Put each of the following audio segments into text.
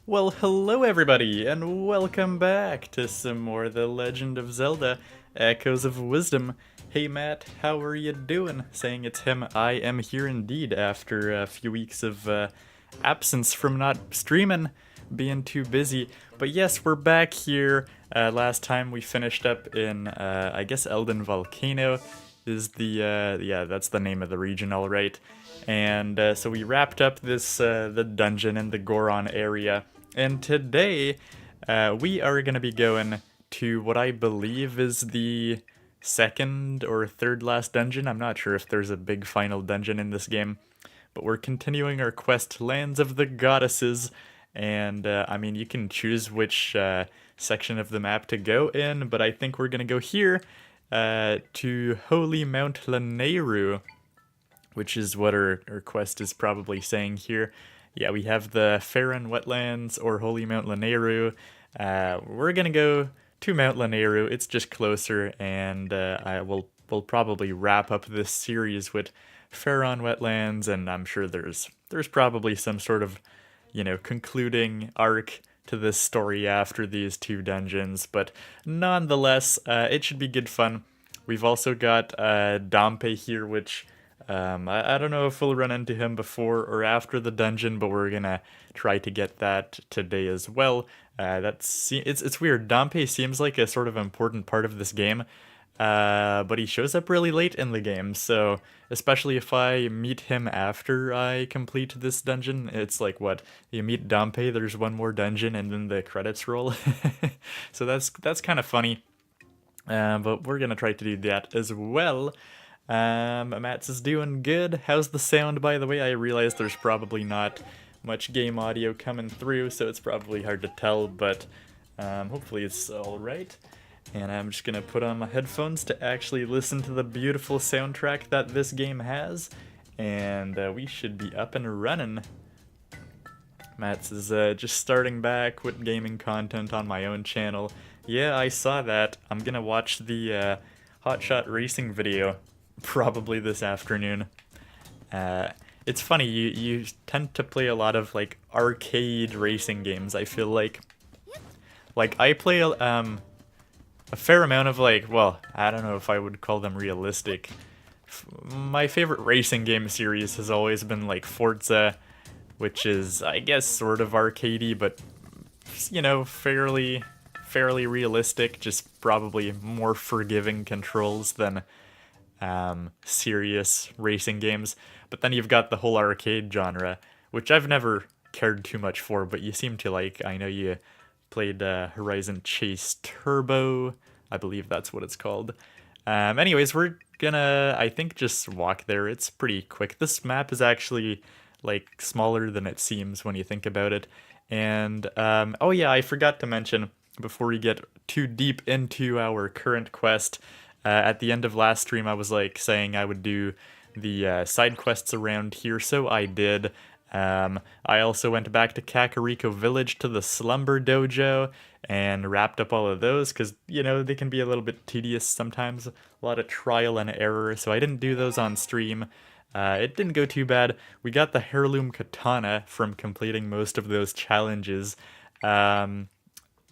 Well, hello everybody, and welcome back to some more The Legend of Zelda, Echoes of Wisdom. Hey Matt, how are you doing? Saying it's him, I am here indeed after a few weeks of absence from not streaming, being too busy. But yes, we're back here. Last time we finished up in, I guess Elden Volcano is yeah, that's the name of the region, alright. And so we wrapped up the dungeon in the Goron area. And today, we are going to be going to what I believe is the second or third last dungeon. I'm not sure if there's a big final dungeon in this game, but we're continuing our quest, Lands of the Goddesses. And I mean, you can choose which section of the map to go in, but I think we're going to go here to Holy Mount Lanayru, which is what our quest is probably saying here. Yeah, we have the Faron Wetlands or Holy Mount Lanayru. We're gonna go to Mount Lanayru. It's just closer, and we'll probably wrap up this series with Faron Wetlands, and I'm sure there's probably some sort of concluding arc to this story after these two dungeons. But nonetheless, it should be good fun. We've also got Dampe here, which I don't know if we'll run into him before or after the dungeon, but we're gonna try to get that today as well. It's weird. Dampe seems like a sort of important part of this game, but he shows up really late in the game. So especially if I meet him after I complete this dungeon, it's like what you meet Dampe. There's one more dungeon, and then the credits roll. So that's kind of funny. But we're gonna try to do that as well. Mats is doing good. How's the sound, by the way? I realize there's probably not much game audio coming through, so it's probably hard to tell, but hopefully it's alright. And I'm just gonna put on my headphones to actually listen to the beautiful soundtrack that this game has, and we should be up and running. Mats is just starting back with gaming content on my own channel. Yeah, I saw that. I'm gonna watch the Hotshot Racing video probably this afternoon. It's funny, you tend to play a lot of like arcade racing games. I feel like I play a fair amount of like, well, I don't know if I would call them realistic. My favorite racing game series has always been like Forza, which is I guess sort of arcadey, but fairly realistic, just probably more forgiving controls than serious racing games. But then you've got the whole arcade genre, which I've never cared too much for, but you seem to like. I know you played Horizon Chase Turbo, I believe that's what it's called. Anyways, we're gonna, I think, just walk there. It's pretty quick. This map is actually like smaller than it seems when you think about it. And oh yeah, I forgot to mention before we get too deep into our current quest. At the end of last stream, I was like saying I would do the side quests around here, so I did. I also went back to Kakariko Village to the Slumber Dojo and wrapped up all of those because, they can be a little bit tedious sometimes, a lot of trial and error, so I didn't do those on stream. It didn't go too bad. We got the Heirloom Katana from completing most of those challenges.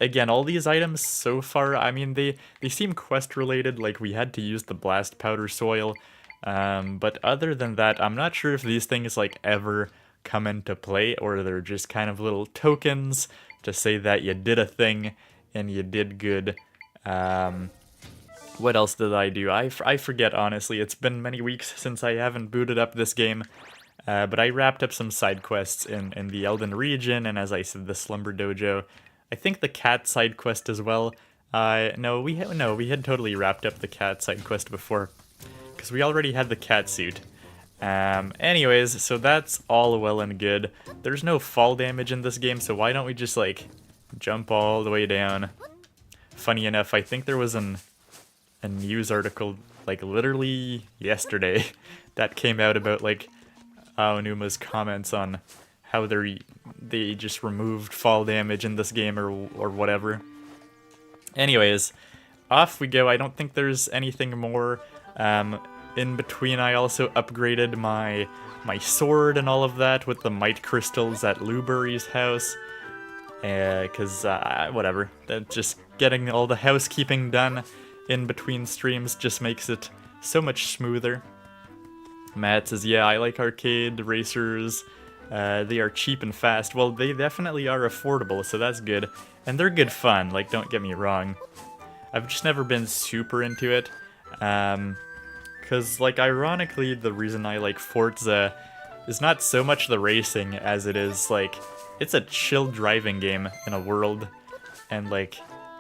Again, all these items so far, I mean, they seem quest related, like we had to use the blast powder soil, but other than that, I'm not sure if these things like ever come into play, or they're just kind of little tokens to say that you did a thing and you did good. What else did I do? I forget, honestly. It's been many weeks since I haven't booted up this game. But I wrapped up some side quests in the Elden region, and as I said, the Slumber Dojo. I think the cat side quest as well. No, we had totally wrapped up the cat side quest before, because we already had the cat suit. Anyways, so that's all well and good. There's no fall damage in this game, so why don't we just like jump all the way down? Funny enough, I think there was a news article like literally yesterday that came out about like Aonuma's comments on how they just removed fall damage in this game or whatever. Anyways, off we go. I don't think there's anything more. In between, I also upgraded my sword and all of that with the might crystals at Lubury's house. Because, whatever. Just getting all the housekeeping done in between streams just makes it so much smoother. Matt says, yeah, I like arcade racers. They are cheap and fast. Well, they definitely are affordable, so that's good. And they're good fun, like, don't get me wrong. I've just never been super into it. Because, like, ironically, the reason I like Forza is not so much the racing as it is, like, it's a chill driving game in a world. And, like,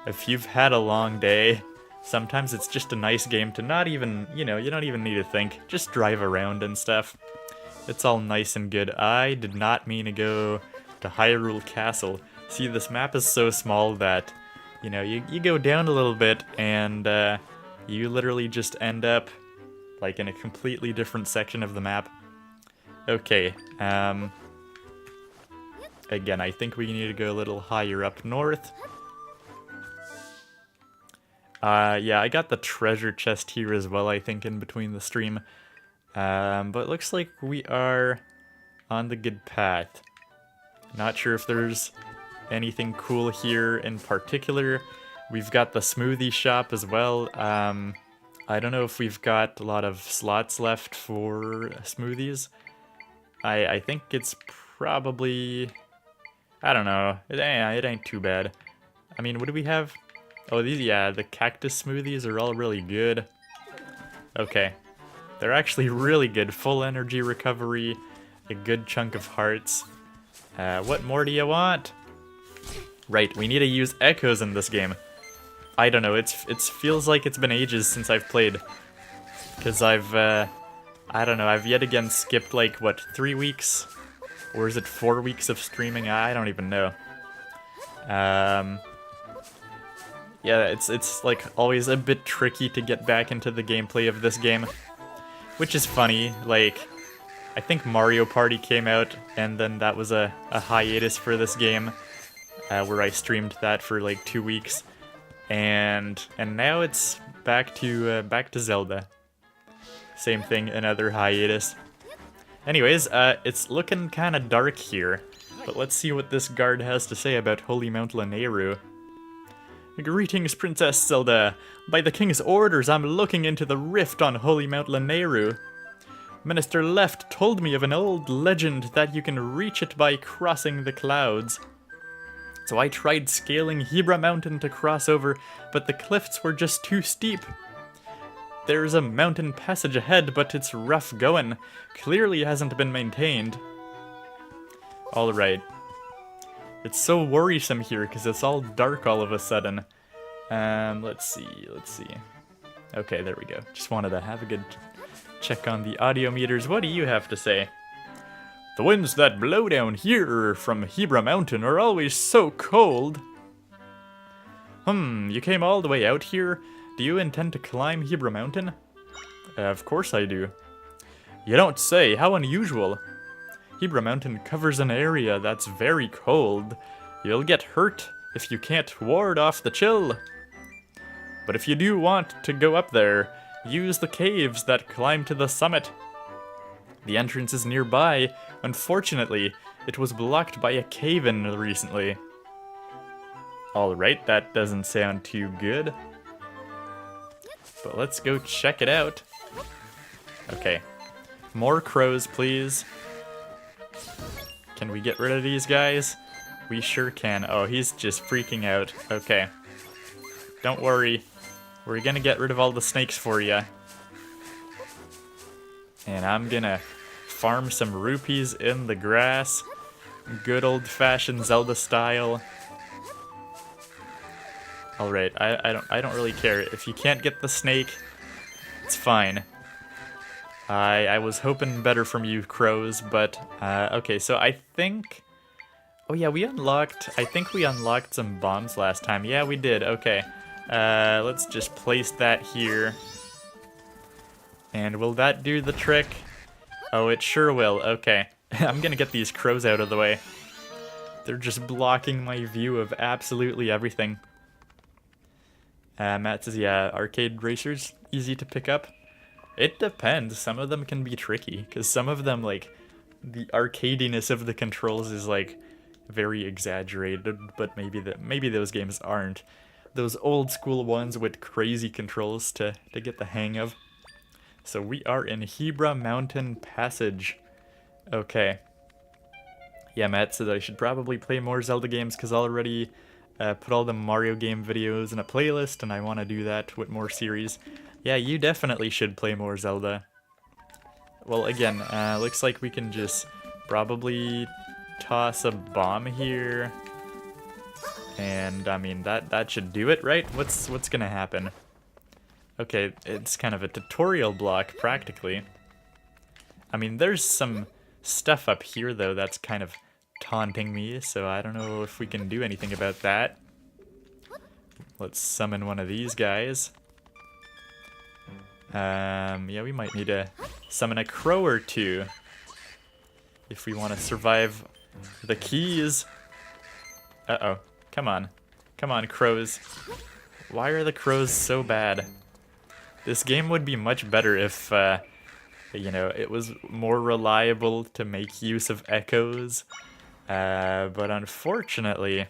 if you've had a long day, sometimes it's just a nice game to not even, you know, you don't even need to think. Just drive around and stuff. It's all nice and good. I did not mean to go to Hyrule Castle. See, this map is so small that, you know, you go down a little bit and you literally just end up like in a completely different section of the map. Okay, again, I think we need to go a little higher up north. Yeah, I got the treasure chest here as well, I think, in between the stream. But it looks like we are on the good path. Not sure if there's anything cool here in particular. We've got the smoothie shop as well. I don't know if we've got a lot of slots left for smoothies. I think it's probably... I don't know. It ain't too bad. I mean, what do we have? Oh, these, yeah, the cactus smoothies are all really good. Okay. They're actually really good. Full energy recovery, a good chunk of hearts. What more do you want? Right, we need to use echoes in this game. I don't know, it feels like it's been ages since I've played. Because I don't know, I've yet again skipped like, what, 3 weeks? Or is it 4 weeks of streaming? I don't even know. Yeah, it's like always a bit tricky to get back into the gameplay of this game. Which is funny, like, I think Mario Party came out, and then that was a hiatus for this game, where I streamed that for like 2 weeks, and now it's back to Zelda. Same thing, another hiatus. Anyways, it's looking kind of dark here, but let's see what this guard has to say about Holy Mount Lanayru. Greetings, Princess Zelda. By the king's orders, I'm looking into the rift on Holy Mount Lanayru. Minister Left told me of an old legend that you can reach it by crossing the clouds. So I tried scaling Hebra Mountain to cross over, but the cliffs were just too steep. There's a mountain passage ahead, but it's rough going. Clearly hasn't been maintained. Alright. It's so worrisome here because it's all dark all of a sudden. Let's see. Okay, there we go. Just wanted to have a good check on the audio meters. What do you have to say? The winds that blow down here from Hebra Mountain are always so cold. You came all the way out here? Do you intend to climb Hebra Mountain? Of course I do. You don't say, how unusual. Hebra Mountain covers an area that's very cold. You'll get hurt if you can't ward off the chill. But if you do want to go up there, use the caves that climb to the summit. The entrance is nearby. Unfortunately, it was blocked by a cave-in recently. Alright, that doesn't sound too good. But let's go check it out. Okay. More crows, please. Can we get rid of these guys? We sure can. Oh, he's just freaking out. Okay. Don't worry. We're gonna get rid of all the snakes for you. And I'm gonna farm some rupees in the grass. Good old-fashioned Zelda style. Alright, I don't really care. If you can't get the snake, it's fine. I was hoping better from you, crows, but, okay, so I think... Oh yeah, I think we unlocked some bombs last time. Yeah, we did, okay. Let's just place that here. And will that do the trick? Oh, it sure will, okay. I'm gonna get these crows out of the way. They're just blocking my view of absolutely everything. Matt says, yeah, arcade racers, easy to pick up. It depends. Some of them can be tricky, because some of them, like, the arcadiness of the controls is, like, very exaggerated, but maybe those games aren't. Those old school ones with crazy controls to get the hang of. So we are in Hebra Mountain Passage. Okay. Yeah, Matt said I should probably play more Zelda games because I already put all the Mario game videos in a playlist, and I want to do that with more series. Yeah, you definitely should play more Zelda. Well, again, looks like we can just probably toss a bomb here. And, I mean, that should do it, right? What's gonna happen? Okay, it's kind of a tutorial block, practically. I mean, there's some stuff up here, though, that's kind of taunting me, so I don't know if we can do anything about that. Let's summon one of these guys. Yeah, we might need to summon a crow or two if we want to survive the keys. Uh-oh. Come on. Come on, crows. Why are the crows so bad? This game would be much better if, you know, it was more reliable to make use of echoes. But unfortunately,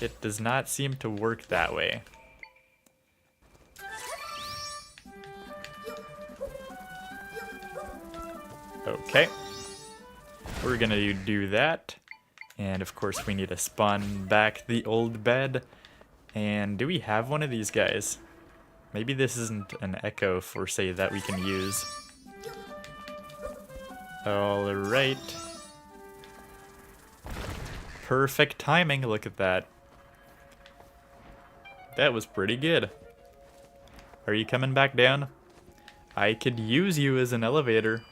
it does not seem to work that way. Okay. We're gonna do that. And of course we need to spawn back the old bed. And do we have one of these guys? Maybe this isn't an echo for, say, that we can use. Alright. Perfect timing, look at that. That was pretty good. Are you coming back down? I could use you as an elevator.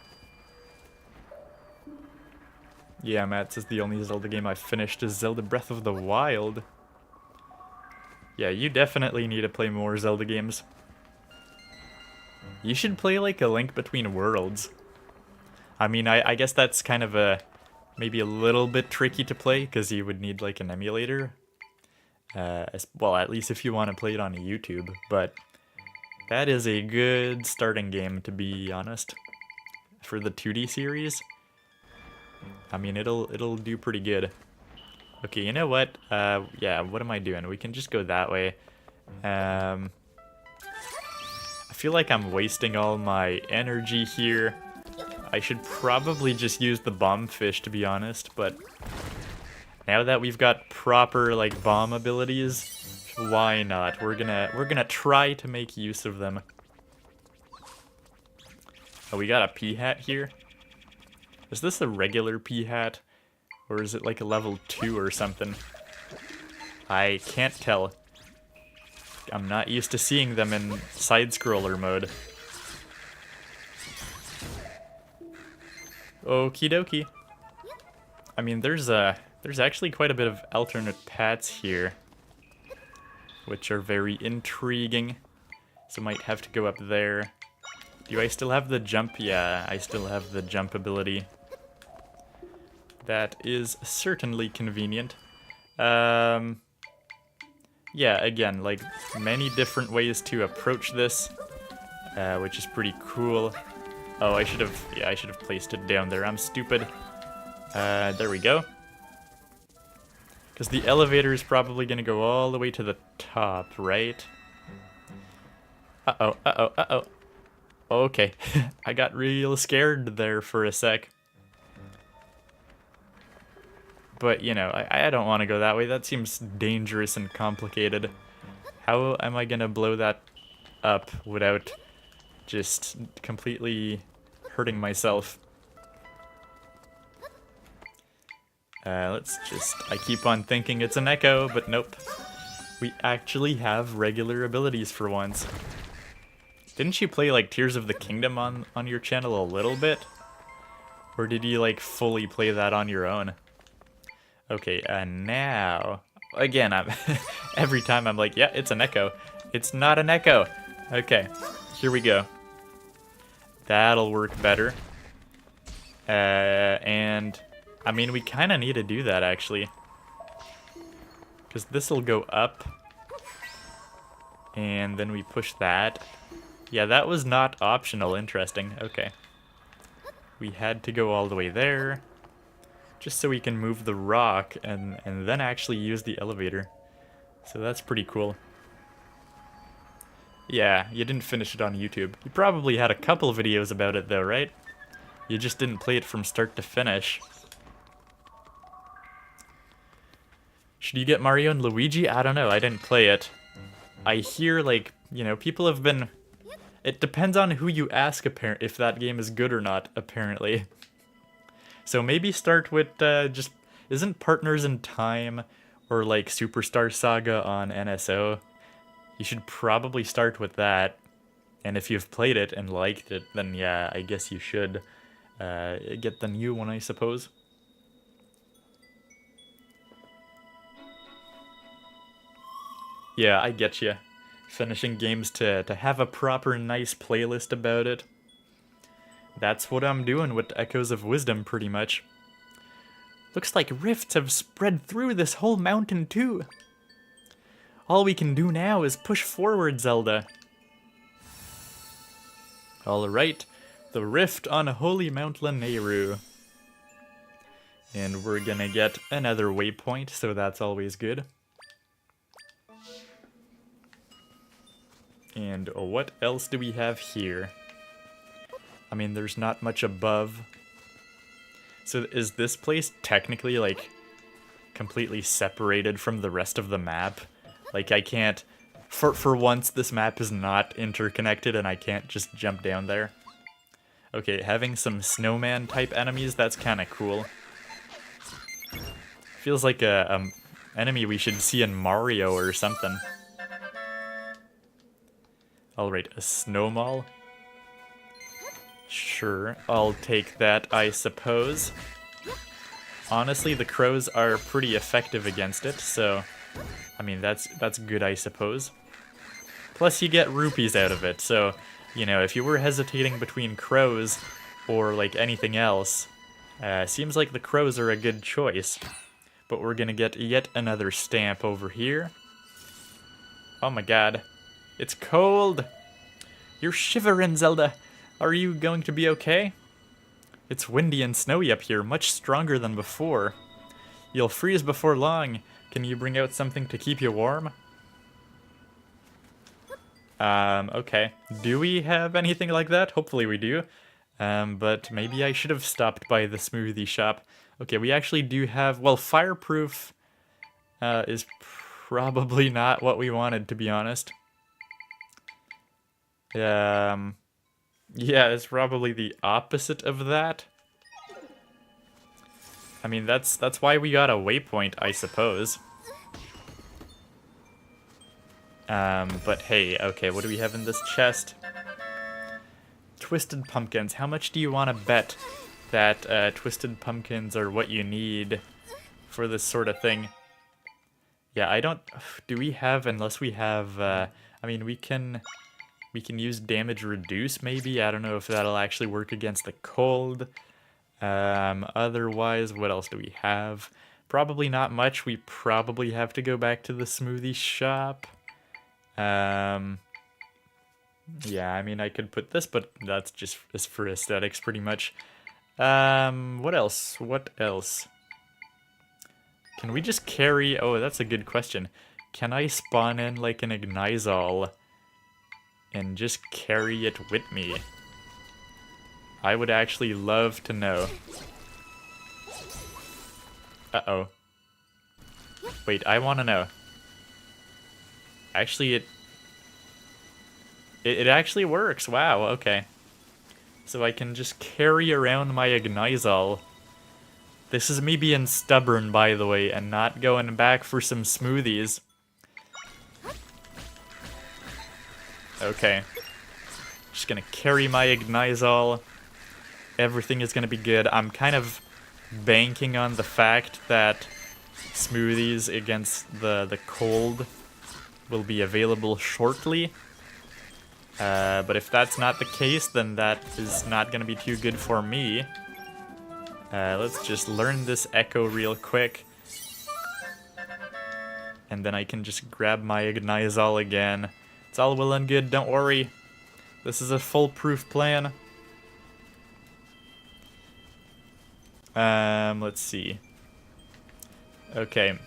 Yeah, Matt says the only Zelda game I've finished is Zelda Breath of the Wild. Yeah, you definitely need to play more Zelda games. You should play like A Link Between Worlds. I mean, I guess that's kind of maybe a little bit tricky to play because you would need like an emulator. Well, at least if you want to play it on YouTube, but that is a good starting game, to be honest, for the 2D series. I mean, it'll do pretty good. Okay, you know what? Yeah, what am I doing? We can just go that way. I feel like I'm wasting all my energy here. I should probably just use the bomb fish, to be honest, but now that we've got proper like bomb abilities, why not? We're gonna try to make use of them. Oh, we got a pea hat here. Is this a regular pea hat? Or is it like a level 2 or something? I can't tell. I'm not used to seeing them in side-scroller mode. Okie dokie. I mean, there's actually quite a bit of alternate paths here, which are very intriguing. So might have to go up there. Do I still have the jump? Yeah, I still have the jump ability. That is certainly convenient. Yeah, again, like many different ways to approach this, which is pretty cool. Oh, I should have placed it down there. I'm stupid. There we go. Because the elevator is probably going to go all the way to the top, right? Uh-oh, uh-oh, uh-oh. Okay, I got real scared there for a sec. But, you know, I don't want to go that way. That seems dangerous and complicated. How am I going to blow that up without just completely hurting myself? I keep on thinking it's an echo, but nope. We actually have regular abilities for once. Didn't you play, like, Tears of the Kingdom on your channel a little bit? Or did you, like, fully play that on your own? Okay, now... Again, every time I'm like, yeah, it's an echo. It's not an echo. Okay, here we go. That'll work better. And... I mean, we kind of need to do that, actually. Because this'll go up. And then we push that. Yeah, that was not optional. Interesting. Okay. We had to go all the way there. just so we can move the rock and then actually use the elevator. So that's pretty cool. Yeah, you didn't finish it on YouTube. You probably had a couple videos about it though, right? You just didn't play it from start to finish. Should you get Mario and Luigi? I don't know, I didn't play it. I hear, like, you know, people have been... It depends on who you ask, if that game is good or not, apparently. So maybe start with, just... Isn't Partners in Time or, like, Superstar Saga on NSO? You should probably start with that. And if you've played it and liked it, then yeah, I guess you should get the new one, I suppose. Yeah, I get you. Finishing games to have a proper nice playlist about it. That's what I'm doing with Echoes of Wisdom, pretty much. Looks like rifts have spread through this whole mountain, too. All we can do now is push forward, Zelda. Alright, the rift on Holy Mount Lanayru. And we're gonna get another waypoint, so that's always good. And what else do we have here? I mean, there's not much above. So is this place technically, like, completely separated from the rest of the map? Like, I can't... For once, this map is not interconnected and I can't just jump down there. Okay, having some snowman-type enemies, that's kind of cool. Feels like a enemy we should see in Mario or something. Alright, a snowball. Sure, I'll take that, I suppose. Honestly, the crows are pretty effective against it, so... I mean, that's good, I suppose. Plus, you get rupees out of it, so... You know, if you were hesitating between crows or, like, anything else... seems like the crows are a good choice. But we're gonna get yet another stamp over here. Oh my god. It's cold! You're shivering, Zelda! Are you going to be okay? It's windy and snowy up here, much stronger than before. You'll freeze before long. Can you bring out something to keep you warm? Okay. Do we have anything like that? Hopefully we do. But maybe I should have stopped by the smoothie shop. Okay, we actually do have... Well, fireproof is probably not what we wanted, to be honest. Yeah, it's probably the opposite of that. I mean, that's why we got a waypoint, I suppose. But hey, okay, what do we have in this chest? Twisted pumpkins. How much do you want to bet that twisted pumpkins are what you need for this sort of thing? Yeah, I don't... Do we have... Unless we have... I mean, we can use damage reduce, maybe? I don't know if that'll actually work against the cold. Otherwise, what else do we have? Probably not much. We probably have to go back to the smoothie shop. Yeah, I mean, I could put this, but that's just for aesthetics, pretty much. What else? What else? Can we just carry... Oh, that's a good question. Can I spawn in, like, an Ignizol and just carry it with me? I would actually love to know. Uh-oh. Wait, I want to know. Actually, it actually works. Wow, okay. So I can just carry around my Ignizol. This is me being stubborn, by the way, and not going back for some smoothies. Okay. Just gonna carry my Ignizol. Everything is gonna be good. I'm kind of banking on the fact that smoothies against the cold will be available shortly. But if that's not the case, then that is not gonna be too good for me. Let's just learn this echo real quick. And then I can just grab my Ignizol again. It's all well and good, don't worry. This is a foolproof plan. Let's see. Okay.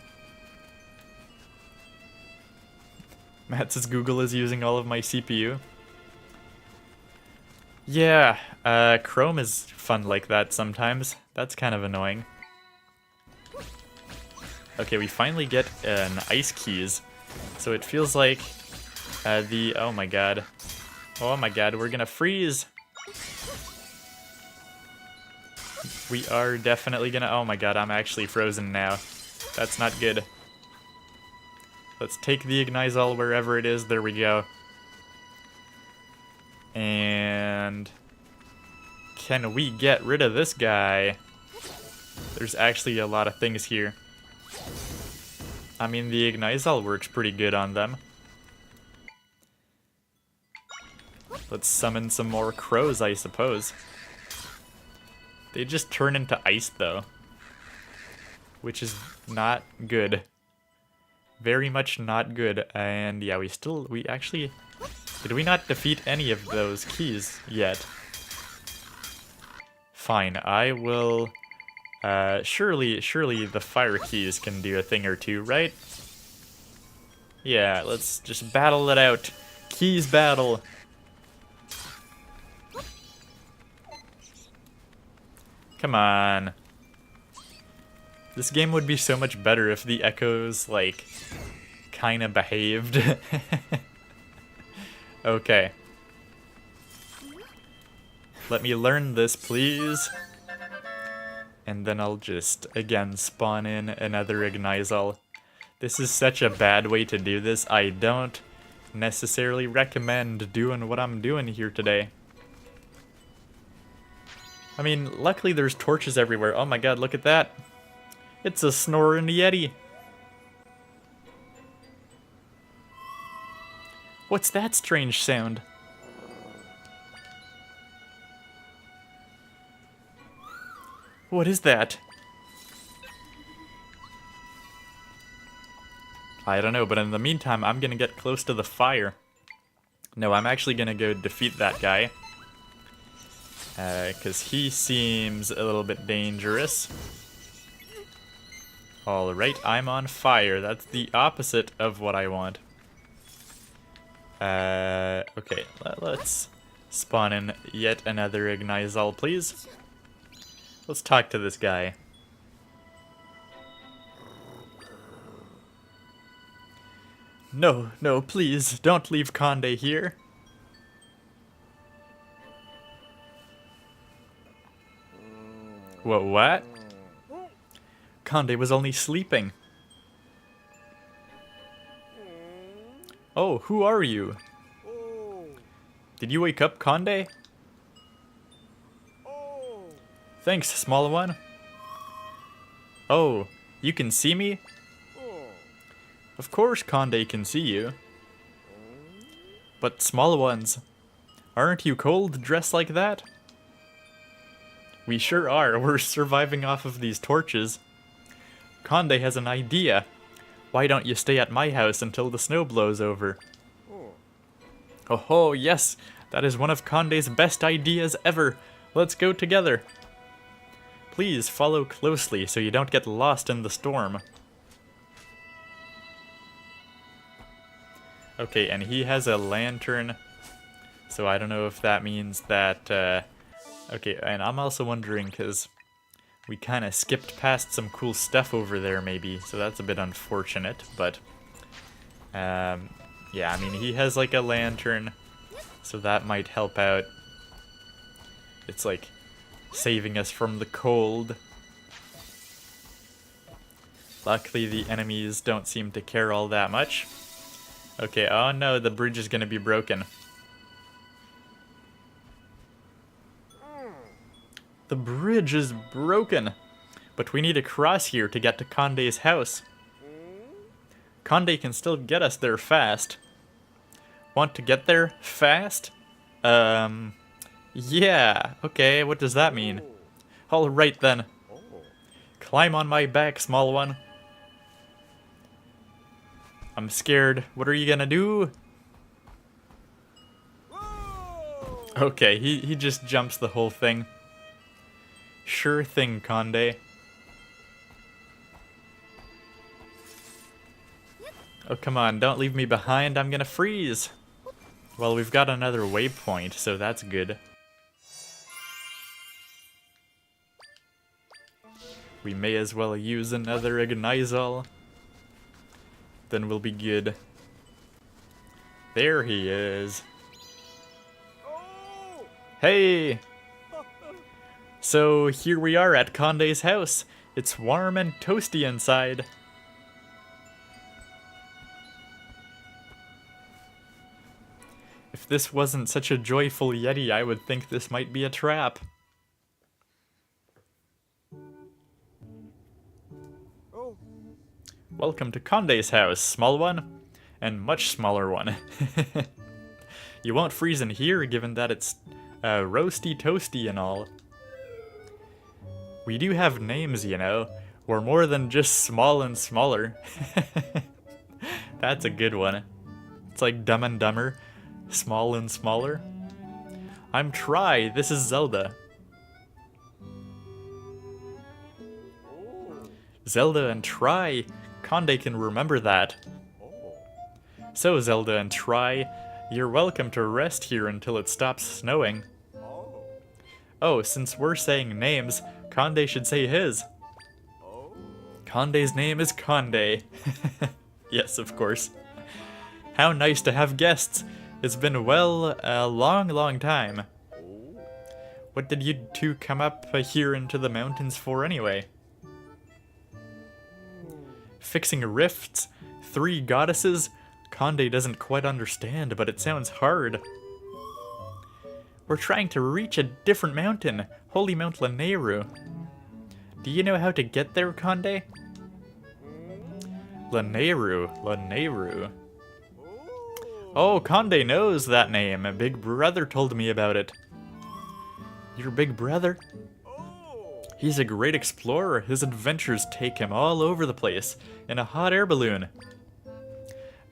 Matt says Google is using all of my CPU. Yeah, Chrome is fun like that sometimes. That's kind of annoying. Okay, we finally get an ice keys. So it feels like oh my god. Oh my god, we're gonna freeze. We are definitely gonna, oh my god, I'm actually frozen now. That's not good. Let's take the Ignizol wherever it is, there we go. And can we get rid of this guy? There's actually a lot of things here. I mean, the Ignizol works pretty good on them. Let's summon some more crows, I suppose. They just turn into ice, though. Which is not good. Very much not good. And yeah, we actually... Did we not defeat any of those keys yet? Fine, I will... surely the fire keys can do a thing or two, right? Yeah, let's just battle it out. Keys battle. Come on. This game would be so much better if the echoes, like, kinda behaved. Okay. Let me learn this, please. And then I'll just, again, spawn in another Ignizol. This is such a bad way to do this. I don't necessarily recommend doing what I'm doing here today. I mean, luckily there's torches everywhere. Oh my god, look at that. It's a snoring Yeti. What's that strange sound? What is that? I don't know, but in the meantime, I'm gonna get close to the fire. No, I'm actually gonna go defeat that guy. Because he seems a little bit dangerous. Alright, I'm on fire. That's the opposite of what I want. Okay, let's spawn in yet another Ignizol, please. Let's talk to this guy. No, no, please, don't leave Conde here. What? Conde was only sleeping. Oh, who are you? Did you wake up, Conde? Thanks, small one. Oh, you can see me? Of course Conde can see you. But small ones, aren't you cold dressed like that? We sure are. We're surviving off of these torches. Conde has an idea. Why don't you stay at my house until the snow blows over? Oh, yes. That is one of Conde's best ideas ever. Let's go together. Please follow closely so you don't get lost in the storm. Okay, and he has a lantern. So I don't know if that means that... Okay, and I'm also wondering, because we kind of skipped past some cool stuff over there, maybe, so that's a bit unfortunate, but, yeah, I mean, he has, like, a lantern, so that might help out. It's, like, saving us from the cold. Luckily, the enemies don't seem to care all that much. Okay, oh no, the bridge is gonna be broken. The bridge is broken, but we need to cross here to get to Conde's house. Conde can still get us there fast. Want to get there fast? Yeah, okay, what does that mean? Alright then. Climb on my back, small one. I'm scared. What are you gonna do? Okay, he just jumps the whole thing. Sure thing, Conde. Oh, come on, don't leave me behind, I'm gonna freeze! Well, we've got another waypoint, so that's good. We may as well use another Ignizal. Then we'll be good. There he is. Hey! So here we are at Conde's house. It's warm and toasty inside. If this wasn't such a joyful Yeti, I would think this might be a trap. Welcome to Conde's house, small one, and much smaller one. You won't freeze in here, given that it's roasty toasty and all. We do have names, you know. We're more than just small and smaller. That's a good one. It's like Dumb and Dumber, small and smaller. I'm Tri, this is Zelda. Zelda and Tri. Conde can remember that. So, Zelda and Tri, you're welcome to rest here until it stops snowing. Oh, since we're saying names, Conde should say his. Conde's name is Conde. Yes, of course. How nice to have guests. It's been, well, a long time. What did you two come up here into the mountains for anyway? Fixing rifts? 3 goddesses? Conde doesn't quite understand, but it sounds hard. We're trying to reach a different mountain, Holy Mount Lanayru. Do you know how to get there, Conde? Lanayru. Oh, Conde knows that name. A big brother told me about it. Your big brother? He's a great explorer. His adventures take him all over the place in a hot air balloon.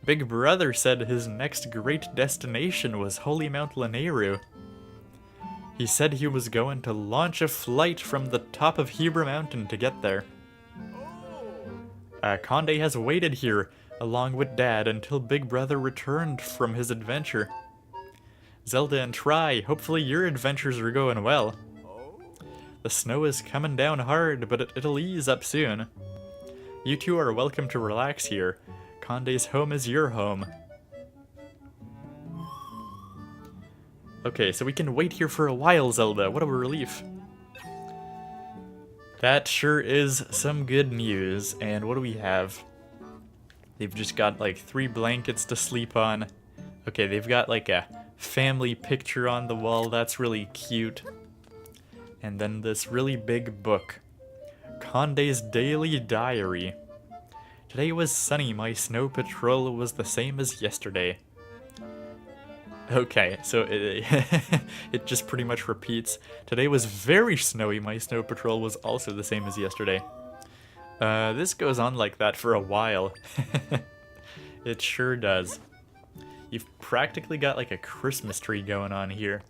Big brother said his next great destination was Holy Mount Lanayru. He said he was going to launch a flight from the top of Hebra Mountain to get there. Conde has waited here, along with Dad, until Big Brother returned from his adventure. Zelda and Tri, hopefully your adventures are going well. The snow is coming down hard, but it'll ease up soon. You two are welcome to relax here. Conde's home is your home. Okay, so we can wait here for a while, Zelda. What a relief. That sure is some good news. And what do we have? They've just got like 3 blankets to sleep on. Okay, they've got like a family picture on the wall. That's really cute. And then this really big book. Conde's Daily Diary. Today was sunny. My snow patrol was the same as yesterday. Okay, so it just pretty much repeats. Today was very snowy. My snow patrol was also the same as yesterday. This goes on like that for a while. It sure does. You've practically got like a Christmas tree going on here.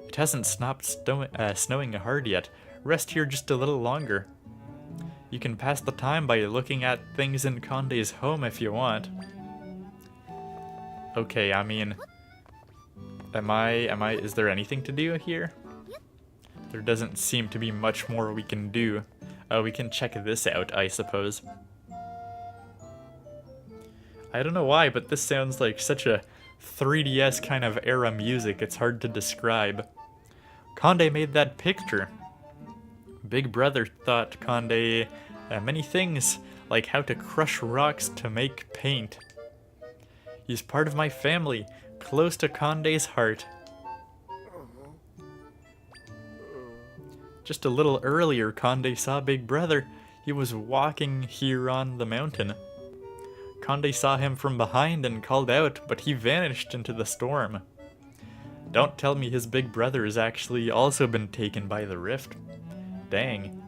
It hasn't stopped snowing hard yet. Rest here just a little longer. You can pass the time by looking at things in Conde's home if you want. Okay, I mean, is there anything to do here? There doesn't seem to be much more we can do. We can check this out, I suppose. I don't know why, but this sounds like such a 3DS kind of era music, it's hard to describe. Conde made that picture. Big Brother taught Conde many things, like how to crush rocks to make paint. He's part of my family, close to Conde's heart. Just a little earlier, Conde saw Big Brother. He was walking here on the mountain. Conde saw him from behind and called out, but he vanished into the storm. Don't tell me his big brother has actually also been taken by the rift. Dang.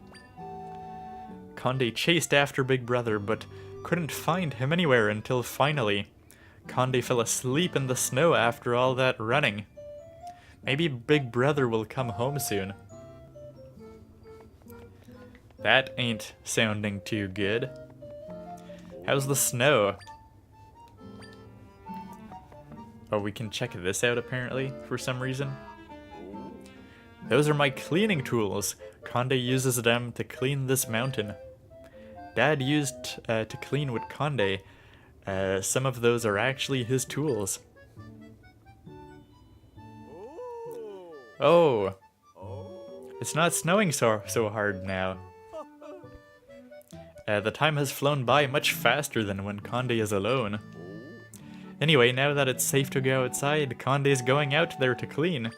Conde chased after Big Brother, but couldn't find him anywhere until finally, Conde fell asleep in the snow after all that running. Maybe Big Brother will come home soon. That ain't sounding too good. How's the snow? Oh, we can check this out apparently, for some reason. Those are my cleaning tools. Conde uses them to clean this mountain. Dad used to clean with Conde. Some of those are actually his tools. Oh, it's not snowing so hard now. The time has flown by much faster than when Conde is alone. Anyway, now that it's safe to go outside, Conde's going out there to clean.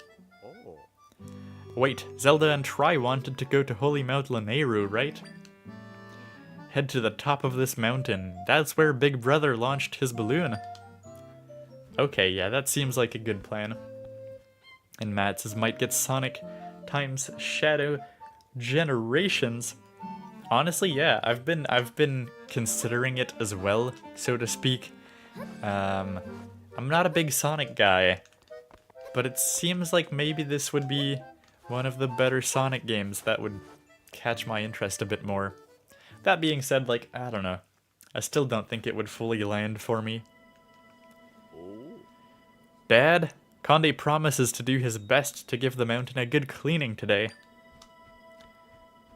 Wait, Zelda and Tri wanted to go to Holy Mount Lanayru, right? Head to the top of this mountain. That's where Big Brother launched his balloon. Okay, yeah, that seems like a good plan. And Matt says might get Sonic times Shadow Generations. Honestly, yeah, I've been considering it as well, so to speak. I'm not a big Sonic guy, but it seems like maybe this would be one of the better Sonic games that would catch my interest a bit more. That being said, like, I don't know. I still don't think it would fully land for me. Dad, Conde promises to do his best to give the mountain a good cleaning today.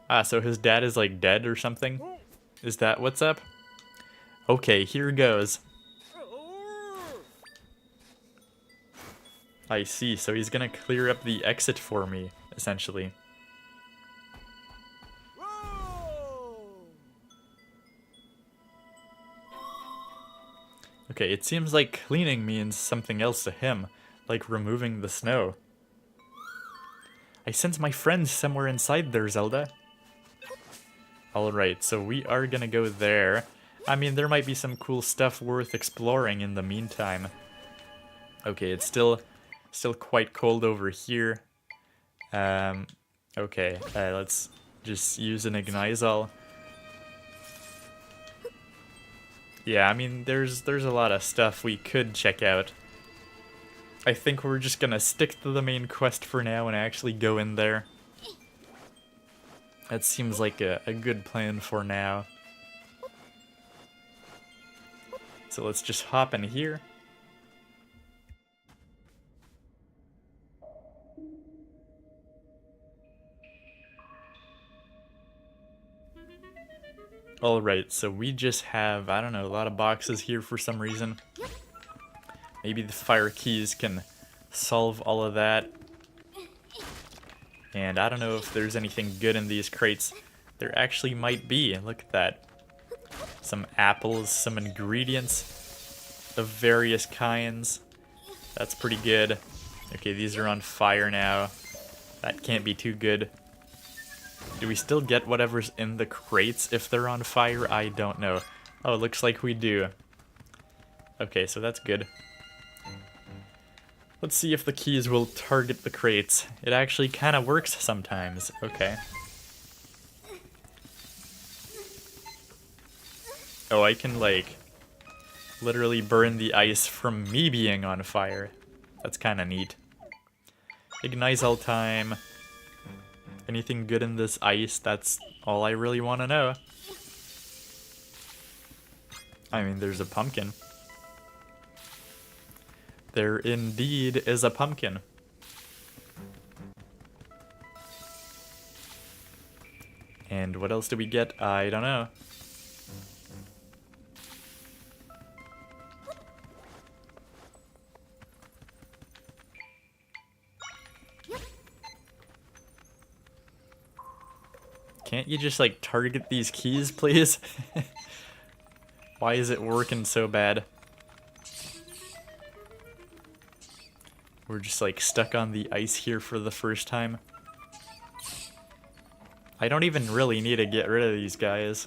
Ah, so his dad is like dead or something? Is that what's up? Okay, here goes. I see, so he's gonna clear up the exit for me, essentially. Okay, it seems like cleaning means something else to him, like removing the snow. I sense my friends somewhere inside there, Zelda. Alright, so we are gonna go there. I mean, there might be some cool stuff worth exploring in the meantime. Okay, it's still quite cold over here. Okay, let's just use an Ignizal. Yeah, I mean, there's a lot of stuff we could check out. I think we're just gonna stick to the main quest for now and actually go in there. That seems like a good plan for now. So let's just hop in here. Alright, so we just have, I don't know, a lot of boxes here for some reason. Maybe the fire keys can solve all of that. And I don't know if there's anything good in these crates. There actually might be. Look at that. Some apples, some ingredients of various kinds. That's pretty good. Okay, these are on fire now. That can't be too good. Do we still get whatever's in the crates if they're on fire? I don't know. Oh, it looks like we do. Okay, so that's good. Let's see if the keys will target the crates. It actually kind of works sometimes. Okay. Oh, I can, like, literally burn the ice from me being on fire. That's kind of neat. Ignizal time. Anything good in this ice? That's all I really want to know. I mean, there's a pumpkin. There indeed is a pumpkin. And what else do we get? I don't know. Can't you just, like, target these keys, please? Why is it working so bad? We're just, like, stuck on the ice here for the first time. I don't even really need to get rid of these guys.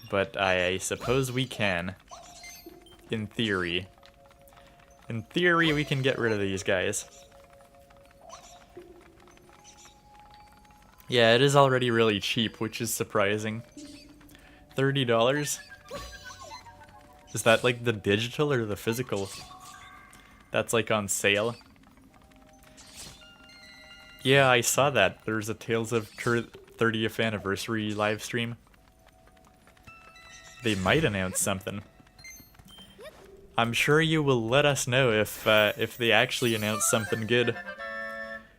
But I suppose we can. In theory. In theory, we can get rid of these guys. Yeah, it is already really cheap, which is surprising. $30? Is that like the digital or the physical? That's like on sale. Yeah, I saw that. There's a Tales of 30th anniversary live stream. They might announce something. I'm sure you will let us know if they actually announce something good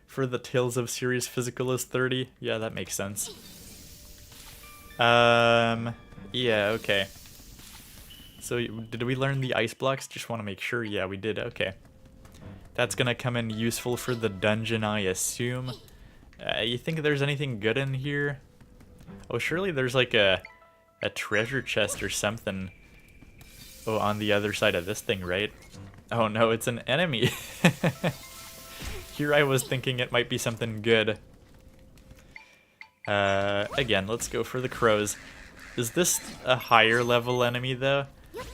for the Tales of Series Physical is 30. Yeah, that makes sense. Yeah, okay. So did we learn the ice blocks? Just want to make sure. Yeah, we did. Okay. That's gonna come in useful for the dungeon, I assume. You think there's anything good in here? Oh, surely there's like a treasure chest or something. Oh, on the other side of this thing, right? Oh no, it's an enemy. Here I was thinking it might be something good. Again, let's go for the crows. Is this a higher level enemy though?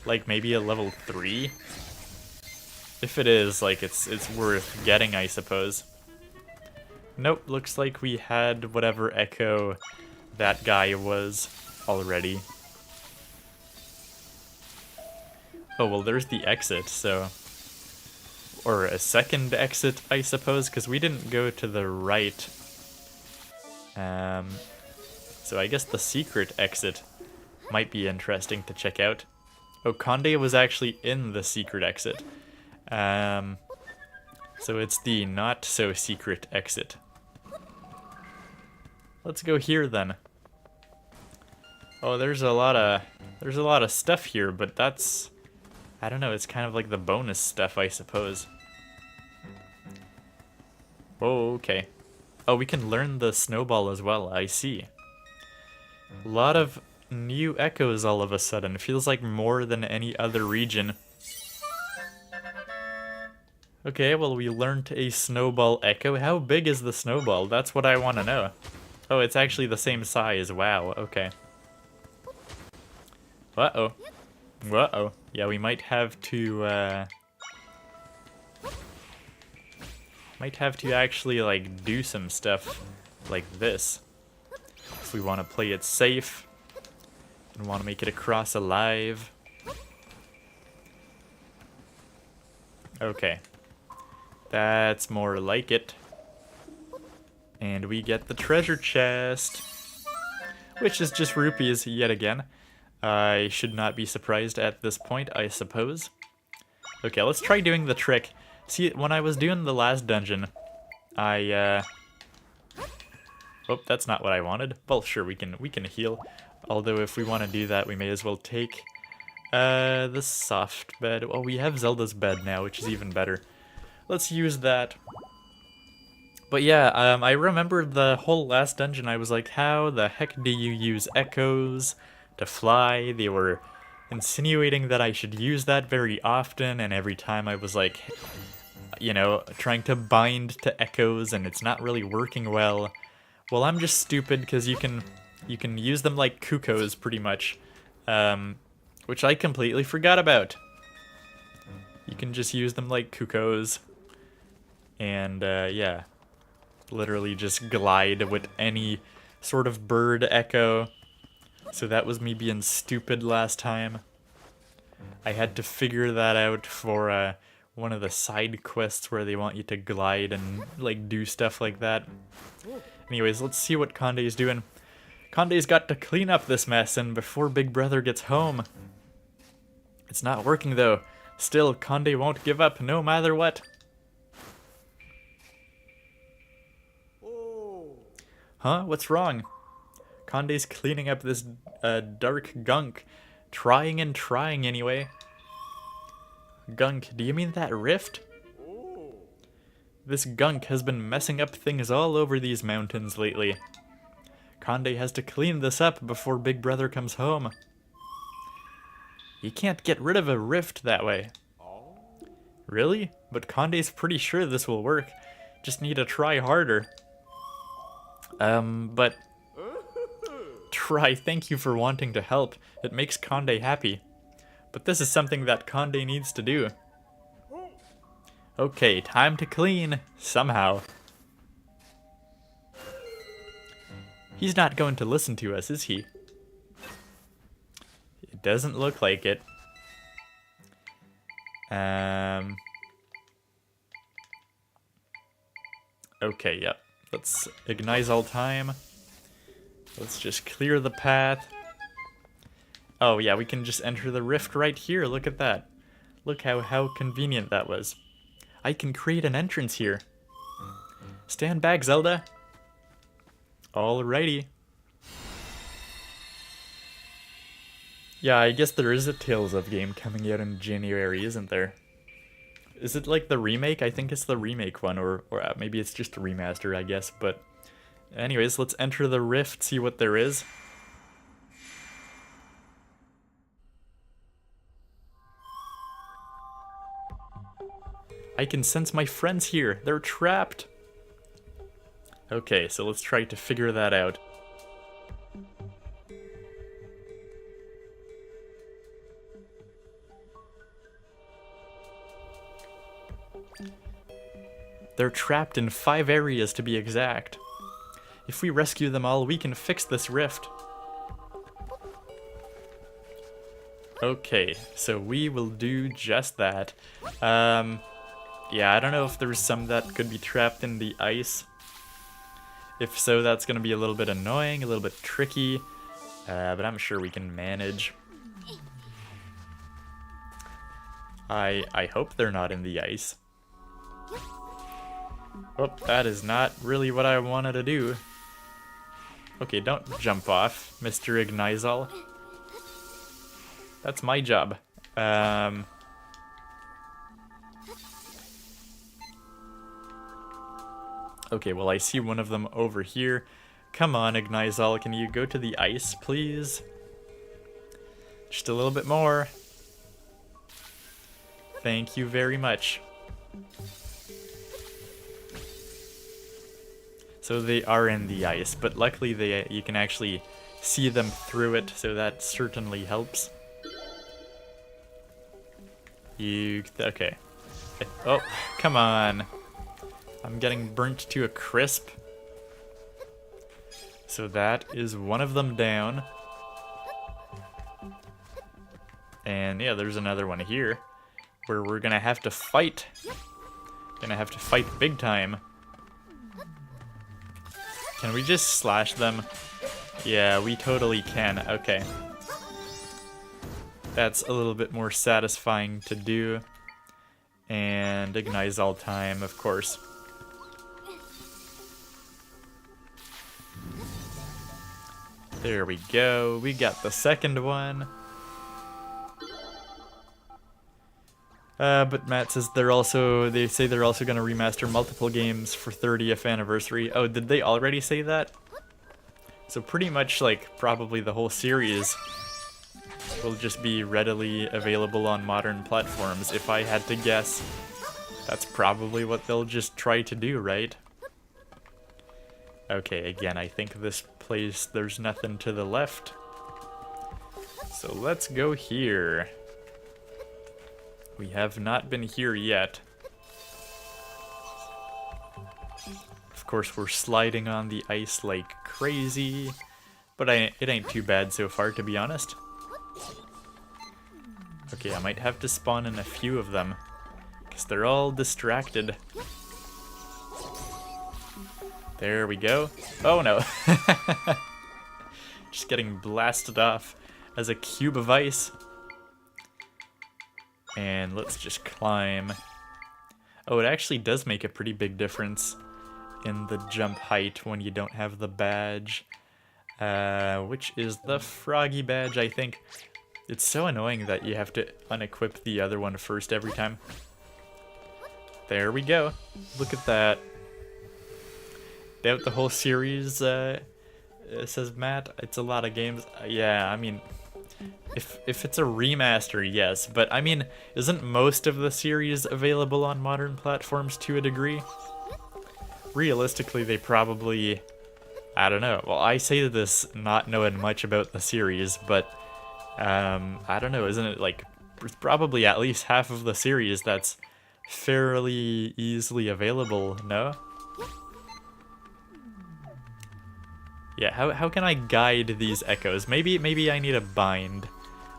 Like maybe a level 3? If it is, like it's worth getting, I suppose. Nope, looks like we had whatever echo that guy was already. Oh, well, there's the exit, so... Or a second exit, I suppose, because we didn't go to the right. So I guess the secret exit might be interesting to check out. Oh, Conde was actually in the secret exit. So it's the not-so-secret exit. Let's go here, then. Oh, there's a lot of stuff here, but that's... I don't know, it's kind of like the bonus stuff, I suppose. Oh, okay. Oh, we can learn the snowball as well, I see. A lot of new echoes all of a sudden. It feels like more than any other region. Okay, well, we learned a snowball echo. How big is the snowball? That's what I want to know. Oh, it's actually the same size. Wow, okay. Uh-oh. Uh-oh. Yeah, we might have to, might have to actually, like, do some stuff like this. If we want to play it safe and want to make it across alive. Okay. That's more like it. And we get the treasure chest, which is just rupees yet again. I should not be surprised at this point, I suppose. Okay, let's try doing the trick. See, when I was doing the last dungeon, oh, that's not what I wanted. Well, sure, we can heal. Although if we want to do that, we may as well take the soft bed. Oh, we have Zelda's bed now, which is even better. Let's use that. But yeah, I remember the whole last dungeon. I was like, how the heck do you use echoes to fly? They were insinuating that I should use that very often, and every time I was like, you know, trying to bind to echoes, and it's not really working well. Well, I'm just stupid, because you can use them like cuckoos, pretty much, which I completely forgot about. You can just use them like cuckoos, and yeah, literally just glide with any sort of bird echo. So that was me being stupid last time. I had to figure that out for one of the side quests where they want you to glide and like do stuff like that. Anyways, let's see what Conde's doing. Conde's got to clean up this mess and before Big Brother gets home. It's not working though. Still, Conde won't give up no matter what. Huh? What's wrong? Conde's cleaning up this dark gunk. Trying and trying anyway. Gunk, do you mean that rift? This gunk has been messing up things all over these mountains lately. Conde has to clean this up before Big Brother comes home. You can't get rid of a rift that way. Really? But Conde's pretty sure this will work. Just need to try harder. But... Try, thank you for wanting to help. It makes Conde happy. But this is something that Conde needs to do. Okay, time to clean. Somehow. He's not going to listen to us, is he? It doesn't look like it. Okay, yep. Let's ignite all time. Let's just clear the path. Oh yeah, we can just enter the rift right here. Look at that. Look how convenient that was. I can create an entrance here. Stand back, Zelda. Alrighty. Yeah, I guess there is a Tales of game coming out in January, isn't there? Is it like the remake? I think it's the remake one, or maybe it's just a remaster, I guess. But anyways, let's enter the rift, see what there is. I can sense my friends here. They're trapped. Okay, so let's try to figure that out. They're trapped in 5 areas to be exact. If we rescue them all, we can fix this rift. Okay, so we will do just that. Yeah, I don't know if there's some that could be trapped in the ice. If so, that's gonna be a little bit annoying, a little bit tricky, but I'm sure we can manage. I hope they're not in the ice. Oh, that is not really what I wanted to do. Okay, don't jump off, Mr. Ignizal. That's my job. Okay, well, I see one of them over here. Come on, Ignizal, can you go to the ice, please? Just a little bit more. Thank you very much. So they are in the ice, but luckily you can actually see them through it, so that certainly helps. Okay. Oh, come on. I'm getting burnt to a crisp. So that is one of them down. And yeah, there's another one here where we're gonna have to fight. Gonna have to fight big time. Can we just slash them? Yeah, we totally can. Okay. That's a little bit more satisfying to do. And Ignizal time, of course. There we go. We got the second one. But Matt says they say they're also going to remaster multiple games for 30th anniversary. Oh, did they already say that? So pretty much like probably the whole series will just be readily available on modern platforms. If I had to guess, that's probably what they'll just try to do, right? Okay, again, I think this place, there's nothing to the left. So let's go here. We have not been here yet. Of course, we're sliding on the ice like crazy, but it ain't too bad so far, to be honest. Okay, I might have to spawn in a few of them, because they're all distracted. There we go. Oh no. Just getting blasted off as a cube of ice. And let's just climb. Oh, it actually does make a pretty big difference in the jump height when you don't have the badge. Which is the froggy badge, I think. It's so annoying that you have to unequip the other one first every time. There we go. Look at that. Out the whole series, says Matt. It's a lot of games. Yeah, I mean, if it's a remaster, yes. But I mean, isn't most of the series available on modern platforms to a degree? Realistically, they probably... I don't know. Well, I say this not knowing much about the series, but I don't know. Isn't it like probably at least half of the series that's fairly easily available? No? Yeah, how can I guide these echoes? Maybe I need a bind.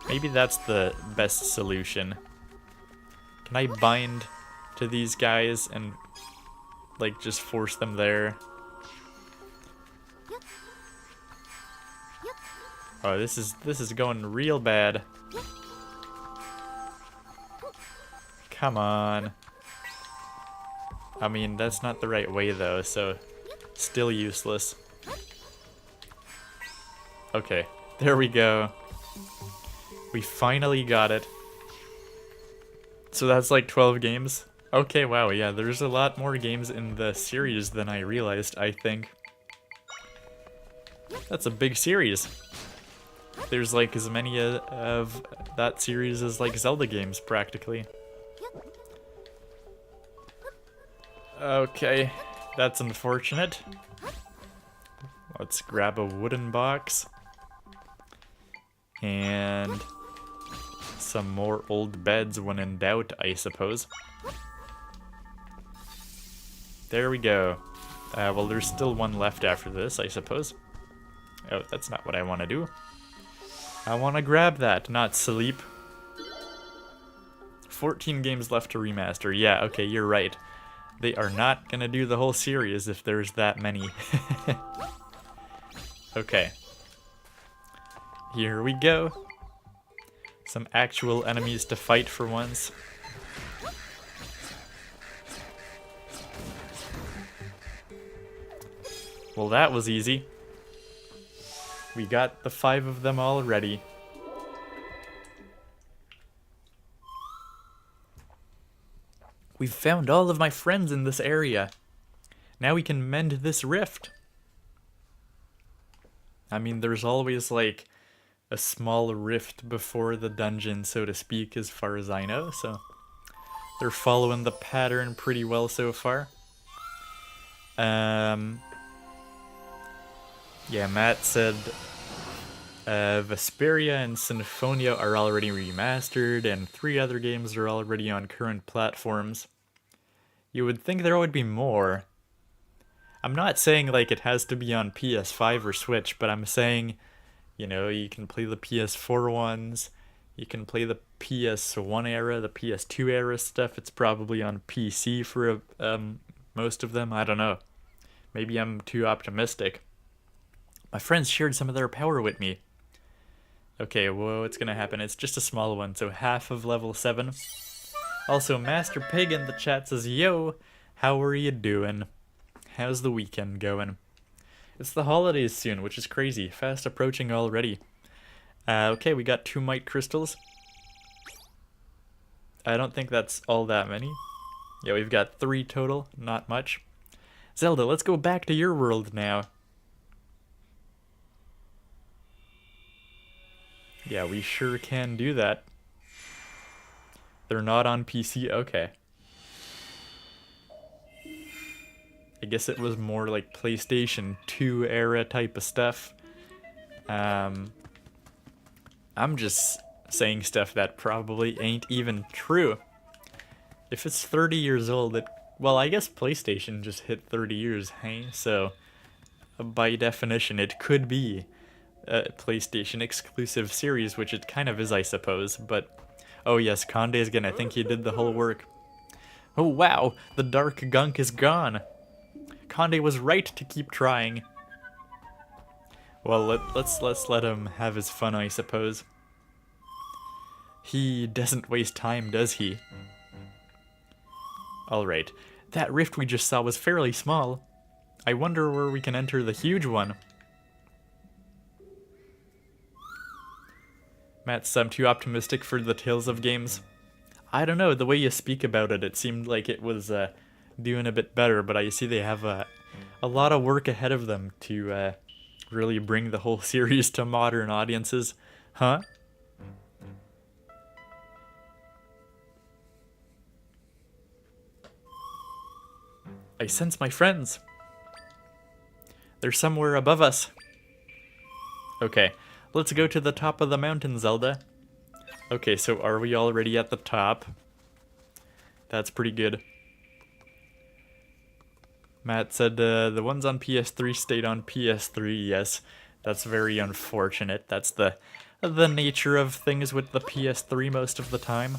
Maybe that's the best solution. Can I bind to these guys and like just force them there? Oh, this is going real bad. Come on. I mean, that's not the right way though, so still useless. Okay, there we go. We finally got it. So that's like 12 games. Okay, wow, yeah, there's a lot more games in the series than I realized, I think. That's a big series. There's like as many of that series as like Zelda games, practically. Okay, that's unfortunate. Let's grab a wooden box. And some more old beds when in doubt, I suppose. There we go. Well, there's still one left after this, I suppose. Oh, that's not what I want to do. I want to grab that, not sleep. 14 games left to remaster. Yeah, okay, you're right. They are not gonna do the whole series if there's that many. Okay. Here we go. Some actual enemies to fight for once. Well, that was easy. We got the 5 of them already. We've found all of my friends in this area. Now we can mend this rift. I mean, there's always like a small rift before the dungeon, so to speak, as far as I know, so they're following the pattern pretty well so far. Yeah, Matt said Vesperia and Symphonia are already remastered, and 3 other games are already on current platforms. You would think there would be more. I'm not saying like it has to be on PS5 or Switch, but I'm saying, you know, you can play the PS4 ones, you can play the PS1 era, the PS2 era stuff. It's probably on PC for most of them. I don't know. Maybe I'm too optimistic. My friends shared some of their power with me. Okay, well, what's gonna happen? It's just a small one, so half of level 7. Also, Master Pig in the chat says, yo, how are you doing? How's the weekend going? It's the holidays soon, which is crazy. Fast approaching already. Okay, we got 2 Might Crystals. I don't think that's all that many. Yeah, we've got 3 total, not much. Zelda, let's go back to your world now. Yeah, we sure can do that. They're not on PC? Okay. I guess it was more like PlayStation 2 era type of stuff. I'm just saying stuff that probably ain't even true. If it's 30 years old, well, I guess PlayStation just hit 30 years, hey? So, by definition, it could be a PlayStation exclusive series, which it kind of is, I suppose, but... Oh yes, Conde's gonna think he did the whole work. Oh wow, the dark gunk is gone. Conde was right to keep trying. Well, let's let him have his fun, I suppose. He doesn't waste time, does he? Alright, that rift we just saw was fairly small. I wonder where we can enter the huge one. Matt, I'm too optimistic for the Tales of games. I don't know, the way you speak about it, it seemed like it was doing a bit better, but I see they have a lot of work ahead of them to really bring the whole series to modern audiences. Huh? I sense my friends. They're somewhere above us. Okay. Let's go to the top of the mountain, Zelda. Okay, so are we already at the top? That's pretty good. Matt said the ones on PS3 stayed on PS3. Yes, that's very unfortunate. That's the nature of things with the PS3 most of the time.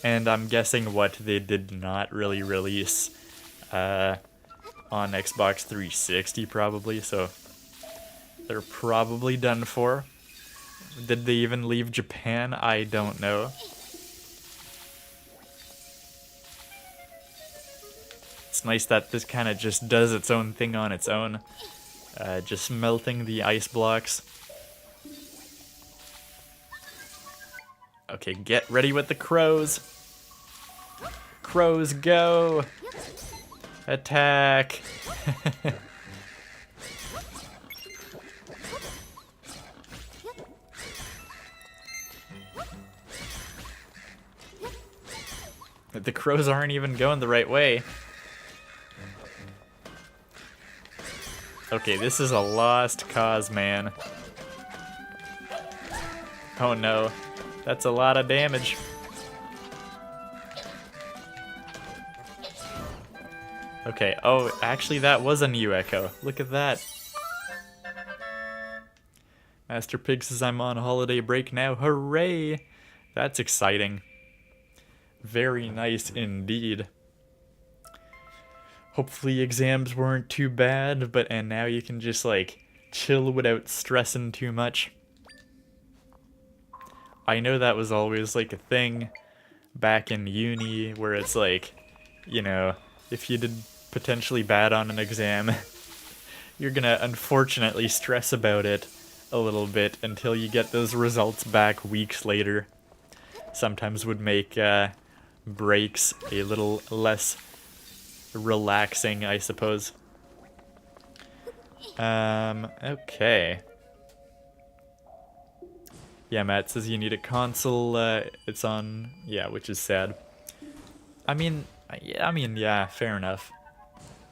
And I'm guessing what they did not really release on Xbox 360 probably, so They're probably done for. Did they even leave Japan? I don't know. It's nice that this kind of just does its own thing on its own. Just melting the ice blocks. Okay, get ready with the crows. Crows, go! Attack! The crows aren't even going the right way. Okay, this is a lost cause, man. Oh no, that's a lot of damage. Okay, oh, actually that was a new echo. Look at that. Master Pig says I'm on holiday break now. Hooray! That's exciting. Very nice indeed. Hopefully exams weren't too bad, and now you can just like chill without stressing too much. I know that was always like a thing back in uni where it's like, you know, if you did potentially bad on an exam, you're gonna unfortunately stress about it a little bit until you get those results back weeks later. Sometimes would make breaks a little less relaxing, I suppose. Okay. Yeah, Matt says you need a console. It's on, yeah, which is sad. I mean, yeah, fair enough.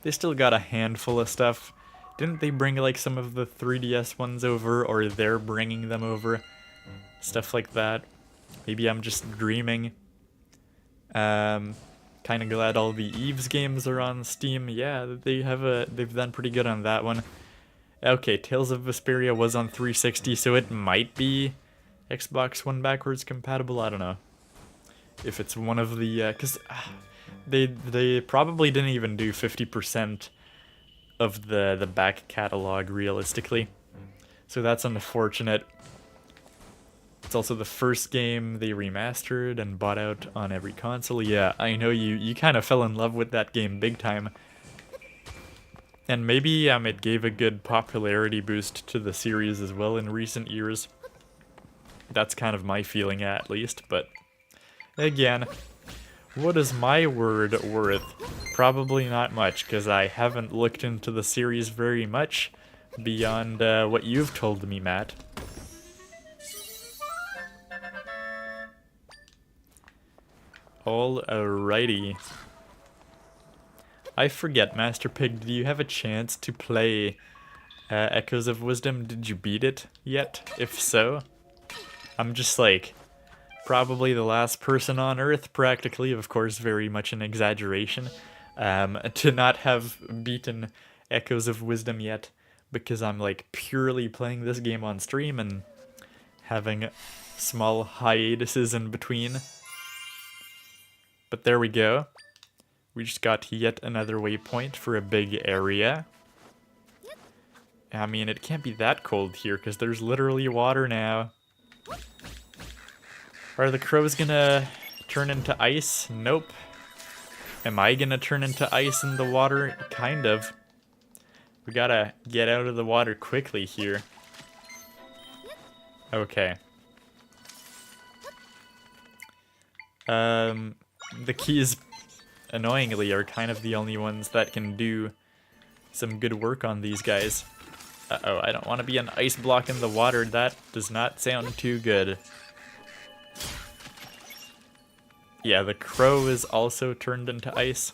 They still got a handful of stuff. Didn't they bring like some of the 3DS ones over, or they're bringing them over? Stuff like that. Maybe I'm just dreaming. Kind of glad all the Eves games are on Steam. Yeah, they've done pretty good on that one. Okay, Tales of Vesperia was on 360, so it might be Xbox One backwards compatible. I don't know if it's one of the because they probably didn't even do 50% of the back catalog realistically, so that's unfortunate. It's also the first game they remastered and bought out on every console. Yeah, I know you kind of fell in love with that game big time. And maybe it gave a good popularity boost to the series as well in recent years. That's kind of my feeling at least, but again, what is my word worth? Probably not much, because I haven't looked into the series very much beyond what you've told me, Matt. Alrighty. I forget, Master Pig, do you have a chance to play Echoes of Wisdom? Did you beat it yet? If so, I'm just like probably the last person on Earth, practically, of course, very much an exaggeration, to not have beaten Echoes of Wisdom yet, because I'm like purely playing this game on stream and having small hiatuses in between. But there we go. We just got yet another waypoint for a big area. I mean, it can't be that cold here because there's literally water now. Are the crows gonna turn into ice? Nope. Am I gonna turn into ice in the water? Kind of. We gotta get out of the water quickly here. Okay. The keys, annoyingly, are kind of the only ones that can do some good work on these guys. Uh-oh, I don't want to be an ice block in the water. That does not sound too good. Yeah, the crow is also turned into ice.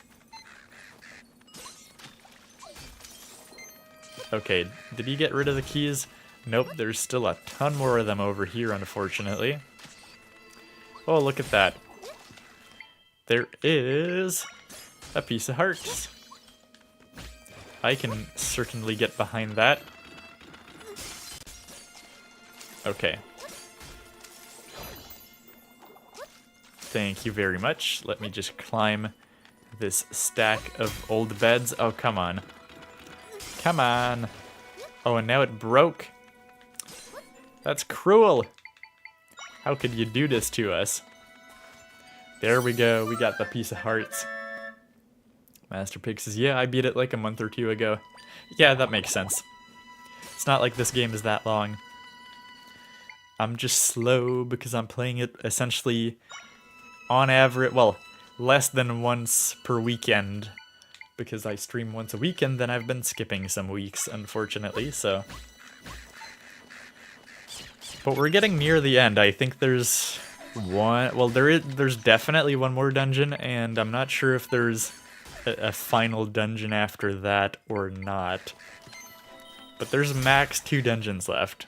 Okay, did he get rid of the keys? Nope, there's still a ton more of them over here, unfortunately. Oh, look at that. There is a piece of hearts. I can certainly get behind that. Okay. Thank you very much. Let me just climb this stack of old beds. Oh, come on. Come on. Oh, and now it broke. That's cruel. How could you do this to us? There we go. We got the piece of hearts. Master Pig says, yeah, I beat it like a month or two ago. Yeah, that makes sense. It's not like this game is that long. I'm just slow because I'm playing it essentially on average, well, less than once per weekend. Because I stream once a week and then I've been skipping some weeks, unfortunately, so. But we're getting near the end. I think there's one, well, there's definitely one more dungeon, and I'm not sure if there's a final dungeon after that or not. But there's max 2 dungeons left.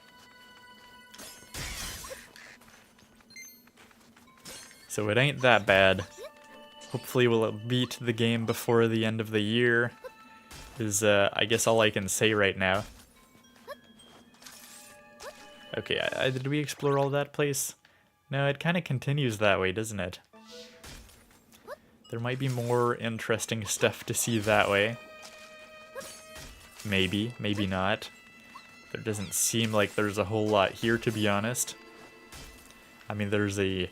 So it ain't that bad. Hopefully we'll beat the game before the end of the year, is I guess all I can say right now. Okay, did we explore all that place? No, it kind of continues that way, doesn't it? There might be more interesting stuff to see that way. Maybe, maybe not. There doesn't seem like there's a whole lot here, to be honest. I mean, there's a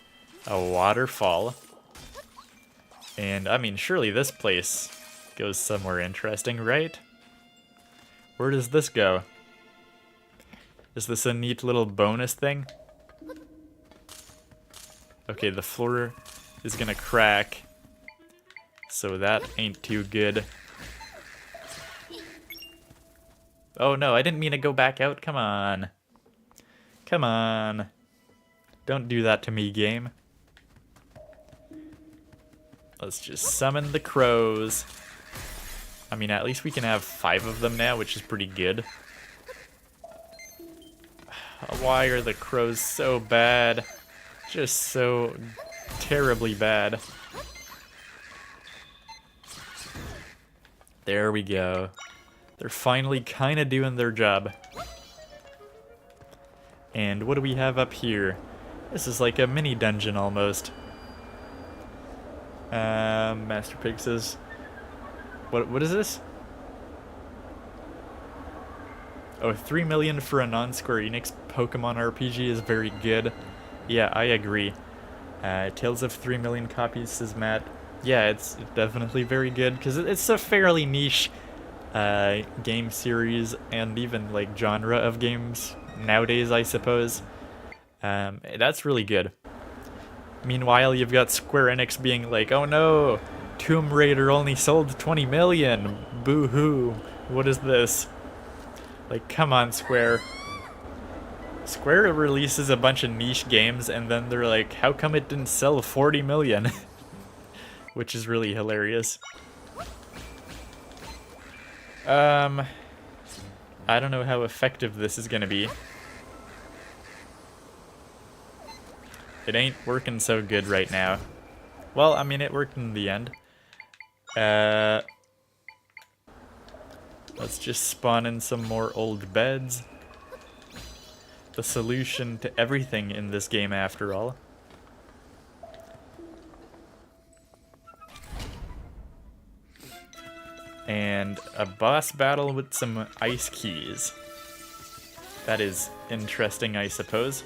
waterfall. And, I mean, surely this place goes somewhere interesting, right? Where does this go? Is this a neat little bonus thing? Okay, the floor is gonna crack. So that ain't too good. Oh no, I didn't mean to go back out. Come on. Come on. Don't do that to me, game. Let's just summon the crows. I mean, at least we can have 5 of them now, which is pretty good. Why are the crows so bad? Just so terribly bad. There we go. They're finally kind of doing their job. And what do we have up here? This is like a mini dungeon almost. Master Pig says, what is this? Oh, 3 million for a non-Square Enix Pokemon RPG is very good. Yeah, I agree. Tales of 3 million copies, says Matt. Yeah, it's definitely very good, because it's a fairly niche game series, and even, like, genre of games nowadays, I suppose. That's really good. Meanwhile, you've got Square Enix being like, oh no, Tomb Raider only sold 20 million. Boo-hoo. What is this? Like, come on, Square. Square releases a bunch of niche games, and then they're like, how come it didn't sell 40 million? Which is really hilarious. I don't know how effective this is gonna be. It ain't working so good right now. Well, I mean, it worked in the end. Let's just spawn in some more old beds. The solution to everything in this game, after all. And a boss battle with some ice keys. That is interesting, I suppose.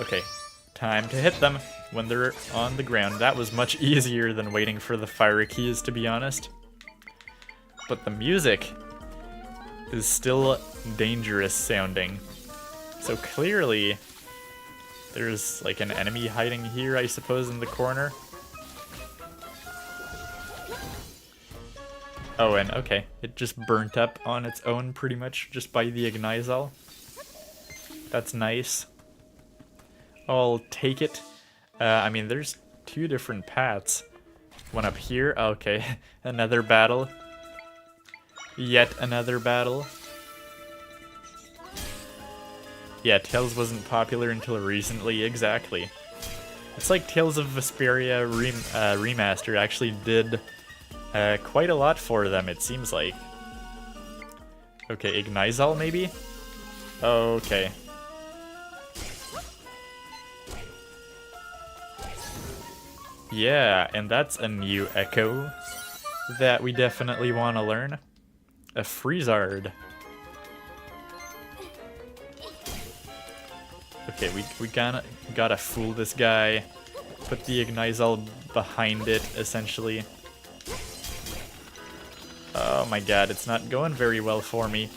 Okay, time to hit them when they're on the ground. That was much easier than waiting for the fire keys, to be honest. But the music is still dangerous sounding. So clearly, there's like an enemy hiding here, I suppose, in the corner. Oh, and okay, it just burnt up on its own pretty much just by the Ignizal. That's nice. I'll take it. I mean, there's 2 different paths. One up here. Okay, another battle. Yet another battle. Yeah, Tales wasn't popular until recently, exactly. It's like Tales of Vesperia Remaster actually did quite a lot for them, it seems like. Okay, Ignizal maybe? Okay. Yeah, and that's a new echo that we definitely want to learn. A Freezard. Okay, we gotta fool this guy. Put the Ignizal behind it, essentially. Oh my god, it's not going very well for me.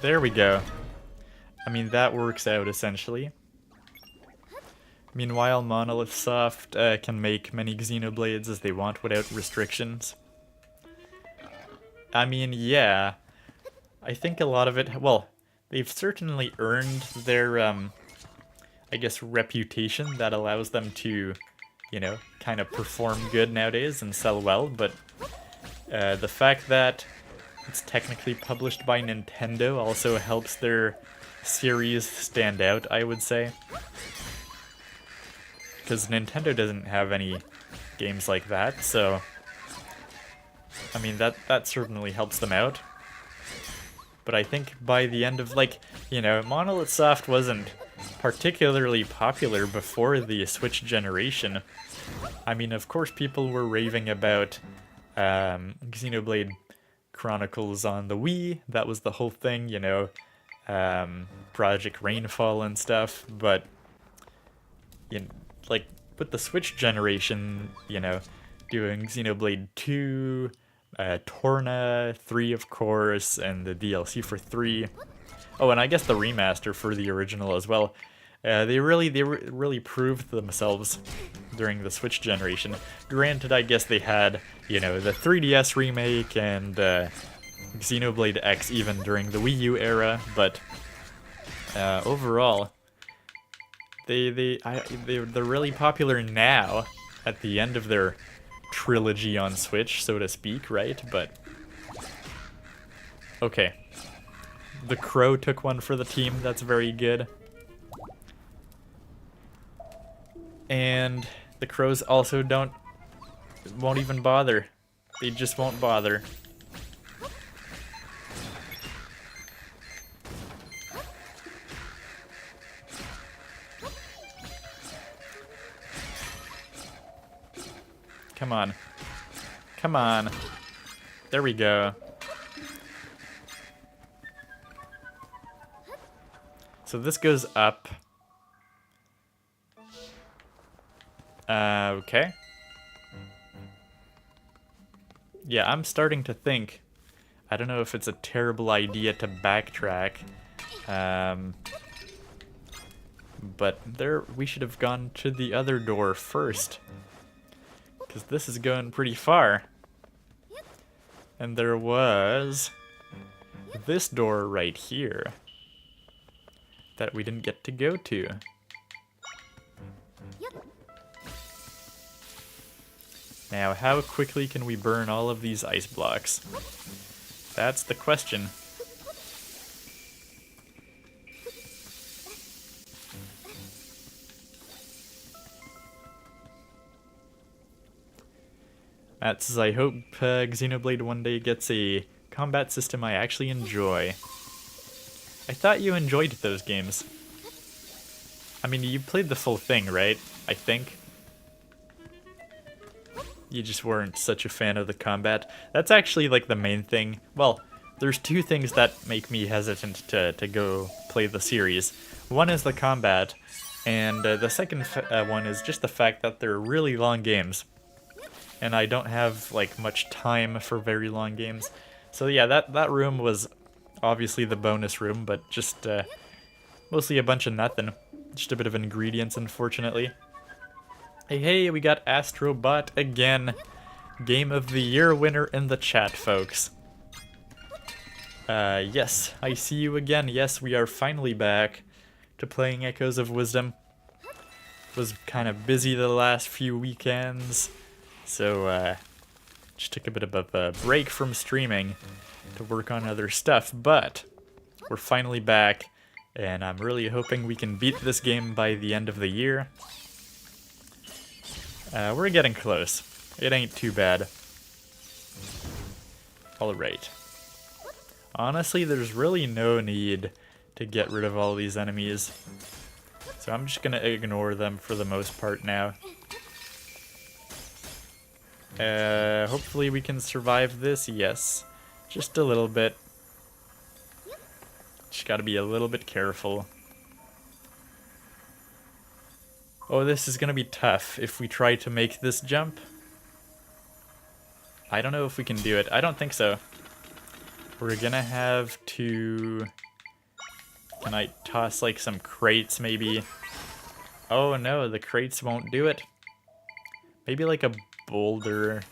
There we go. I mean, that works out, essentially. Meanwhile, Monolith Soft can make many Xenoblades as they want without restrictions. I mean, yeah. I think a lot of it... Well, they've certainly earned their, I guess, reputation that allows them to, you know, kind of perform good nowadays and sell well, but the fact that it's technically published by Nintendo also helps their series stand out, I would say. Because Nintendo doesn't have any games like that, so... I mean, that certainly helps them out. But I think by the end of, like, you know, Monolith Soft wasn't particularly popular before the Switch generation. I mean, of course people were raving about Xenoblade Chronicles on the Wii. That was the whole thing, you know, Project Rainfall and stuff, but you know, like with the Switch generation, you know, doing Xenoblade 2, Torna 3 of course, and the DLC for 3. Oh, and I guess the remaster for the original as well. They really proved themselves during the Switch generation. Granted, I guess they had, you know, the 3DS remake and Xenoblade X even during the Wii U era, but overall, they're really popular now at the end of their trilogy on Switch, so to speak, right? But okay, the Crow took one for the team. That's very good. And the Crows also won't even bother. They just won't bother. Come on. Come on. There we go. So this goes up. Okay. Yeah, I'm starting to think, I don't know if it's a terrible idea to backtrack, but we should have gone to the other door first, because this is going pretty far. And there was this door right here that we didn't get to go to. Now, how quickly can we burn all of these ice blocks? That's the question. Matt says, I hope Xenoblade one day gets a combat system I actually enjoy. I thought you enjoyed those games. I mean, you played the full thing, right? I think. You just weren't such a fan of the combat. That's actually like the main thing. Well, there's two things that make me hesitant to go play the series. One is the combat, and the second one is just the fact that they're really long games. And I don't have like much time for very long games. So yeah, that room was obviously the bonus room, but just mostly a bunch of nothing. Just a bit of ingredients, unfortunately. Hey, we got Astrobot again. Game of the Year winner in the chat, folks. Yes, I see you again. Yes, we are finally back to playing Echoes of Wisdom. Was kind of busy the last few weekends, so just took a bit of a break from streaming to work on other stuff, but we're finally back, and I'm really hoping we can beat this game by the end of the year. We're getting close. It ain't too bad. Alright. Honestly, there's really no need to get rid of all these enemies, so I'm just gonna ignore them for the most part now. Hopefully we can survive this. Yes. Just a little bit. Just gotta be a little bit careful. Oh, this is gonna be tough if we try to make this jump. I don't know if we can do it. I don't think so. We're gonna have to... Can I toss like some crates maybe? Oh no, the crates won't do it. Maybe like a boulder.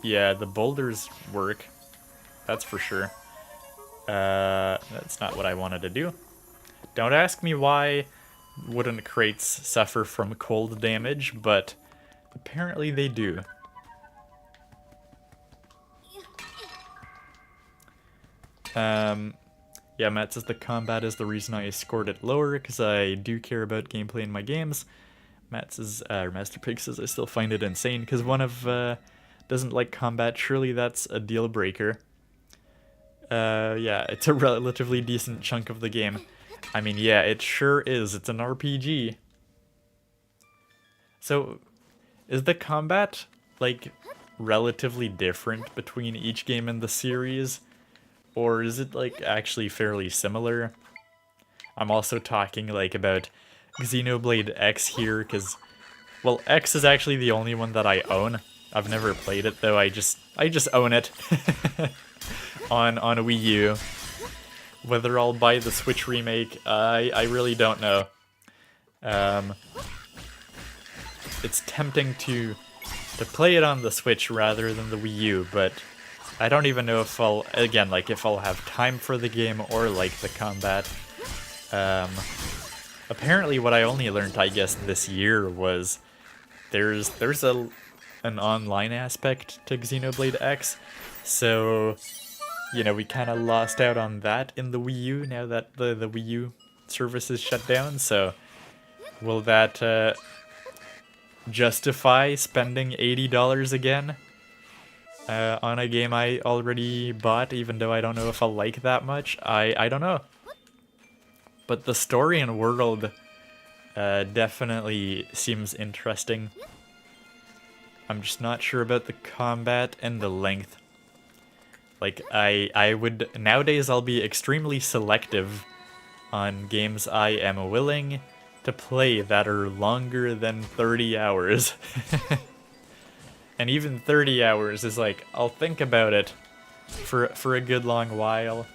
Yeah, the boulders work. That's for sure. That's not what I wanted to do. Don't ask me why wooden crates suffer from cold damage, but apparently they do. Yeah, Matt says the combat is the reason I scored it lower, because I do care about gameplay in my games. Matt says, Master Pig says, I still find it insane, because one of, doesn't like combat. Surely that's a deal breaker. Yeah, it's a relatively decent chunk of the game. I mean, yeah, it sure is. It's an RPG. So, is the combat, like, relatively different between each game in the series? Or is it, like, actually fairly similar? I'm also talking, like, about Xenoblade X here, because, well, X is actually the only one that I own. I've never played it, though. I just own it on a Wii U. Whether I'll buy the Switch remake, I really don't know. It's tempting to play it on the Switch rather than the Wii U, but I don't even know if I'll, again, like, if I'll have time for the game or like the combat. Apparently what I only learned, I guess, this year was there's an online aspect to Xenoblade X, so, you know, we kind of lost out on that in the Wii U now that the Wii U service is shut down, so will that justify spending $80 again on a game I already bought, even though I don't know if I'll like that much? I don't know. But the story and world definitely seems interesting. I'm just not sure about the combat and the length. Like, I would... Nowadays, I'll be extremely selective on games I am willing to play that are longer than 30 hours. And even 30 hours is like, I'll think about it for a good long while.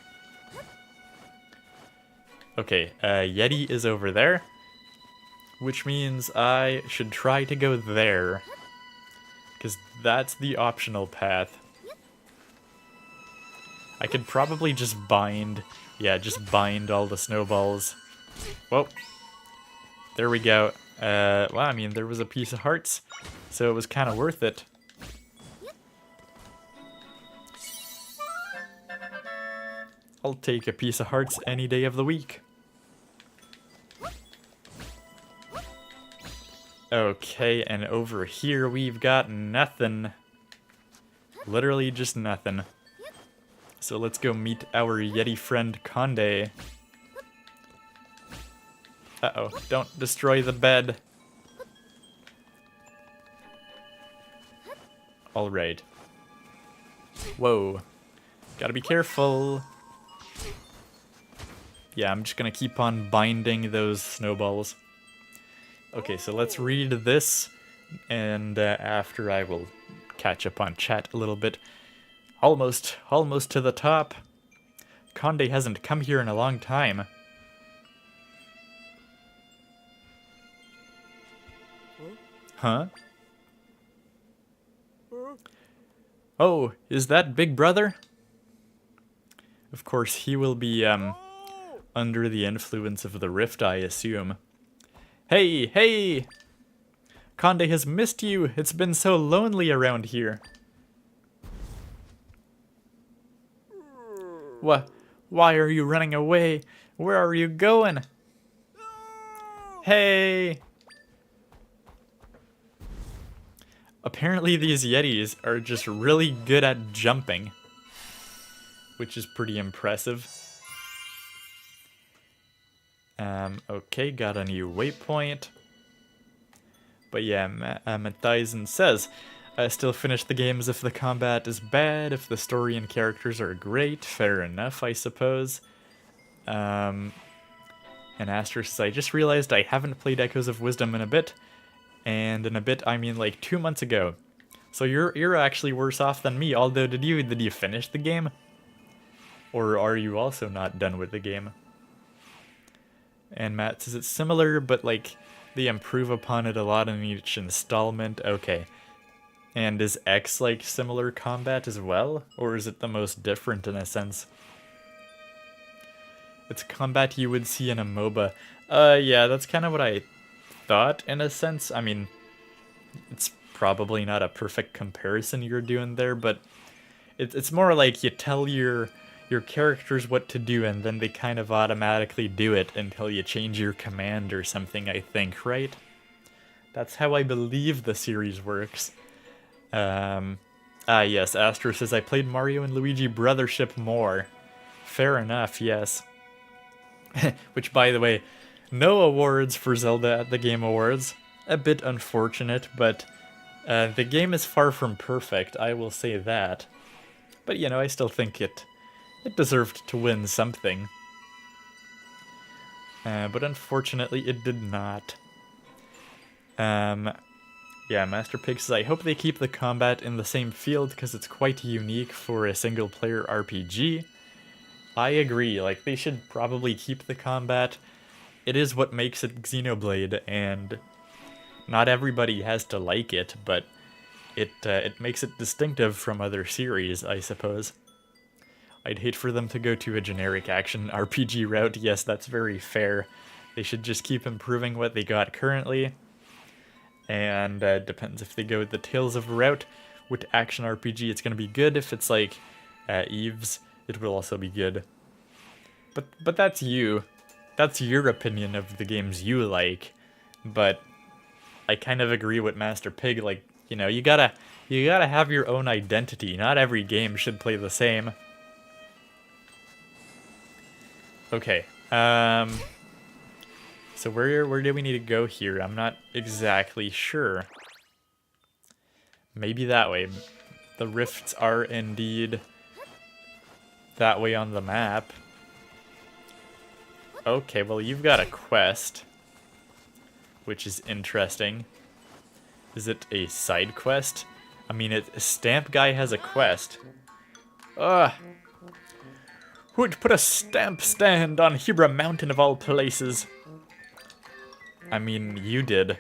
Okay, Yeti is over there, which means I should try to go there, because that's the optional path. I could probably just bind, yeah, just bind all the snowballs. Whoa. There we go. Well, I mean, there was a piece of hearts, so it was kind of worth it. I'll take a piece of hearts any day of the week. Okay, and over here we've got nothing. Literally just nothing. So let's go meet our Yeti friend Conde. Uh-oh, don't destroy the bed. Alright. Whoa. Gotta be careful. Yeah, I'm just gonna keep on binding those snowballs. Okay, so let's read this, and after I will catch up on chat a little bit. Almost to the top. Conde hasn't come here in a long time. Huh? Oh, is that Big Brother? Of course, he will be, under the influence of the rift, I assume. Hey, hey! Conde has missed you! It's been so lonely around here. What? Why are you running away? Where are you going? Hey! Apparently these Yetis are just really good at jumping, which is pretty impressive. Okay, got a new waypoint. But yeah, Matthijsen says, I still finish the games if the combat is bad, if the story and characters are great. Fair enough, I suppose. And Asterisk says, I just realized I haven't played Echoes of Wisdom in a bit. And in a bit, I mean like 2 months ago. So you're actually worse off than me, although did you finish the game? Or are you also not done with the game? And Matt says it's similar, but like they improve upon it a lot in each installment. Okay. And is X like similar combat as well? Or is it the most different in a sense? It's combat you would see in a MOBA. Yeah, that's kind of what I thought in a sense. I mean, it's probably not a perfect comparison you're doing there, but it's more like you tell your characters what to do and then they kind of automatically do it until you change your command or something, I think, right? That's how I believe the series works. Yes, Astro says, I played Mario and Luigi Brothership more. Fair enough, yes. Which, by the way, no awards for Zelda at the Game Awards. A bit unfortunate, but the game is far from perfect, I will say that. But, you know, I still think it deserved to win something. But unfortunately, it did not. Yeah, Master Pig says, I hope they keep the combat in the same field because it's quite unique for a single-player RPG. I agree, like, they should probably keep the combat. It is what makes it Xenoblade, and not everybody has to like it, but it makes it distinctive from other series, I suppose. I'd hate for them to go to a generic action RPG route. Yes, that's very fair. They should just keep improving what they got currently. And depends if they go with the Tales of route. With action RPG, it's going to be good. If it's like Eve's, it will also be good. But that's you. That's your opinion of the games you like. But I kind of agree with Master Pig. Like, you know, you gotta have your own identity. Not every game should play the same. Okay. So where do we need to go here? I'm not exactly sure. Maybe that way. The rifts are indeed that way on the map. Okay, well, you've got a quest, which is interesting. Is it a side quest? I mean, Stamp Guy has a quest. Ugh. Who'd put a stamp stand on Hebra Mountain of all places? I mean, you did.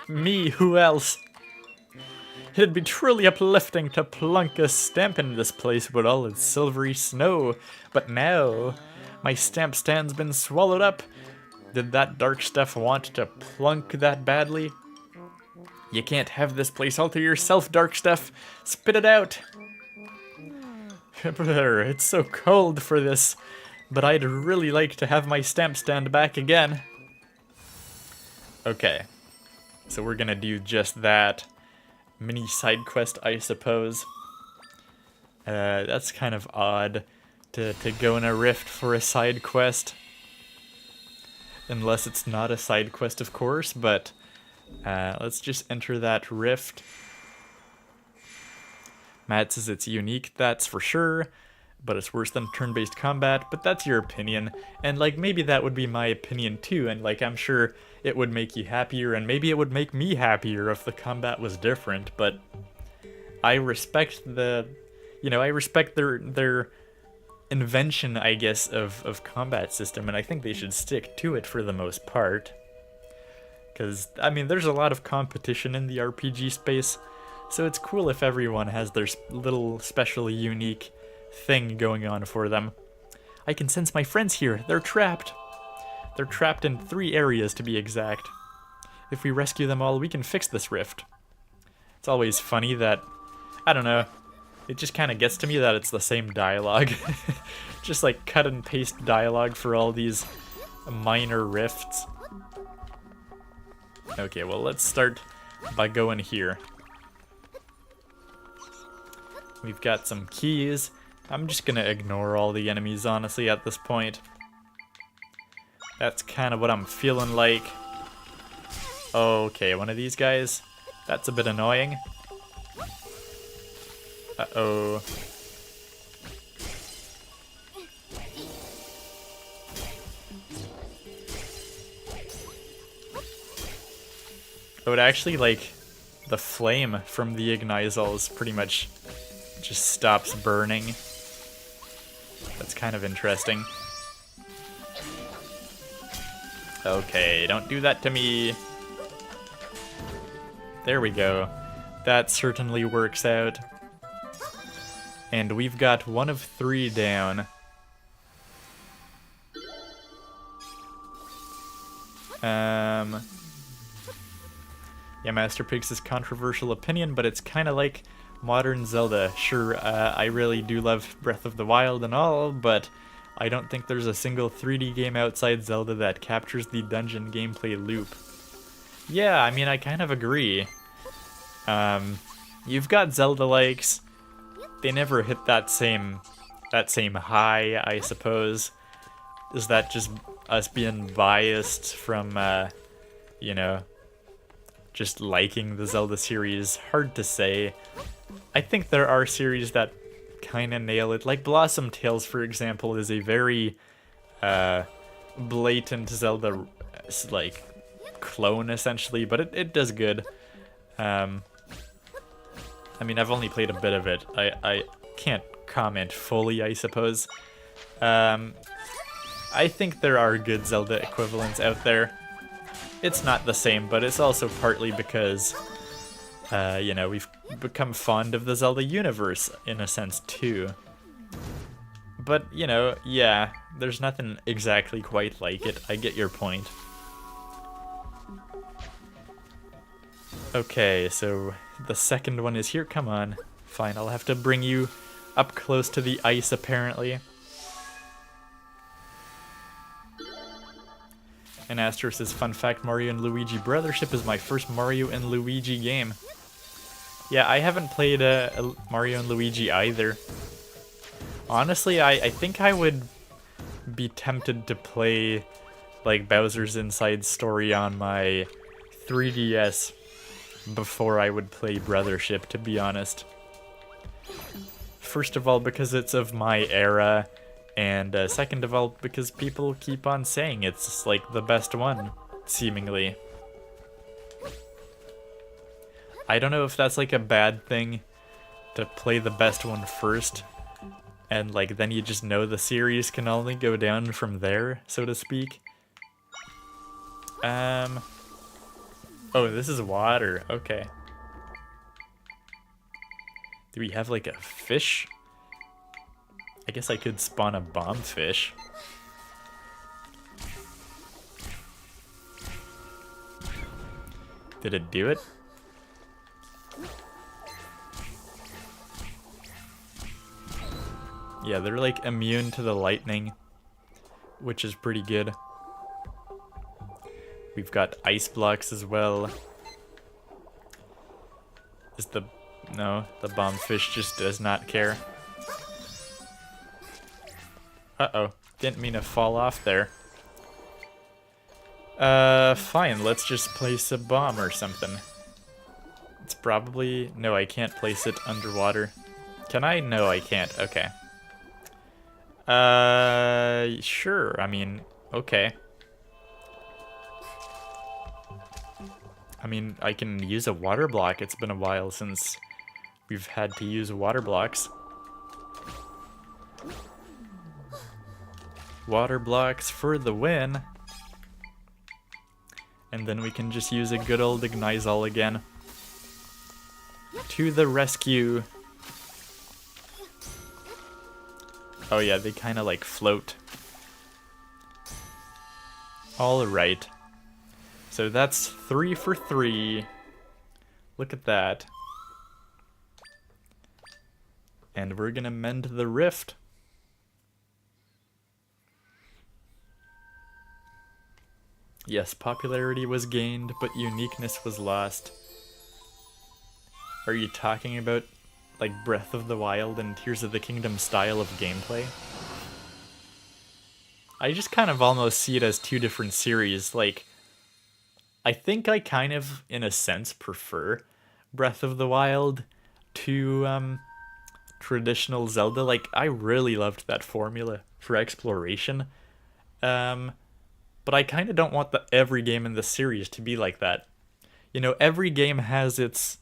Me, who else? It'd be truly uplifting to plunk a stamp in this place with all its silvery snow. But now, my stamp stand's been swallowed up. Did that dark stuff want to plunk that badly? You can't have this place all to yourself, dark stuff. Spit it out. It's so cold for this, but I'd really like to have my stamp stand back again. Okay, so we're gonna do just that. Mini side quest, I suppose. That's kind of odd to go in a rift for a side quest. Unless it's not a side quest, of course, but let's just enter that rift. Matt says it's unique, that's for sure, but it's worse than turn-based combat, but that's your opinion, and like maybe that would be my opinion too, and like I'm sure it would make you happier, and maybe it would make me happier if the combat was different, but I respect the, you know, I respect their invention, I guess, of combat system, and I think they should stick to it for the most part. Because, I mean, there's a lot of competition in the RPG space, so it's cool if everyone has their little special unique thing going on for them. I can sense my friends here. They're trapped. They're trapped in 3 areas to be exact. If we rescue them all, we can fix this rift. It's always funny that, I don't know, it just kind of gets to me that it's the same dialogue. Just like cut and paste dialogue for all these minor rifts. Okay, well, let's start by going here. We've got some keys. I'm just gonna ignore all the enemies, honestly, at this point. That's kind of what I'm feeling like. Okay, one of these guys. That's a bit annoying. Uh-oh. I would actually like the flame from the Ignizols pretty much just stops burning. That's kind of interesting. Okay, don't do that to me. There we go. That certainly works out. And we've got 1 of 3 down. Yeah, Master Pig's controversial opinion, but it's kind of like modern Zelda. Sure, I really do love Breath of the Wild and all, but I don't think there's a single 3D game outside Zelda that captures the dungeon gameplay loop. Yeah, I mean, I kind of agree. You've got Zelda-likes. They never hit that same high, I suppose. Is that just us being biased from, you know, just liking the Zelda series? Hard to say. I think there are series that kind of nail it. Like Blossom Tales, for example, is a very blatant Zelda like clone essentially, but it does good. I mean, I've only played a bit of it. I can't comment fully, I suppose. I think there are good Zelda equivalents out there. It's not the same, but it's also partly because, you know, we've become fond of the Zelda universe, in a sense, too. But, you know, yeah, there's nothing exactly quite like it. I get your point. Okay, so the second one is here. Come on. Fine, I'll have to bring you up close to the ice, apparently. And Astro says, fun fact, Mario and Luigi Brothership is my first Mario and Luigi game. Yeah, I haven't played a Mario and Luigi either. Honestly, I think I would be tempted to play like Bowser's Inside Story on my 3DS before I would play Brothership, to be honest. First of all, because it's of my era, and second of all, because people keep on saying it's like the best one, seemingly. I don't know if that's like a bad thing to play the best one first, and like then you just know the series can only go down from there, so to speak. Oh, this is water. Okay. Do we have like a fish? I guess I could spawn a bomb fish. Did it do it? Yeah, they're like immune to the lightning, which is pretty good. We've got ice blocks as well. No, the bomb fish just does not care. Uh-oh, didn't mean to fall off there. Fine, let's just place a bomb or something. It's probably... No, I can't place it underwater. Can I? No, I can't. Okay. Sure, I mean, okay. I mean, I can use a water block. It's been a while since we've had to use water blocks. Water blocks for the win. And then we can just use a good old Ignizol again. To the rescue. Oh yeah, they kind of like float. Alright. So that's 3 for 3. Look at that. And we're gonna mend the rift. Yes, popularity was gained, but uniqueness was lost. Are you talking about like Breath of the Wild and Tears of the Kingdom style of gameplay? I just kind of almost see it as 2 different series. Like, I think I kind of, in a sense, prefer Breath of the Wild to traditional Zelda. Like, I really loved that formula for exploration. Um, but I kind of don't want every game in the series to be like that. You know, every game has its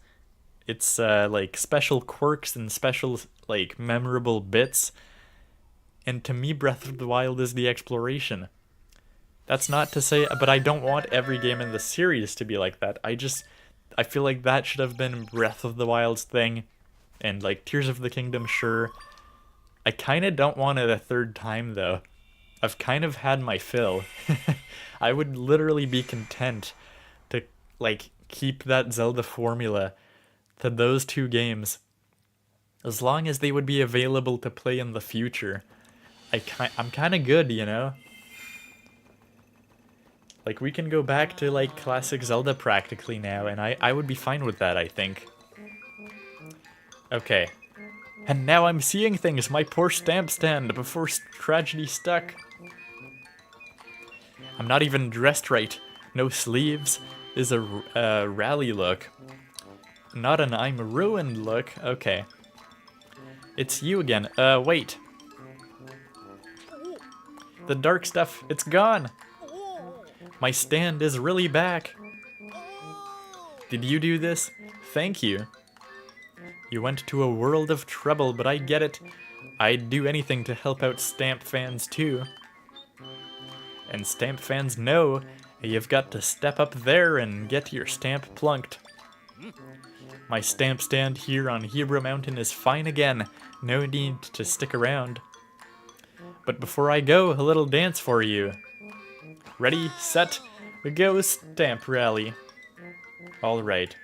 like special quirks and special like memorable bits. And to me, Breath of the Wild is the exploration. That's not to say, but I don't want every game in the series to be like that. I feel like that should have been Breath of the Wild's thing, and like Tears of the Kingdom, sure. I kind of don't want it a third time though. I've kind of had my fill. I would literally be content to like keep that Zelda formula to those two games as long as they would be available to play in the future. I'm kind of good, you know? Like, we can go back to, like, classic Zelda practically now, and I would be fine with that, I think. Okay. And now I'm seeing things, my poor stamp stand, before tragedy stuck. I'm not even dressed right. No sleeves is a rally look. Not an I'm ruined look. Okay. It's you again. Wait. The dark stuff, it's gone. My stand is really back. Did you do this? Thank you. You went to a world of trouble, but I get it. I'd do anything to help out Stamp fans too. And Stamp fans know you've got to step up there and get your stamp plunked. My stamp stand here on Hebra Mountain is fine again. No need to stick around. But before I go, a little dance for you. Ready, set, go, stamp rally. Alright.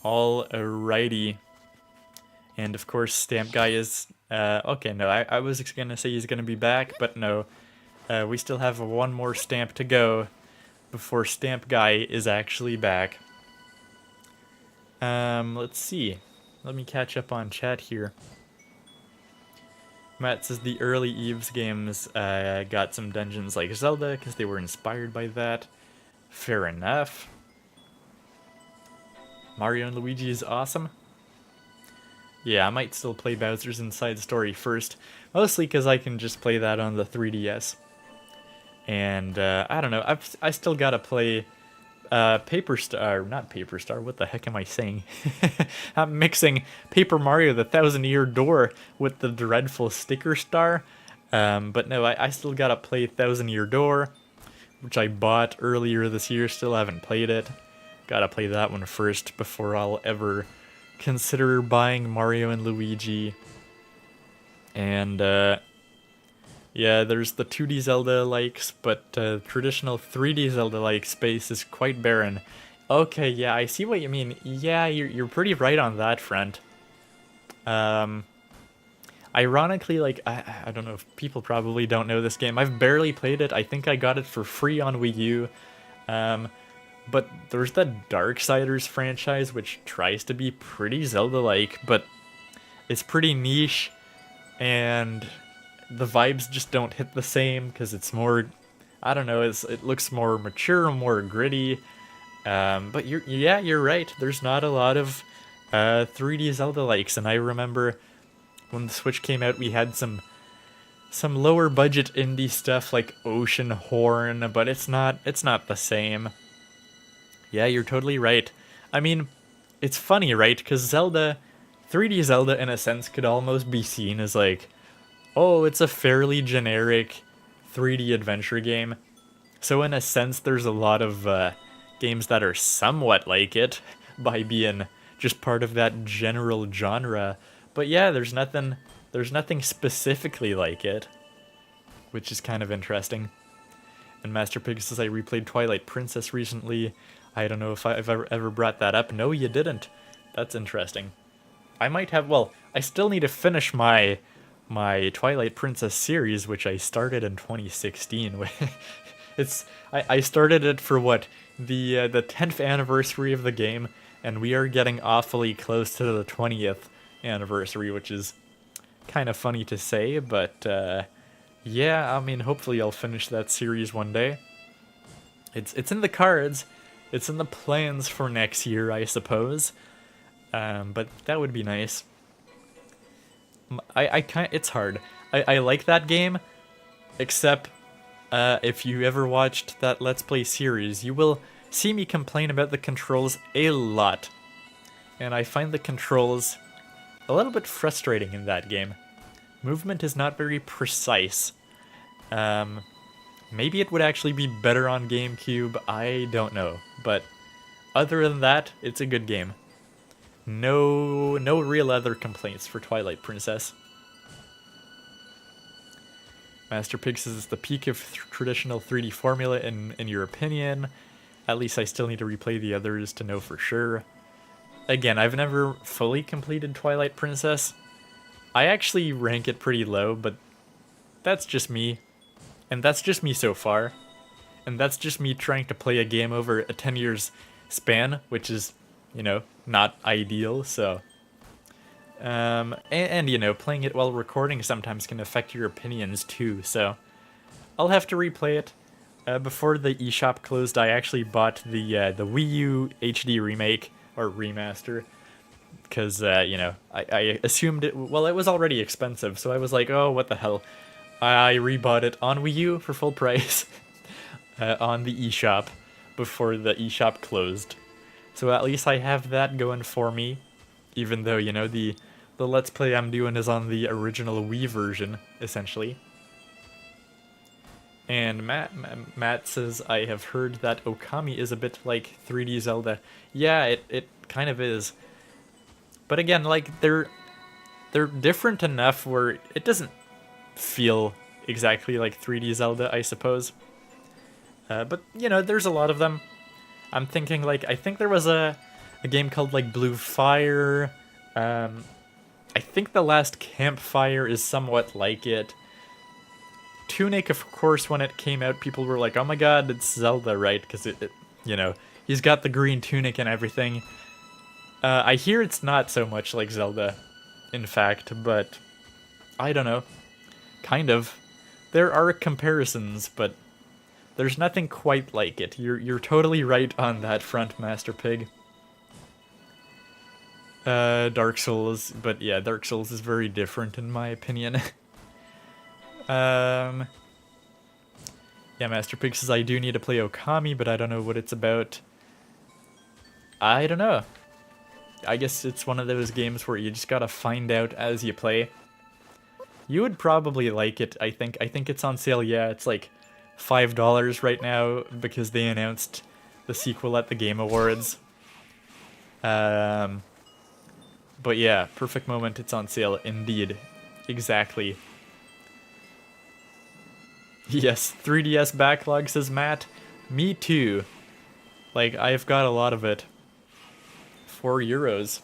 Alrighty. And of course, Stamp Guy is... okay, no, I was gonna say he's gonna be back, but no. We still have one more stamp to go before Stamp Guy is actually back. Let's see. Let me catch up on chat here. Matt says the early Eves games got some dungeons like Zelda because they were inspired by that. Fair enough. Mario and Luigi is awesome. Yeah, I might still play Bowser's Inside Story first, mostly because I can just play that on the 3DS. And I don't know, I still gotta play Paper Star, not Paper Star, what the heck am I saying? I'm mixing Paper Mario the Thousand Year Door with the dreadful Sticker Star. But no, I still gotta play Thousand Year Door, which I bought earlier this year, still haven't played it. Gotta play that one first before I'll ever consider buying Mario and Luigi. And yeah, there's the 2D Zelda likes, but traditional 3D Zelda like space is quite barren. Okay, yeah, I see what you mean. Yeah, you're pretty right on that front. Ironically, like, I don't know if people probably don't know this game. I've barely played it. I think I got it for free on Wii U. But there's the Darksiders franchise, which tries to be pretty Zelda-like, but it's pretty niche, and the vibes just don't hit the same, because it's more, I don't know, it looks more mature, more gritty. But you're right, there's not a lot of 3D Zelda-likes, and I remember when the Switch came out, we had some lower budget indie stuff like Ocean Horn, but it's not the same. Yeah, you're totally right. I mean, it's funny, right? Because Zelda, 3D Zelda in a sense could almost be seen as like, oh, it's a fairly generic 3D adventure game. So in a sense, there's a lot of games that are somewhat like it by being just part of that general genre. But yeah, there's nothing specifically like it, which is kind of interesting. And Master Pig says I replayed Twilight Princess recently. I don't know if I've ever brought that up. No, you didn't. That's interesting. I might have, well, I still need to finish my Twilight Princess series, which I started in 2016. I started it for what, the 10th anniversary of the game, and we are getting awfully close to the 20th anniversary, which is kind of funny to say, but yeah, I mean, hopefully I'll finish that series one day. It's in the cards. It's in the plans for next year, I suppose. But that would be nice. I can't. It's hard. I like that game, except if you ever watched that Let's Play series, you will see me complain about the controls a lot. And I find the controls a little bit frustrating in that game. Movement is not very precise. Maybe it would actually be better on GameCube, I don't know. But other than that, it's a good game. No real other complaints for Twilight Princess. Master Pig says it's the peak of traditional 3D formula in your opinion. At least I still need to replay the others to know for sure. Again, I've never fully completed Twilight Princess. I actually rank it pretty low, but that's just me. And that's just me so far. And that's just me trying to play a game over a 10 years span, which is, you know, not ideal, so... and, you know, playing it while recording sometimes can affect your opinions too, so... I'll have to replay it. Before the eShop closed, I actually bought the Wii U HD remake, or remaster, because, you know, I assumed it... Well, it was already expensive, so I was like, oh, what the hell. I rebought it on Wii U for full price on the eShop before the eShop closed. So at least I have that going for me, even though, you know, the Let's Play I'm doing is on the original Wii version, essentially. And Matt says, I have heard that Okami is a bit like 3D Zelda. Yeah, it kind of is. But again, like, they're different enough where it doesn't feel exactly like 3D Zelda, I suppose. But, you know, there's a lot of them. I'm thinking, like, I think there was a game called, like, Blue Fire. I think The Last Campfire is somewhat like it. Tunic, of course, when it came out, people were like, oh my god, it's Zelda, right? Because, it, you know, he's got the green tunic and everything. I hear it's not so much like Zelda, in fact, but I don't know. Kind of. There are comparisons, but there's nothing quite like it. You're totally right on that front, Master Pig. Dark Souls, but yeah, Dark Souls is very different in my opinion. Yeah, Master Pig says I do need to play Okami, but I don't know what it's about. I don't know. I guess it's one of those games where you just gotta find out as you play. You would probably like it, I think. I think it's on sale, yeah, it's like $5 right now because they announced the sequel at the Game Awards. But yeah, perfect moment, it's on sale, indeed. Exactly. Yes, 3DS backlog, says Matt. Me too. Like, I've got a lot of it. €4.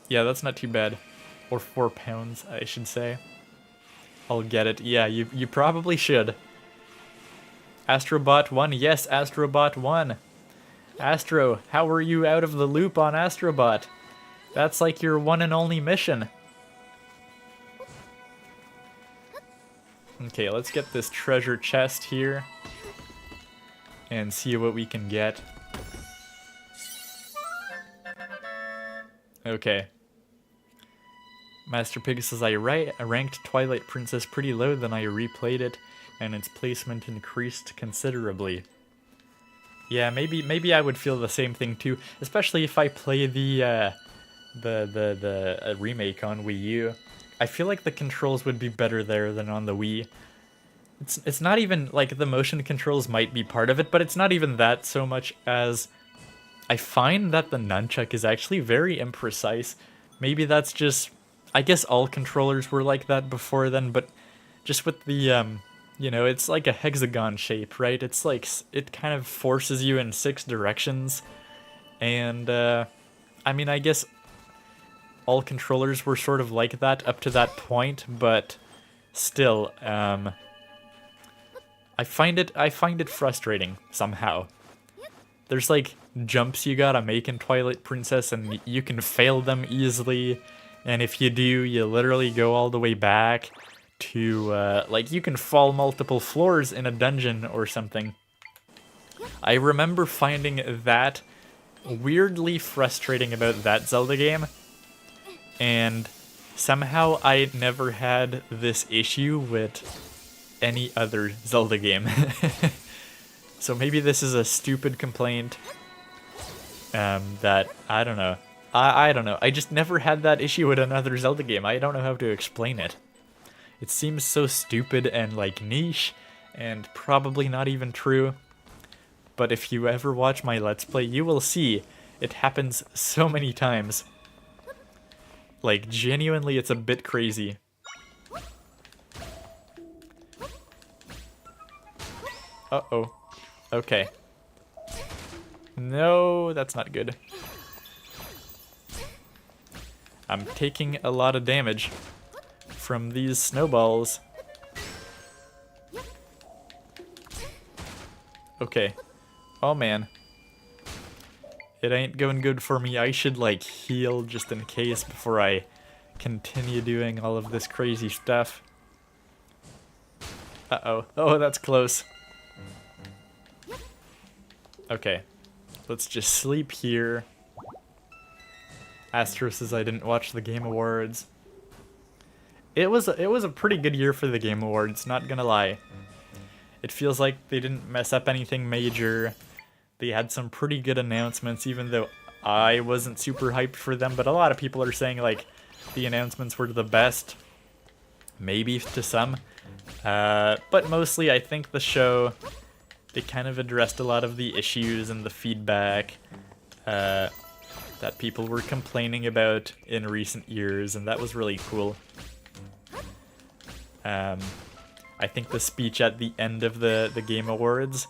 Yeah, that's not too bad. Or £4, I should say. I'll get it. Yeah, you probably should. Astrobot 1. Yes, Astrobot 1. Astro, how were you out of the loop on Astrobot? That's like your one and only mission. Okay, let's get this treasure chest here. And see what we can get. Okay. Master Pig says, I ranked Twilight Princess pretty low, then I replayed it, and its placement increased considerably. Yeah, maybe I would feel the same thing too, especially if I play the remake on Wii U. I feel like the controls would be better there than on the Wii. It's not even, like, the motion controls might be part of it, but it's not even that so much as I find that the nunchuck is actually very imprecise. Maybe that's just... I guess all controllers were like that before then, but just with the, you know, it's like a hexagon shape, right? It's like, it kind of forces you in 6 directions. And, I mean, I guess all controllers were sort of like that up to that point, but still, I find it frustrating somehow. There's like jumps you gotta make in Twilight Princess and you can fail them easily, and if you do, you literally go all the way back to, like, you can fall multiple floors in a dungeon or something. I remember finding that weirdly frustrating about that Zelda game, and somehow I never had this issue with any other Zelda game. So maybe this is a stupid complaint that, I don't know. I don't know. I just never had that issue with another Zelda game. I don't know how to explain it. It seems so stupid and like niche and probably not even true. But if you ever watch my Let's Play, you will see it happens so many times. Like, genuinely, it's a bit crazy. Uh-oh. Okay. No, that's not good. I'm taking a lot of damage from these snowballs. Okay. Oh man. It ain't going good for me. I should like heal just in case before I continue doing all of this crazy stuff. Uh-oh. Oh, that's close. Okay. Let's just sleep here. Astro says I didn't watch the Game Awards. It was a pretty good year for the Game Awards, not gonna lie. It feels like they didn't mess up anything major. They had some pretty good announcements, even though I wasn't super hyped for them, but a lot of people are saying like the announcements were the best. Maybe to some. But mostly I think the show, they kind of addressed a lot of the issues and the feedback that people were complaining about in recent years, and that was really cool. I think the speech at the end of the Game Awards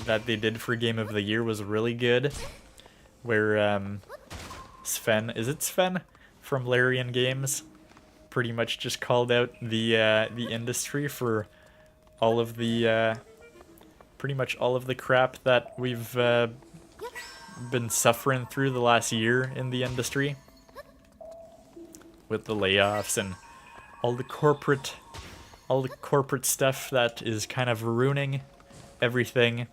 that they did for Game of the Year was really good, where Sven, is it Sven from Larian Games, pretty much just called out the industry for all of the pretty much all of the crap that we've been suffering through the last year in the industry, with the layoffs and all the corporate stuff that is kind of ruining everything.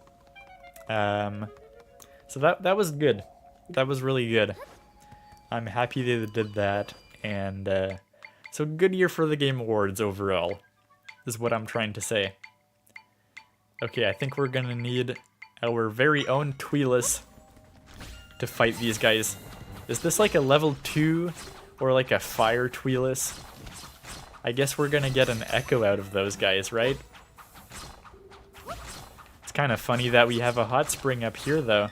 So that was good. That was really good. I'm happy they did that, and so good year for the Game Awards overall, is what I'm trying to say. Okay, I think we're gonna need our very own Tweelus to fight these guys. Is this like a level 2 or like a fire Tweelus? I guess we're gonna get an echo out of those guys, right? It's kind of funny that we have a hot spring up here, though.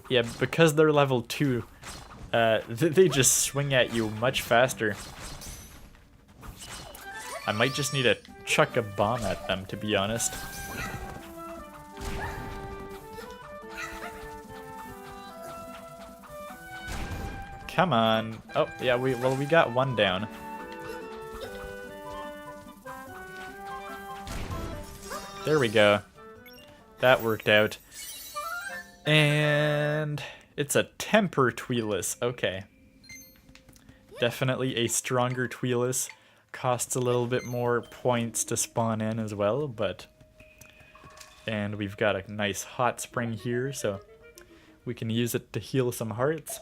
Yeah, because they're level 2, they just swing at you much faster. I might just need to chuck a bomb at them, to be honest. Come on. Oh, yeah, we got one down. There we go. That worked out. And it's a temper Tweelus. Okay. Definitely a stronger Tweelus. Costs a little bit more points to spawn in as well, but... And we've got a nice hot spring here, so we can use it to heal some hearts.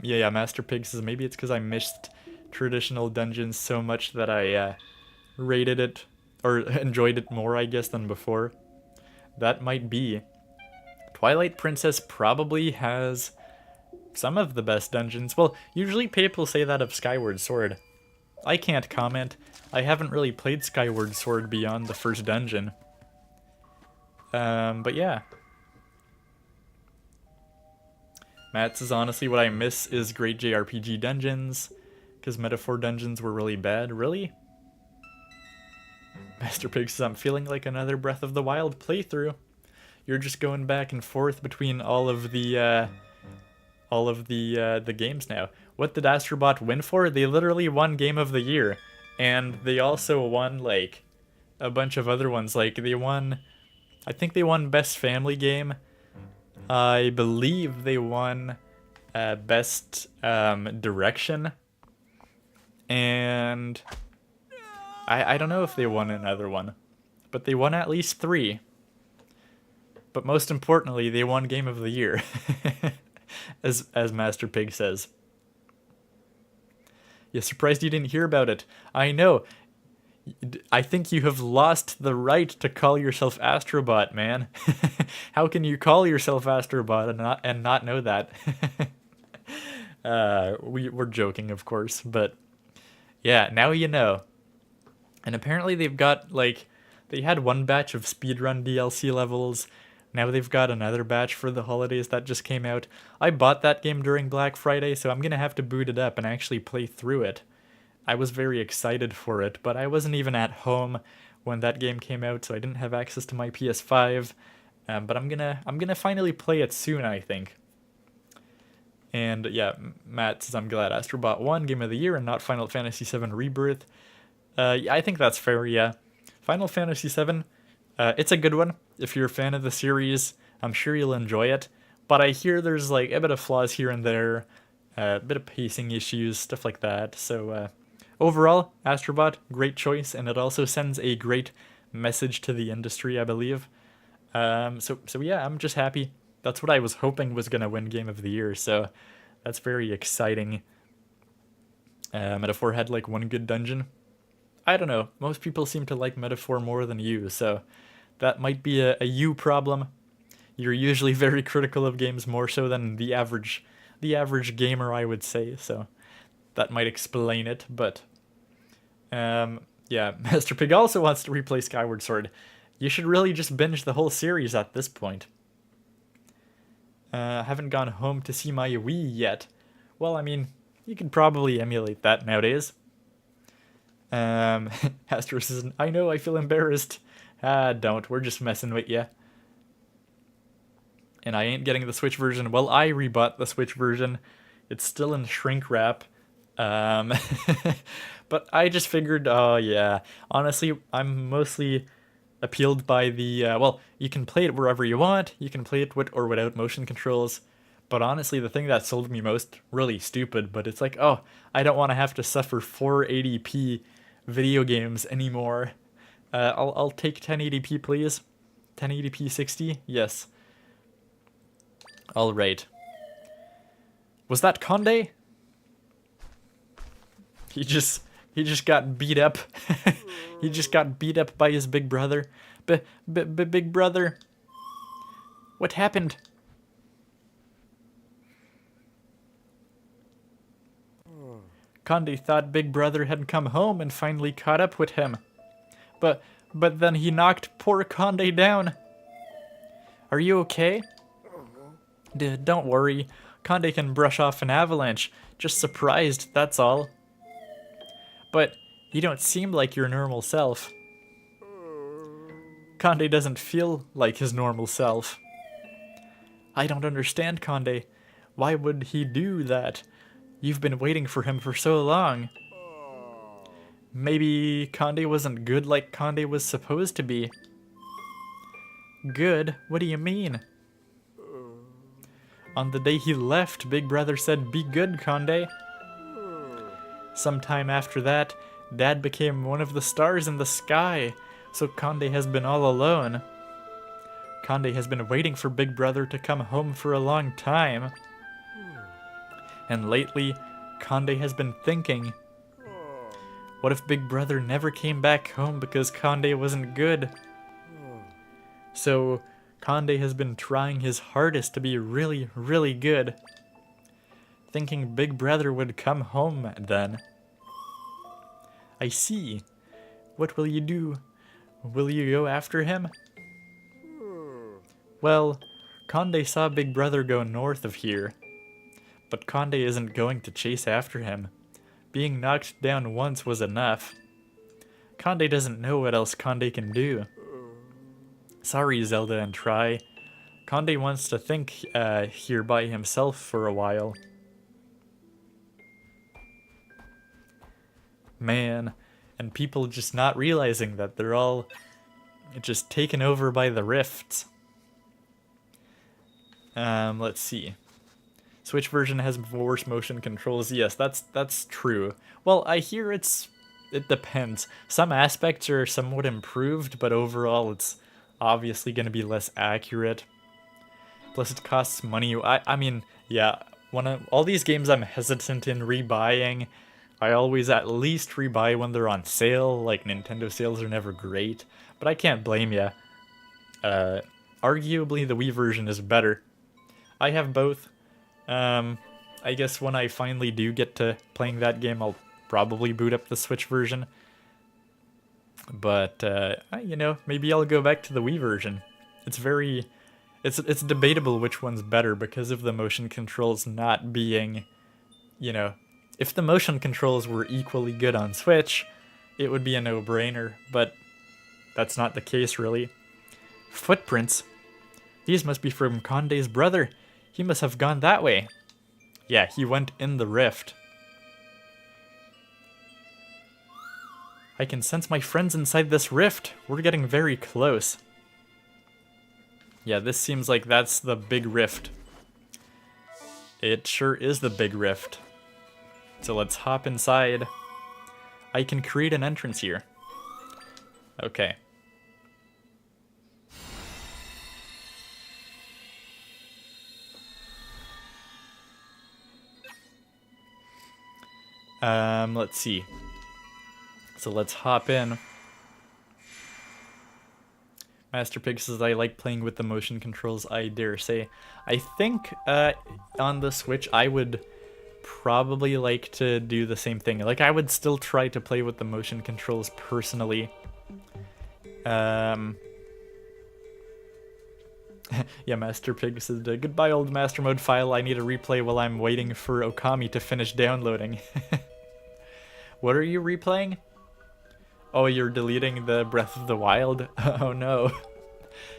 Yeah, Master Pig says maybe it's because I missed traditional dungeons so much that I rated it, or enjoyed it more, I guess, than before. That might be. Twilight Princess probably has some of the best dungeons. Well, usually people say that of Skyward Sword. I can't comment. I haven't really played Skyward Sword beyond the first dungeon. But yeah. Matt says, honestly, what I miss is great JRPG dungeons, because Metaphor dungeons were really bad. Really? Master Pig says, I'm feeling like another Breath of the Wild playthrough. You're just going back and forth between all of the games now. What did Astrobot win for? They literally won Game of the Year, and they also won like a bunch of other ones. Like they won, I think they won Best Family Game. I believe they won Best Direction, and I don't know if they won another one, but they won at least 3. But most importantly, they won Game of the Year, as Master Pig says. You're surprised you didn't hear about it. I know. I think you have lost the right to call yourself Astrobot, man. How can you call yourself Astrobot and not know that? We're joking, of course, but yeah, now you know. And apparently they've got, like, they had one batch of speedrun DLC levels. Now they've got another batch for the holidays that just came out. I bought that game during Black Friday, so I'm gonna have to boot it up and actually play through it. I was very excited for it, but I wasn't even at home when that game came out, so I didn't have access to my PS5. But I'm gonna finally play it soon, I think. And yeah, Matt says, I'm glad Astrobot won Game of the Year and not Final Fantasy VII Rebirth. Yeah, I think that's fair, yeah. Final Fantasy VII, it's a good one. If you're a fan of the series, I'm sure you'll enjoy it. But I hear there's like a bit of flaws here and there, a bit of pacing issues, stuff like that. So overall, Astrobot, great choice, and it also sends a great message to the industry, I believe. So yeah, I'm just happy. That's what I was hoping was going to win Game of the Year, so that's very exciting. Metaphor had like one good dungeon. I don't know, most people seem to like Metaphor more than you, so that might be a you problem. You're usually very critical of games more so than the average gamer, I would say, so that might explain it, but yeah, Master Pig also wants to replay Skyward Sword. You should really just binge the whole series at this point. Haven't gone home to see my Wii yet. Well, I mean, you could probably emulate that nowadays. Astro says, I know, I feel embarrassed. Don't, we're just messing with ya. And I ain't getting the Switch version. Well, I rebought the Switch version. It's still in shrink wrap. But I just figured, oh yeah, honestly, I'm mostly appealed by the, well, you can play it wherever you want, you can play it with or without motion controls, but honestly, the thing that sold me most, really stupid, but it's like, oh, I don't want to have to suffer 480p video games anymore. I'll take 1080p, please. 1080p 60? Yes. Alright. Was that Conde? He just got beat up. He just got beat up by his big brother. Big brother. What happened? Conde thought Big Brother had come home and finally caught up with him. But then he knocked poor Conde down. Are you okay? Don't worry. Conde can brush off an avalanche. Just surprised, that's all. But you don't seem like your normal self. Conde doesn't feel like his normal self. I don't understand, Conde. Why would he do that? You've been waiting for him for so long. Maybe Conde wasn't good like Conde was supposed to be. Good? What do you mean? On the day he left, Big Brother said, "Be good, Conde." Sometime after that, Dad became one of the stars in the sky, so Conde has been all alone. Conde has been waiting for Big Brother to come home for a long time. And lately, Conde has been thinking, what if Big Brother never came back home because Conde wasn't good? So, Conde has been trying his hardest to be really, really good. Thinking Big Brother would come home then. I see. What will you do? Will you go after him? Well, Conde saw Big Brother go north of here. But Conde isn't going to chase after him. Being knocked down once was enough. Conde doesn't know what else Conde can do. Sorry, Zelda and Tri. Conde wants to think here by himself for a while. Man, and people just not realizing that they're all just taken over by the rifts. Let's see. Switch version has worse motion controls. Yes, that's true. Well, I hear it's it depends. Some aspects are somewhat improved, but overall it's obviously going to be less accurate. Plus it costs money. I mean, yeah, all these games I'm hesitant in rebuying. I always at least rebuy when they're on sale. Like, Nintendo sales are never great, but I can't blame ya. Arguably the Wii version is better. I have both. I guess when I finally do get to playing that game, I'll probably boot up the Switch version. But, you know, maybe I'll go back to the Wii version. It's debatable which one's better because of the motion controls not being, you know, if the motion controls were equally good on Switch, it would be a no-brainer, but that's not the case, really. Footprints? These must be from Conde's brother. He must have gone that way. Yeah, he went in the rift. I can sense my friends inside this rift. We're getting very close. Yeah, this seems like that's the big rift. It sure is the big rift. So let's hop inside. I can create an entrance here. Okay. Let's see. So let's hop in. Master Pig says, I like playing with the motion controls, I dare say. I think on the Switch I would probably like to do the same thing. Like, I would still try to play with the motion controls personally. Yeah, Master Pig says, goodbye old Master Mode file, I need a replay while I'm waiting for Okami to finish downloading. What are you replaying? Oh, you're deleting the Breath of the Wild? Oh no.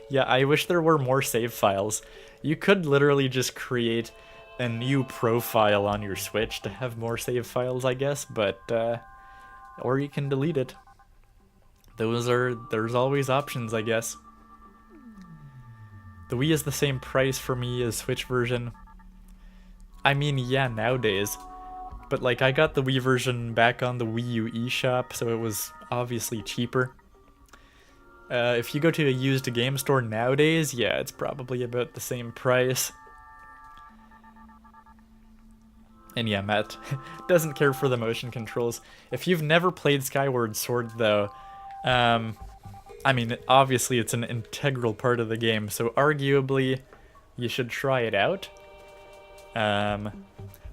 Yeah, I wish there were more save files. You could literally just create a new profile on your Switch to have more save files, I guess, but, or you can delete it. There's always options, I guess. The Wii is the same price for me as Switch version. I mean, yeah, nowadays. But, like, I got the Wii version back on the Wii U eShop, so it was obviously cheaper. If you go to a used game store nowadays, yeah, it's probably about the same price. And yeah, Matt doesn't care for the motion controls. If you've never played Skyward Sword, though, I mean, obviously it's an integral part of the game, so arguably you should try it out.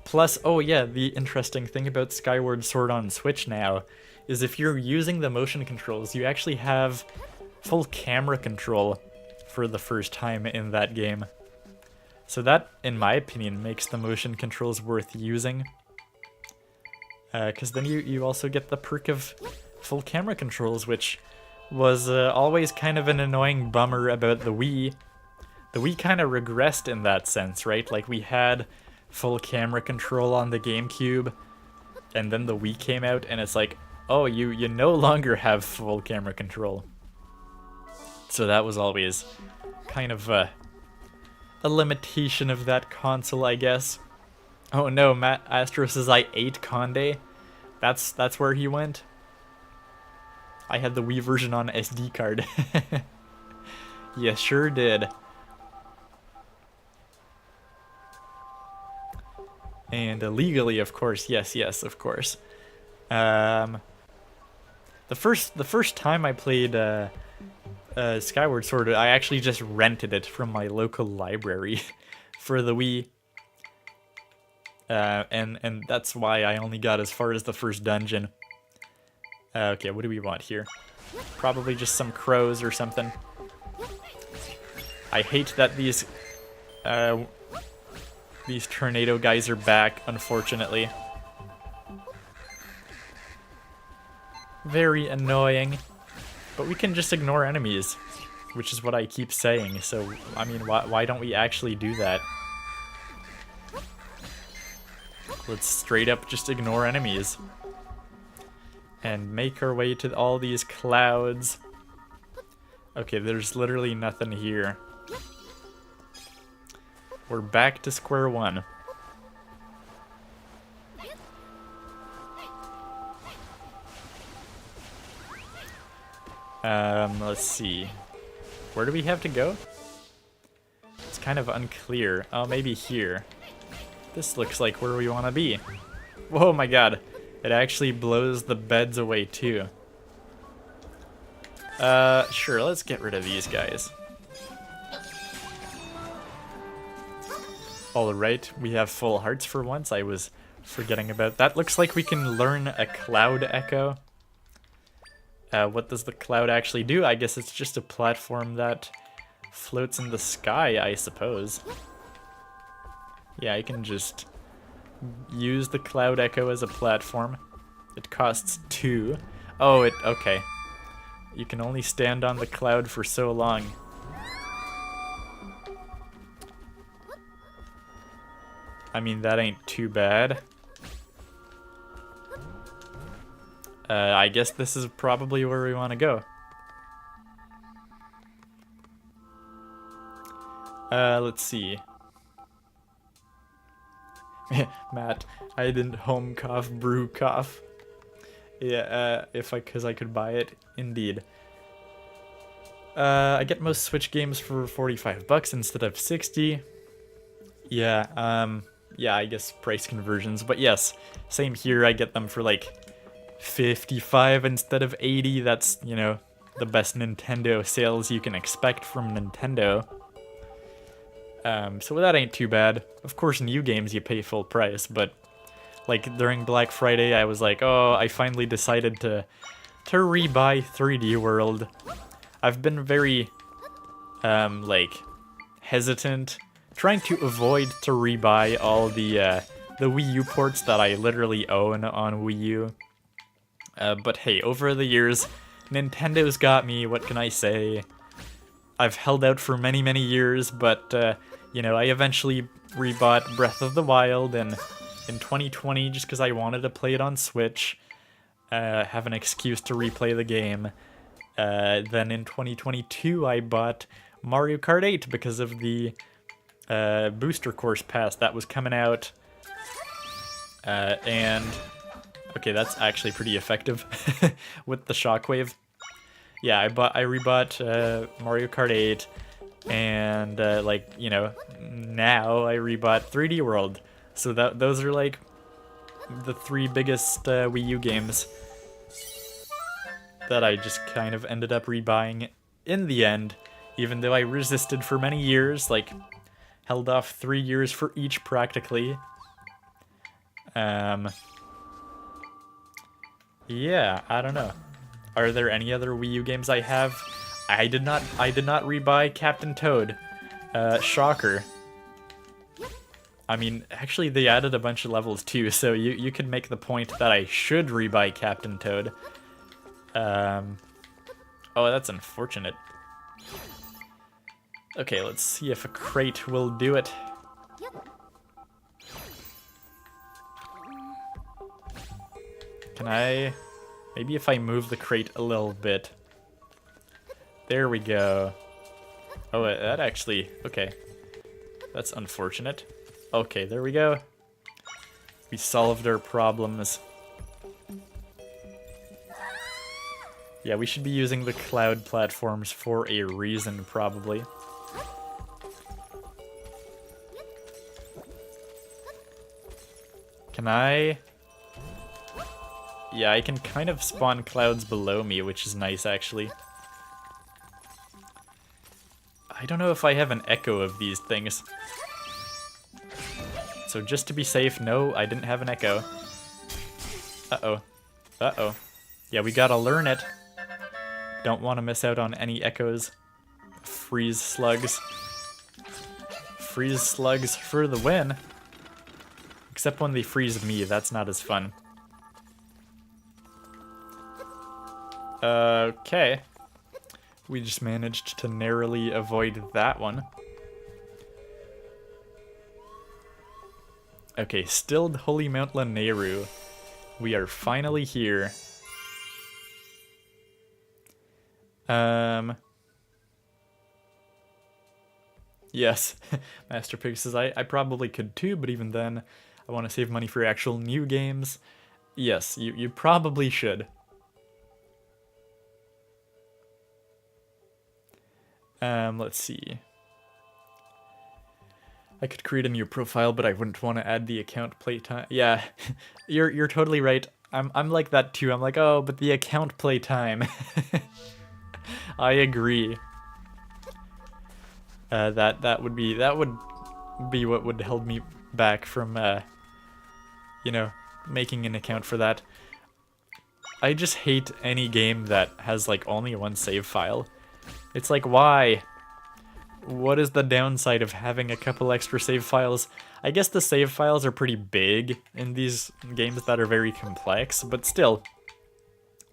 Plus, oh yeah, the interesting thing about Skyward Sword on Switch now is if you're using the motion controls, you actually have full camera control for the first time in that game. So that, in my opinion, makes the motion controls worth using. Because then you also get the perk of full camera controls, which was always kind of an annoying bummer about the Wii. The Wii kind of regressed in that sense, right? Like, we had full camera control on the GameCube, and then the Wii came out, and it's like, oh, you no longer have full camera control. So that was always kind of a limitation of that console, I guess. Oh no, Matt Astro says I ate Conde. That's where he went. I had the Wii version on SD card. Yeah, sure did. And illegally, of course. Yes, of course. The first time I played Skyward Sword, I actually just rented it from my local library for the Wii. And that's why I only got as far as the first dungeon. Okay, what do we want here? Probably just some crows or something. I hate that these tornado guys are back, unfortunately. Very annoying. But we can just ignore enemies, which is what I keep saying. So, I mean, why don't we actually do that? Let's straight up just ignore enemies. And make our way to all these clouds. Okay, there's literally nothing here. We're back to square one. Let's see. Where do we have to go? It's kind of unclear. Oh, maybe here. This looks like where we want to be. Whoa, my god. It actually blows the beds away, too. Sure, let's get rid of these guys. Alright, we have full hearts for once. I was forgetting about that. Looks like we can learn a cloud echo. What does the cloud actually do? I guess it's just a platform that floats in the sky, I suppose. Yeah, I can just use the cloud echo as a platform. It costs 2. Oh, okay. You can only stand on the cloud for so long. I mean, that ain't too bad. I guess this is probably where we want to go. Let's see. Matt, I didn't home cough, brew cough. Yeah, cause I could buy it, indeed. I get most Switch games for $45 instead of 60. Yeah, yeah, I guess price conversions, but yes, same here. I get them for like 55 instead of 80. That's, you know, the best Nintendo sales you can expect from Nintendo. So that ain't too bad. Of course, new games you pay full price, but like during Black Friday, I was like, oh, I finally decided to rebuy 3D World. I've been very, like, hesitant, trying to avoid to rebuy all the Wii U ports that I literally own on Wii U. But hey, over the years, Nintendo's got me, what can I say? I've held out for many, many years, but, you know, I eventually rebought Breath of the Wild in 2020 just because I wanted to play it on Switch, have an excuse to replay the game. Then in 2022, I bought Mario Kart 8 because of the Booster Course Pass that was coming out. And okay, that's actually pretty effective with the shockwave. Yeah, I rebought Mario Kart 8, and like, you know, now I rebought 3D World. So those are like the 3 biggest Wii U games that I just kind of ended up rebuying in the end, even though I resisted for many years, like held off 3 years for each practically. Yeah, I don't know. Are there any other Wii U games I have? I did not rebuy Captain Toad. Shocker. I mean, actually they added a bunch of levels too, so you could make the point that I should rebuy Captain Toad. Oh, that's unfortunate. Okay, let's see if a crate will do it. Can I... Maybe if I move the crate a little bit. There we go. Oh, that actually... Okay. That's unfortunate. Okay, there we go. We solved our problems. Yeah, we should be using the cloud platforms for a reason, probably. Can I... Yeah, I can kind of spawn clouds below me, which is nice, actually. I don't know if I have an echo of these things. So just to be safe, no, I didn't have an echo. Uh-oh. Uh-oh. Yeah, we gotta learn it. Don't want to miss out on any echoes. Freeze slugs. Freeze slugs for the win. Except when they freeze me, that's not as fun. Okay. We just managed to narrowly avoid that one. Okay, still Holy Mount Lanayru. We are finally here. Yes, Master Pig says I probably could too, but even then, I want to save money for actual new games. Yes, you probably should. Let's see. I could create a new profile, but I wouldn't want to add the account playtime. Yeah, you're totally right. I'm like that too. I'm like, oh, but the account playtime. I agree. That would be what would hold me back from you know, making an account for that. I just hate any game that has like only one save file. It's like, why? What is the downside of having a couple extra save files? I guess the save files are pretty big in these games that are very complex, but still.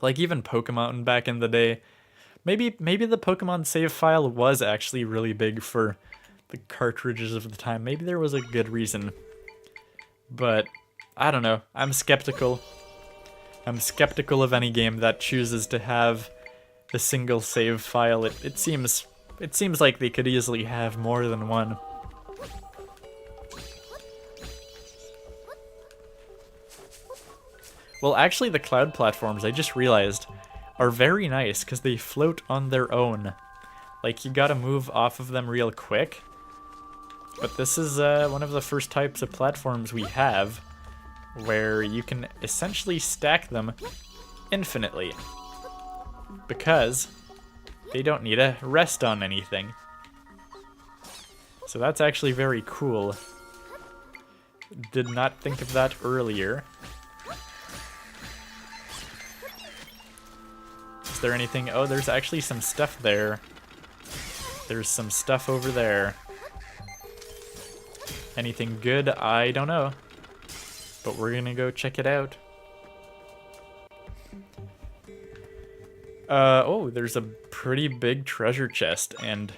Like even Pokemon back in the day. Maybe the Pokemon save file was actually really big for the cartridges of the time. Maybe there was a good reason. But I don't know. I'm skeptical. I'm skeptical of any game that chooses to have a single save file. It seems like they could easily have more than one. Well, actually the cloud platforms, I just realized, are very nice because they float on their own. Like, you gotta move off of them real quick. But this is one of the first types of platforms we have where you can essentially stack them infinitely. Because they don't need to rest on anything. So that's actually very cool. Did not think of that earlier. Is there anything? Oh, there's actually some stuff there. There's some stuff over there. Anything good? I don't know. But we're gonna go check it out. Oh, there's a pretty big treasure chest, and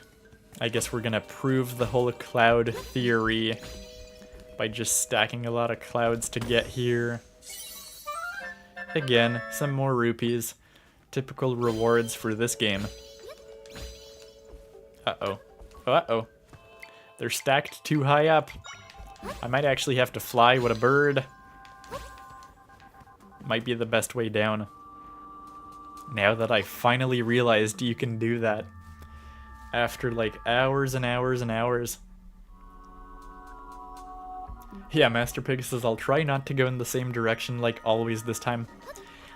I guess we're gonna prove the whole cloud theory by just stacking a lot of clouds to get here. Again, some more rupees. Typical rewards for this game. Uh-oh. Uh-oh. They're stacked too high up. I might actually have to fly with a bird. Might be the best way down. Now that I finally realized you can do that. After like hours and hours and hours. Yeah, Master Pig says, I'll try not to go in the same direction like always this time.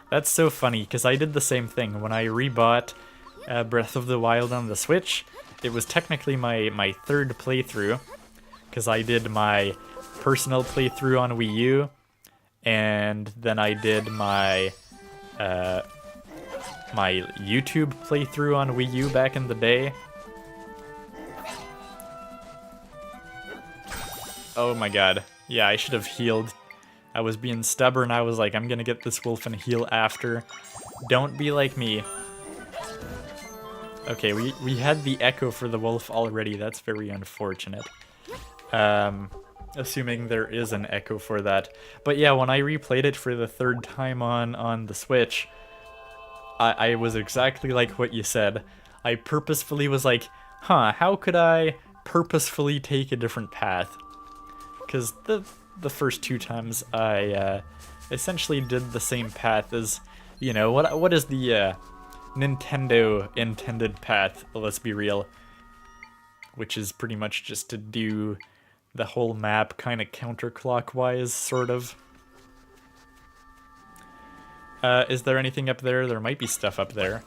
That's so funny, because I did the same thing. When I rebought Breath of the Wild on the Switch, it was technically my third playthrough, because I did my personal playthrough on Wii U, and then I did my my YouTube playthrough on Wii U back in the day. Oh my god. Yeah, I should have healed. I was being stubborn. I was like, I'm gonna get this wolf and heal after. Don't be like me. Okay, we had the echo for the wolf already. That's very unfortunate. Assuming there is an echo for that. But yeah, when I replayed it for the third time on the Switch, I was exactly like what you said. I purposefully was like, huh, how could I purposefully take a different path? Because the first two times I essentially did the same path as, you know, what is the Nintendo intended path, let's be real. Which is pretty much just to do the whole map kind of counterclockwise, sort of. Is there anything up there? There might be stuff up there.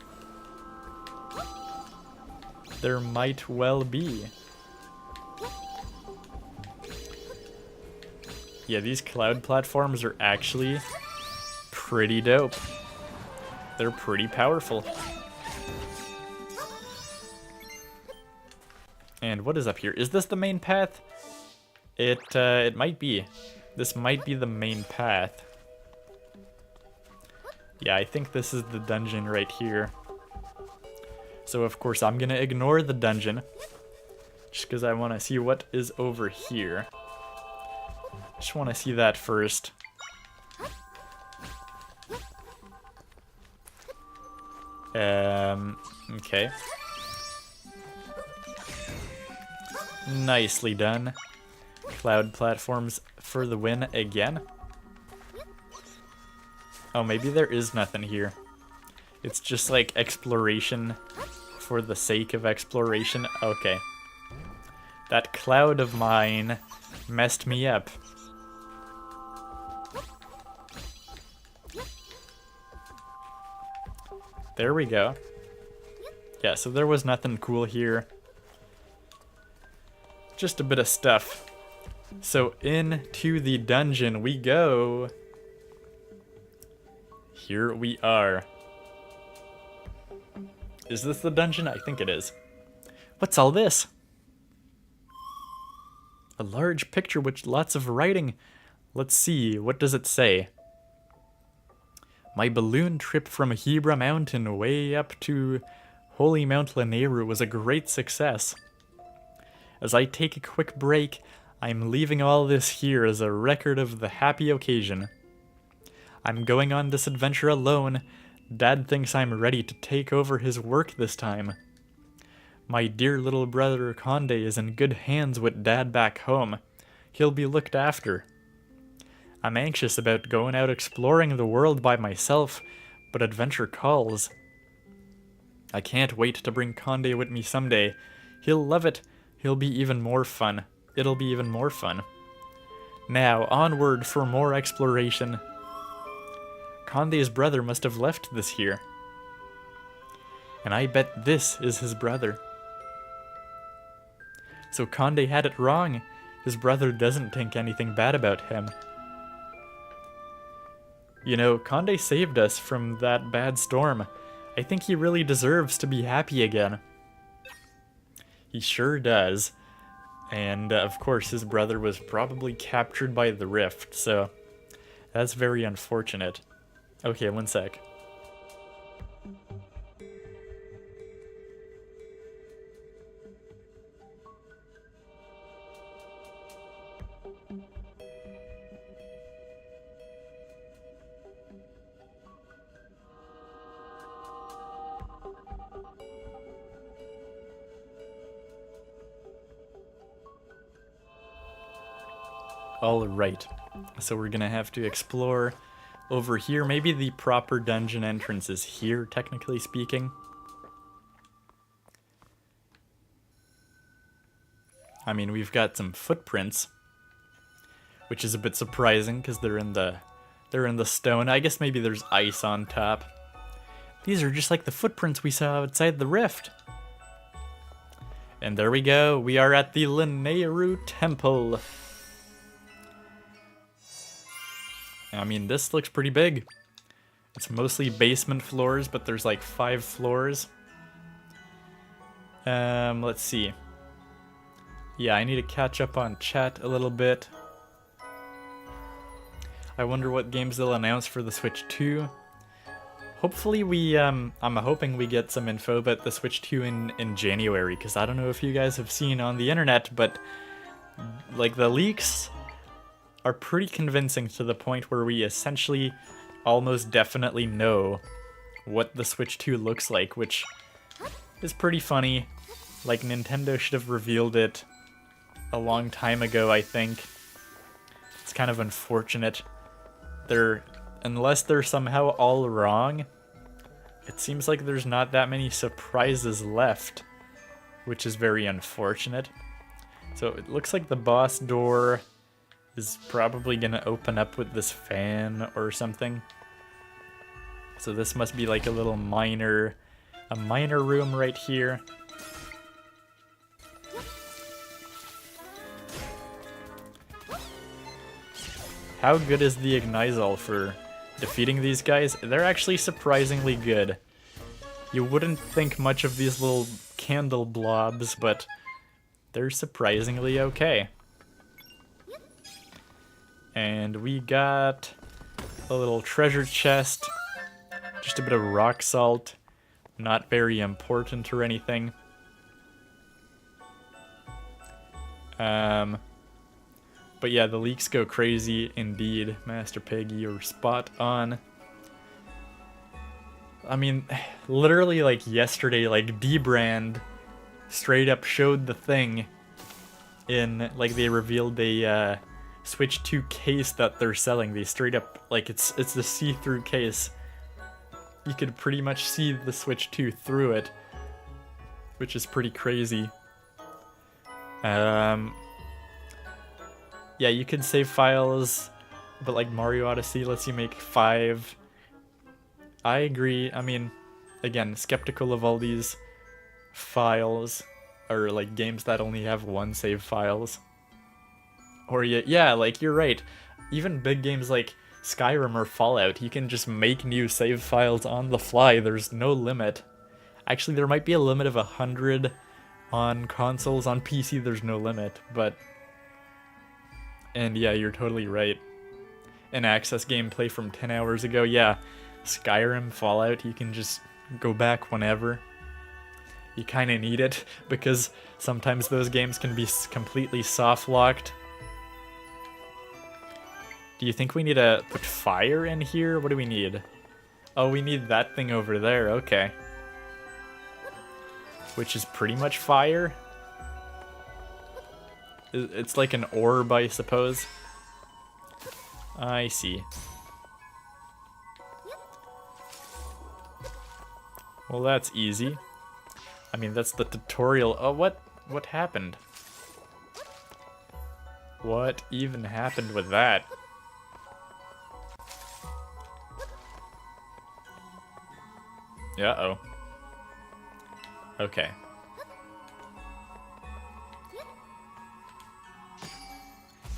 There might well be. Yeah, these cloud platforms are actually pretty dope. They're pretty powerful. And what is up here? Is this the main path? It might be. This might be the main path. Yeah, I think this is the dungeon right here. So of course I'm gonna ignore the dungeon, just because I want to see what is over here. Just want to see that first. Okay. Nicely done. Cloud platforms for the win again. Oh, maybe there is nothing here. It's just like exploration for the sake of exploration. Okay. That cloud of mine messed me up. There we go. Yeah, so there was nothing cool here. Just a bit of stuff. So into the dungeon we go. Here we are. Is this the dungeon? I think it is. What's all this? A large picture with lots of writing. Let's see, what does it say? My balloon trip from Hebra Mountain way up to Holy Mount Lanayru was a great success. As I take a quick break, I'm leaving all this here as a record of the happy occasion. I'm going on this adventure alone. Dad thinks I'm ready to take over his work this time. My dear little brother Conde is in good hands with Dad back home. He'll be looked after. I'm anxious about going out exploring the world by myself, but adventure calls. I can't wait to bring Conde with me someday. He'll love it. It'll be even more fun. Now, onward for more exploration. Conde's brother must have left this here. And I bet this is his brother. So Conde had it wrong. His brother doesn't think anything bad about him. You know, Conde saved us from that bad storm. I think he really deserves to be happy again. He sure does. And of course his brother was probably captured by the rift, so that's very unfortunate. Okay, one sec. Alright, so we're gonna have to explore over here. Maybe the proper dungeon entrance is here, technically speaking. I mean, we've got some footprints, which is a bit surprising because they're in the stone. I guess maybe there's ice on top. These are just like the footprints we saw outside the rift. And there we go. We are at the Lanayru Temple. I mean, this looks pretty big. It's mostly basement floors, but there's like 5 floors. Let's see. Yeah, I need to catch up on chat a little bit. I wonder what games they'll announce for the Switch 2. Hopefully I'm hoping we get some info about the Switch 2 in January, because I don't know if you guys have seen on the internet, but like the leaks are pretty convincing to the point where we essentially almost definitely know what the Switch 2 looks like, which is pretty funny. Like, Nintendo should have revealed it a long time ago, I think. It's kind of unfortunate. Unless they're somehow all wrong, it seems like there's not that many surprises left, which is very unfortunate. So it looks like the boss door is probably gonna open up with this fan or something. So this must be like a minor room right here. How good is the Ignizal for defeating these guys? They're actually surprisingly good. You wouldn't think much of these little candle blobs, but they're surprisingly okay. And we got a little treasure chest, just a bit of rock salt, not very important or anything. But yeah, the leaks go crazy indeed. Master Pig, you're spot on. I mean, literally like yesterday, like D-Brand straight up showed the thing in, like, they revealed a Switch 2 case that they're selling. They straight up, like, it's the see-through case. You could pretty much see the Switch 2 through it. which is pretty crazy. Yeah, you could save files, but like Mario Odyssey lets you make 5. I agree. I mean, again, skeptical of all these files, or like games that only have 1 save files. Or yeah, like you're right. Even big games like Skyrim or Fallout, you can just make new save files on the fly. There's no limit. Actually, there might be a limit of 100 on consoles. On PC, there's no limit, but... And yeah, you're totally right. An Access gameplay from 10 hours ago, yeah. Skyrim, Fallout, you can just go back whenever. You kind of need it, because sometimes those games can be completely soft-locked. Do you think we need to put fire in here? What do we need? Oh, we need that thing over there, okay. Which is pretty much fire. It's like an orb, I suppose. I see. Well, that's easy. I mean, that's the tutorial. Oh, what happened? What even happened with that? Uh-oh. Okay.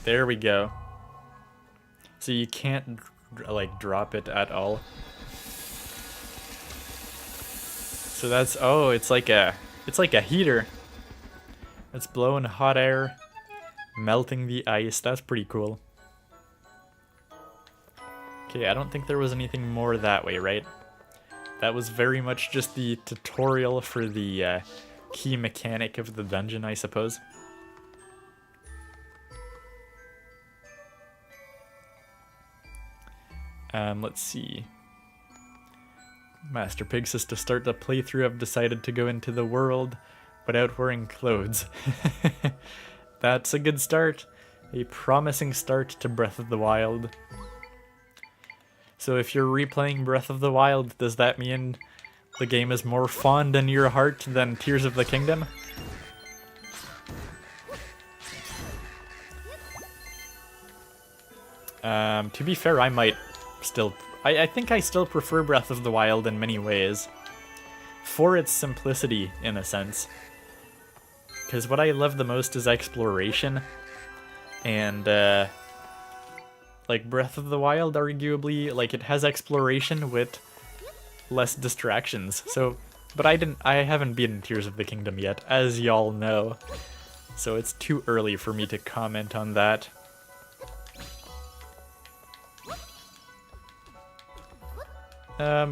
There we go. So you can't, like, drop it at all. So that's, oh, it's like a heater. It's blowing hot air, melting the ice. That's pretty cool. Okay, I don't think there was anything more that way, right? That was very much just the tutorial for the key mechanic of the dungeon, I suppose. Let's see. Master Pig says to start the playthrough, I've decided to go into the world without wearing clothes. That's a good start. A promising start to Breath of the Wild. So if you're replaying Breath of the Wild, does that mean the game is more fond in your heart than Tears of the Kingdom? To be fair, I might still... I think I still prefer Breath of the Wild in many ways. For its simplicity, in a sense. Because what I love the most is exploration. And, like, Breath of the Wild, arguably, like, it has exploration with less distractions. So, but I haven't beaten Tears of the Kingdom yet, as y'all know. So it's too early for me to comment on that.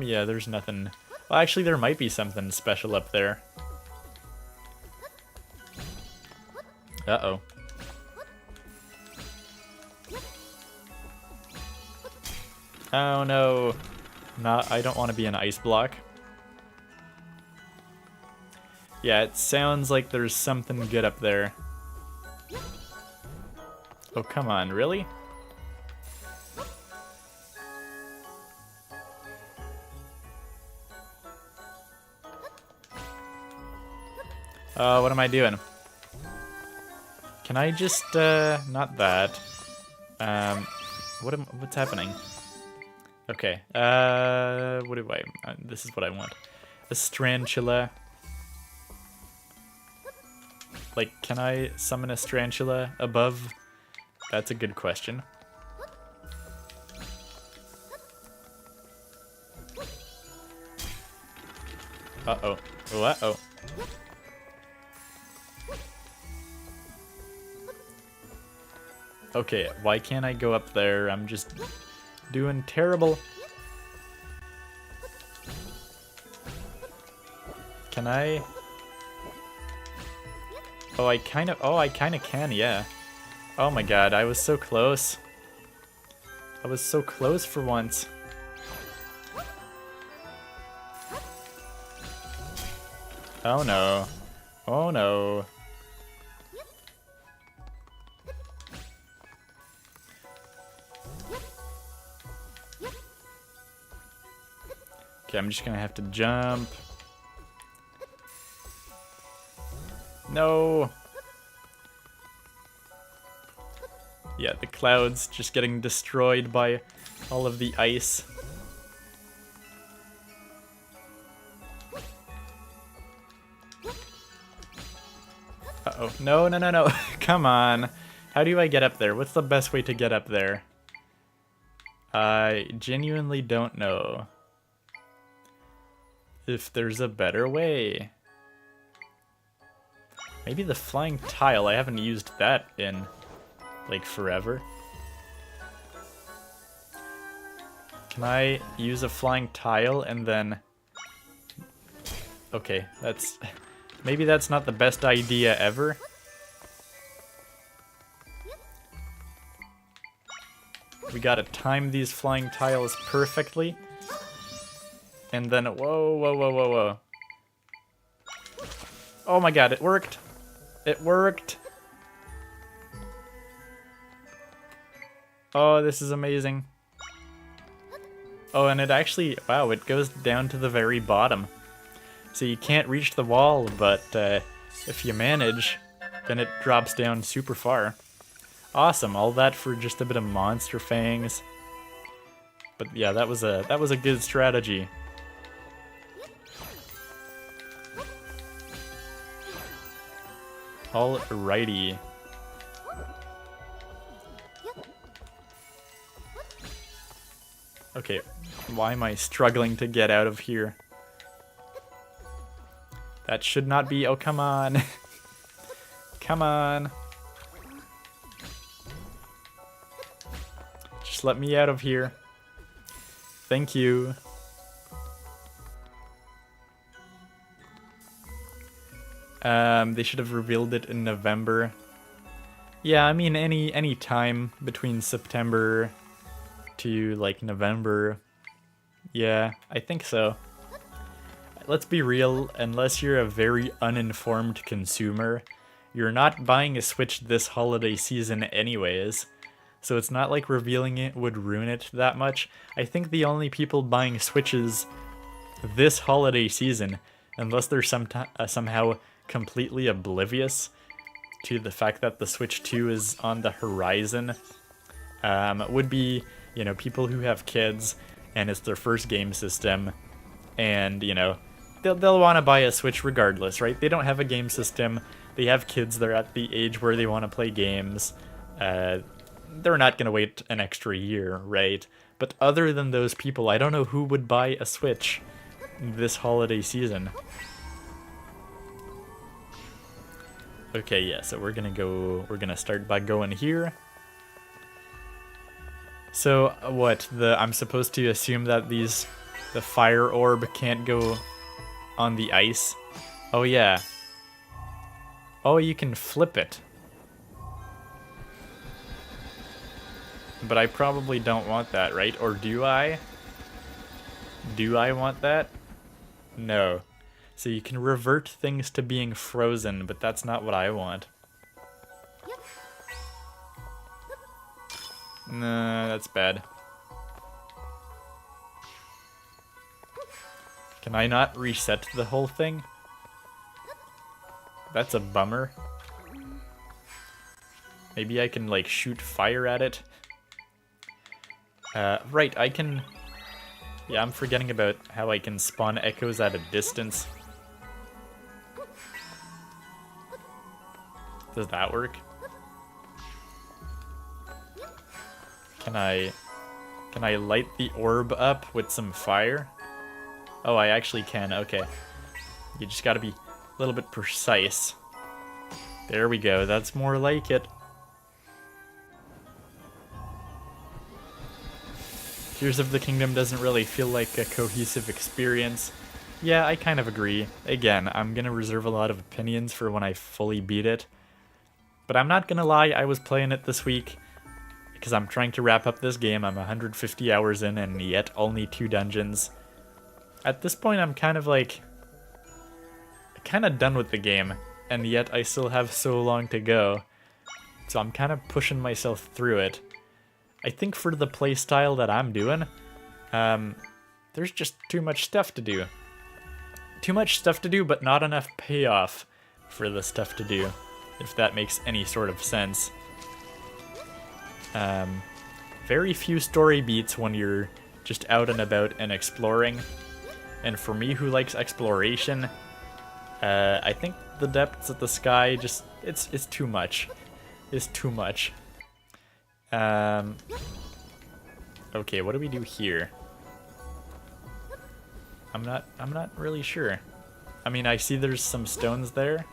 Yeah, there's nothing. Well, actually, there might be something special up there. Uh-oh. Oh, no. I don't want to be an ice block. Yeah, it sounds like there's something good up there. Oh, come on, really? What am I doing? Can I just, not that. What's happening? Okay, what do this is what I want. A Strantula. Like, can I summon a Strantula above? That's a good question. Uh-oh. Oh, uh-oh. Okay, why can't I go up there? I'm just doing terrible. Can I? Oh, I kind of can, yeah. Oh my god, I was so close. I was so close for once. Oh no. Oh no. Okay, I'm just gonna have to jump. No! Yeah, the clouds just getting destroyed by all of the ice. Uh-oh. No, no, no, no. Come on. How do I get up there? What's the best way to get up there? I genuinely don't know if there's a better way. Maybe the flying tile. I haven't used that in, like, forever. Can I use a flying tile and then... Okay, that's... Maybe that's not the best idea ever. We gotta time these flying tiles perfectly. And then, whoa, whoa, whoa, whoa, whoa. Oh my god, it worked. It worked. Oh, this is amazing. Oh, and it actually, wow, it goes down to the very bottom. So you can't reach the wall, but if you manage, then it drops down super far. Awesome, all that for just a bit of monster fangs. But yeah, that was a good strategy. Alrighty. Okay, why am I struggling to get out of here? That should not be. Oh, come on. Come on. Just let me out of here. Thank you. They should have revealed it in November. Yeah, I mean any time between September to like November. Yeah, I think so. Let's be real, unless you're a very uninformed consumer, you're not buying a Switch this holiday season anyways. So it's not like revealing it would ruin it that much. I think the only people buying Switches this holiday season, unless they're somehow completely oblivious to the fact that the Switch 2 is on the horizon, would be, you know, people who have kids and it's their first game system, and, you know, they'll want to buy a Switch regardless, right? They don't have a game system, they have kids, they're at the age where they want to play games, they're not going to wait an extra year, right? But other than those people, I don't know who would buy a Switch this holiday season. Okay, yeah, so we're gonna start by going here. So what, I'm supposed to assume that the fire orb can't go on the ice? Oh yeah. Oh, you can flip it. But I probably don't want that, right? Or do I? Do I want that? No. So you can revert things to being frozen, but that's not what I want. Nah, that's bad. Can I not reset the whole thing? That's a bummer. Maybe I can, like, shoot fire at it. Right, I can... Yeah, I'm forgetting about how I can spawn echoes at a distance. Does that work? Can I light the orb up with some fire? Oh, I actually can, okay. You just gotta be a little bit precise. There we go, that's more like it. Tears of the Kingdom doesn't really feel like a cohesive experience. Yeah, I kind of agree. Again, I'm gonna reserve a lot of opinions for when I fully beat it. But I'm not gonna lie, I was playing it this week because I'm trying to wrap up this game. I'm 150 hours in and yet only 2 dungeons. At this point, I'm kind of like... kind of done with the game, and yet I still have so long to go. So I'm kind of pushing myself through it. I think for the playstyle that I'm doing, there's just too much stuff to do. Too much stuff to do, but not enough payoff for the stuff to do, if that makes any sort of sense. Very few story beats when you're just out and about and exploring. And for me, who likes exploration, I think the depths of the sky just it's too much. It's too much. Okay, what do we do here? I'm not really sure. I mean, I see there's some stones there.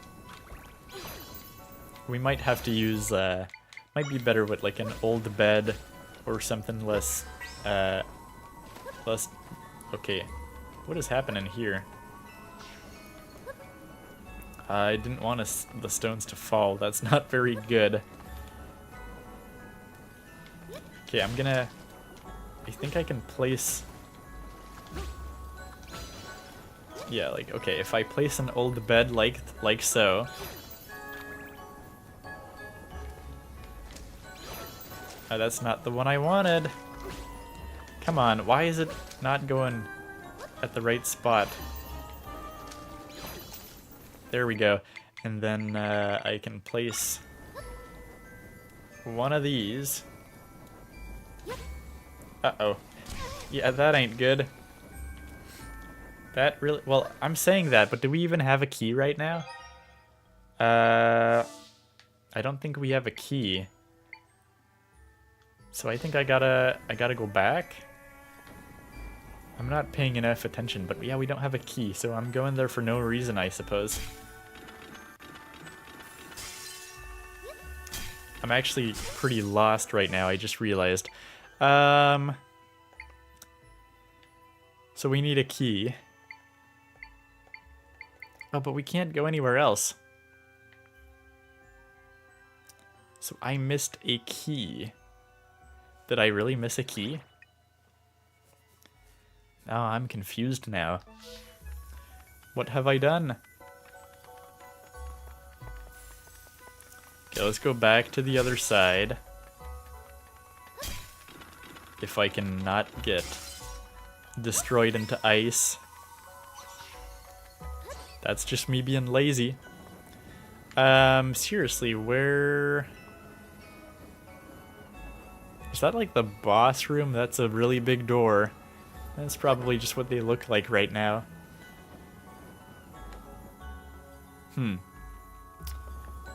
We might have to use might be better with like an old bed or something less okay. What is happening here? I didn't want the stones to fall. That's not very good. Okay, I think I can place... Yeah, like, okay, if I place an old bed like so... Oh, that's not the one I wanted. Come on, why is it not going at the right spot? There we go. And then I can place one of these. Uh-oh. Yeah, that ain't good. That really... Well, I'm saying that, but do we even have a key right now? I don't think we have a key. So I think I gotta go back. I'm not paying enough attention, but yeah, we don't have a key, so I'm going there for no reason, I suppose. I'm actually pretty lost right now, I just realized. So we need a key. Oh, but we can't go anywhere else. So I missed a key. Did I really miss a key? Oh, I'm confused now. What have I done? Okay, let's go back to the other side. If I can not get destroyed into ice. That's just me being lazy. Seriously, where... Is that like the boss room? That's a really big door. That's probably just what they look like right now.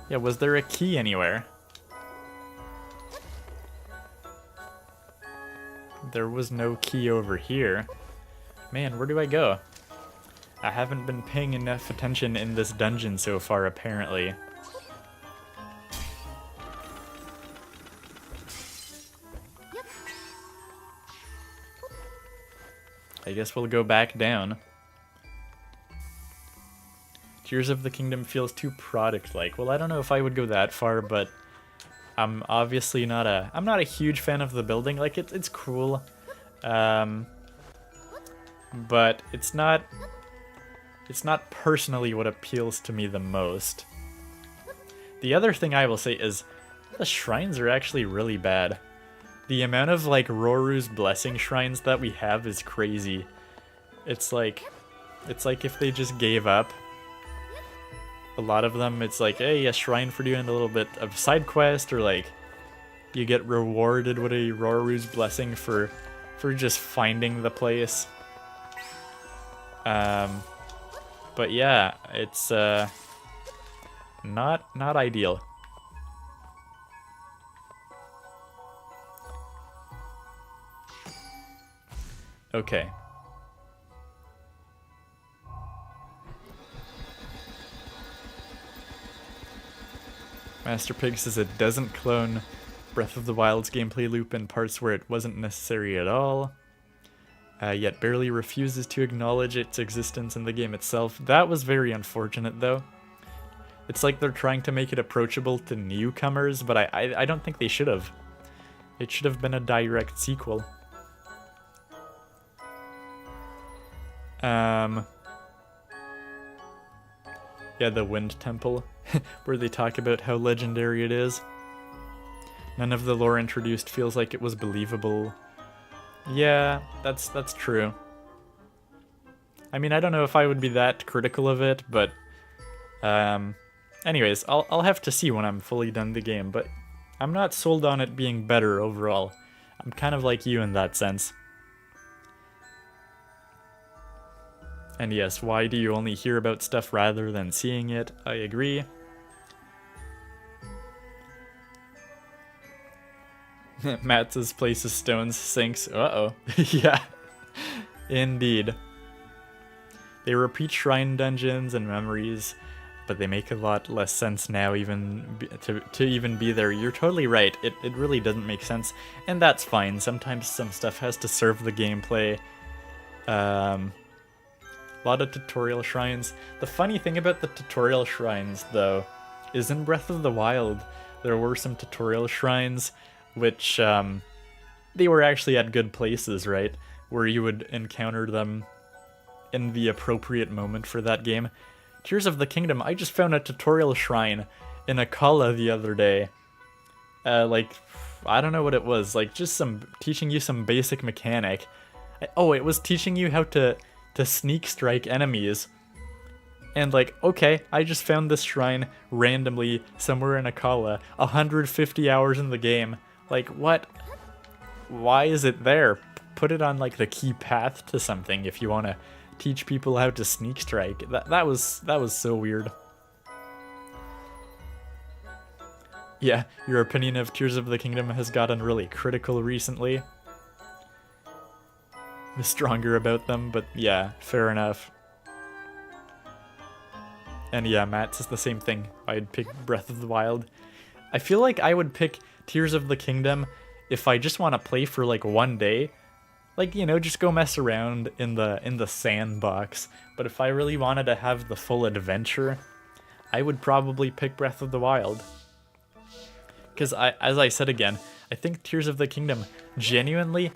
Yeah, was there a key anywhere? There was no key over here. Man, where do I go? I haven't been paying enough attention in this dungeon so far, apparently. I guess we'll go back down. Tears of the Kingdom feels too product-like. Well, I don't know if I would go that far, but I'm obviously not I'm not a huge fan of the building. Like, it's cool. But it's not personally what appeals to me the most. The other thing I will say is the shrines are actually really bad. The amount of, like, Roru's blessing shrines that we have is crazy. It's like if they just gave up. A lot of them, it's like, hey, a shrine for doing a little bit of side quest, or like, you get rewarded with a Roru's blessing for just finding the place. But yeah, it's not ideal. Okay. Master Pig says it doesn't clone Breath of the Wild's gameplay loop in parts where it wasn't necessary at all, yet barely refuses to acknowledge its existence in the game itself. That was very unfortunate, though. It's like they're trying to make it approachable to newcomers, but I don't think they should have. It should have been a direct sequel. Yeah, the Wind Temple, where they talk about how legendary it is. None of the lore introduced feels like it was believable. Yeah, that's true. I mean, I don't know if I would be that critical of it, but Anyways, I'll have to see when I'm fully done the game, but I'm not sold on it being better overall. I'm kind of like you in that sense. And yes, why do you only hear about stuff rather than seeing it? I agree. Matt's places stones sinks. Uh-oh. Yeah. Indeed. They repeat shrine dungeons and memories, but they make a lot less sense now even to even be there. You're totally right. It really doesn't make sense, and that's fine. Sometimes some stuff has to serve the gameplay. A lot of tutorial shrines. The funny thing about the tutorial shrines, though, is in Breath of the Wild, there were some tutorial shrines which they were actually at good places, right? Where you would encounter them in the appropriate moment for that game. Tears of the Kingdom, I just found a tutorial shrine in Akala the other day. Like, I don't know what it was, like just teaching you some basic mechanic. Oh, it was teaching you how to sneak strike enemies. And like, okay, I just found this shrine randomly somewhere in Akala, 150 hours in the game. Like, what? Why is it there? Put it on like the key path to something if you want to teach people how to sneak strike. That was so weird. Yeah, your opinion of Tears of the Kingdom has gotten really critical recently. Stronger about them, but yeah, fair enough. And yeah, Matt says the same thing. I'd pick Breath of the Wild. I feel like I would pick Tears of the Kingdom if I just want to play for like one day. Like, you know, just go mess around in the sandbox. But if I really wanted to have the full adventure, I would probably pick Breath of the Wild. Because as I said again, I think Tears of the Kingdom genuinely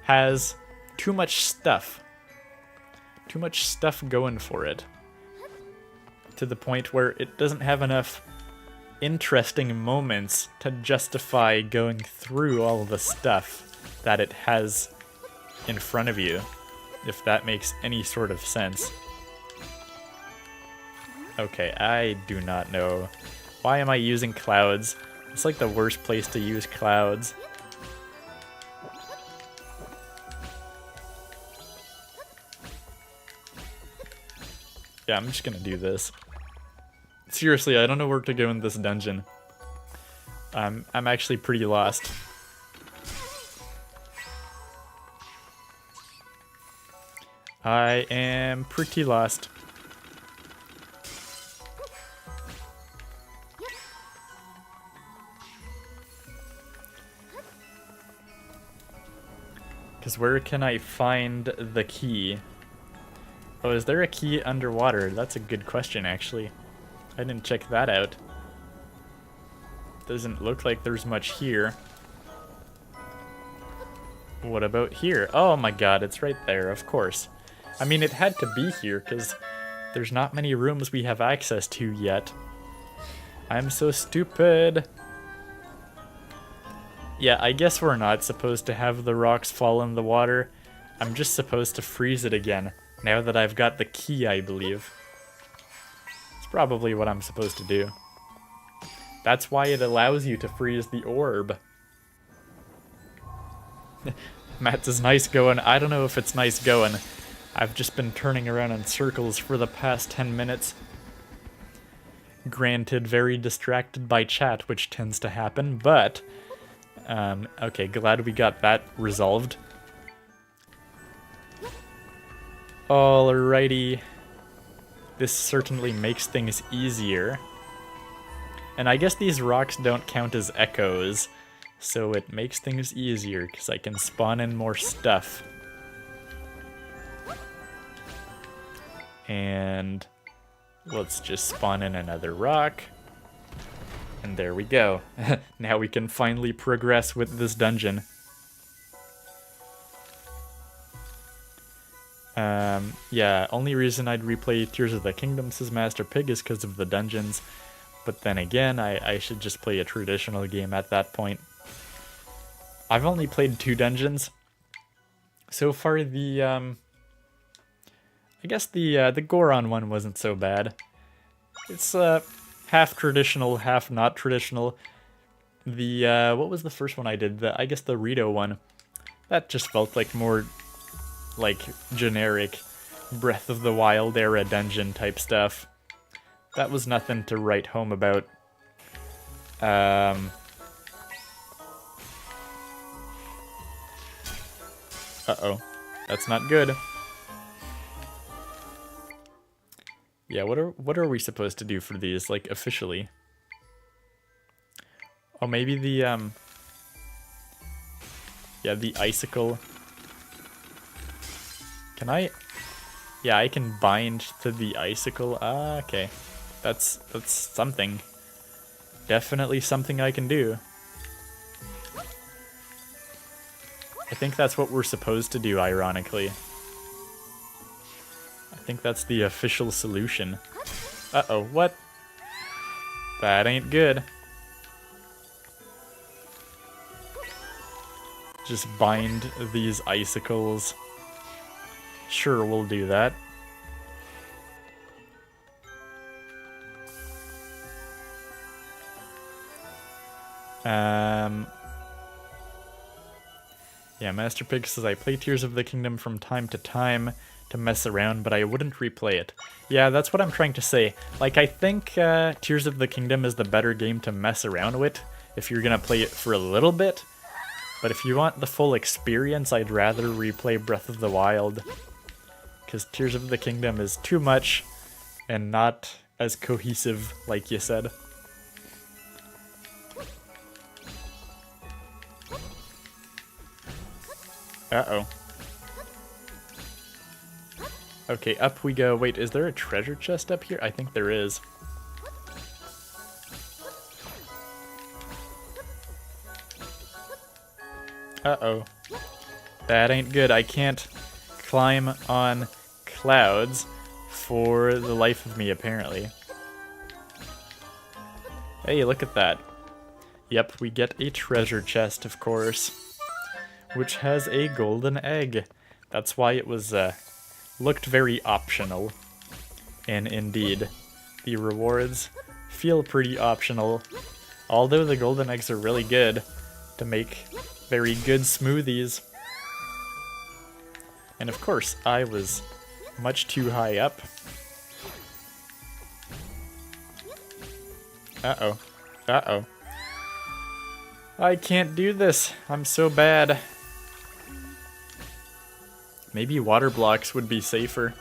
has too much stuff. Too much stuff going for it. To the point where it doesn't have enough interesting moments to justify going through all the stuff that it has in front of you, if that makes any sort of sense. Okay, I do not know. Why am I using clouds? It's like the worst place to use clouds. Yeah, I'm just gonna do this. Seriously, I don't know where to go in this dungeon. I'm actually pretty lost. I am pretty lost. Because where can I find the key? Oh, is there a key underwater? That's a good question, actually. I didn't check that out. Doesn't look like there's much here. What about here? Oh my god, it's right there, of course. I mean, it had to be here, because there's not many rooms we have access to yet. I'm so stupid. Yeah, I guess we're not supposed to have the rocks fall in the water. I'm just supposed to freeze it again, now that I've got the key, I believe. It's probably what I'm supposed to do. That's why it allows you to freeze the orb. Matt's is nice going. I don't know if it's nice going. I've just been turning around in circles for the past 10 minutes. Granted, very distracted by chat, which tends to happen, but... okay, glad we got that resolved. Alrighty. This certainly makes things easier. And I guess these rocks don't count as echoes, so it makes things easier, because I can spawn in more stuff. And let's just spawn in another rock. And there we go. Now we can finally progress with this dungeon. Yeah, only reason I'd replay Tears of the Kingdom, says Master Pig, is because of the dungeons. But then again, I should just play a traditional game at that point. I've only played 2 dungeons. So far, I guess the Goron one wasn't so bad. It's half traditional, half not traditional. The, what was the first one I did? I guess the Rito one. That just felt like more, like, generic Breath of the Wild era dungeon type stuff. That was nothing to write home about. Uh-oh. That's not good. Yeah, what are we supposed to do for these, like, officially? Oh, maybe the, yeah, the icicle. Can I? Yeah, I can bind to the icicle. Ah, okay. That's something. Definitely something I can do. I think that's what we're supposed to do, ironically. I think that's the official solution. Uh-oh, what? That ain't good. Just bind these icicles. Sure, we'll do that. Yeah, Master Pig says, I play Tears of the Kingdom from time to time to mess around, but I wouldn't replay it. Yeah, that's what I'm trying to say. Like, I think Tears of the Kingdom is the better game to mess around with if you're gonna play it for a little bit. But if you want the full experience, I'd rather replay Breath of the Wild. Because Tears of the Kingdom is too much and not as cohesive, like you said. Uh-oh. Okay, up we go. Wait, is there a treasure chest up here? I think there is. Uh-oh. That ain't good. I can't climb on clouds for the life of me, apparently. Hey, look at that. Yep, we get a treasure chest, of course, which has a golden egg. That's why it was, looked very optional. And indeed, the rewards feel pretty optional, although the golden eggs are really good to make very good smoothies. And of course, I was much too high up. Uh-oh. Uh-oh. I can't do this. I'm so bad. Maybe water blocks would be safer.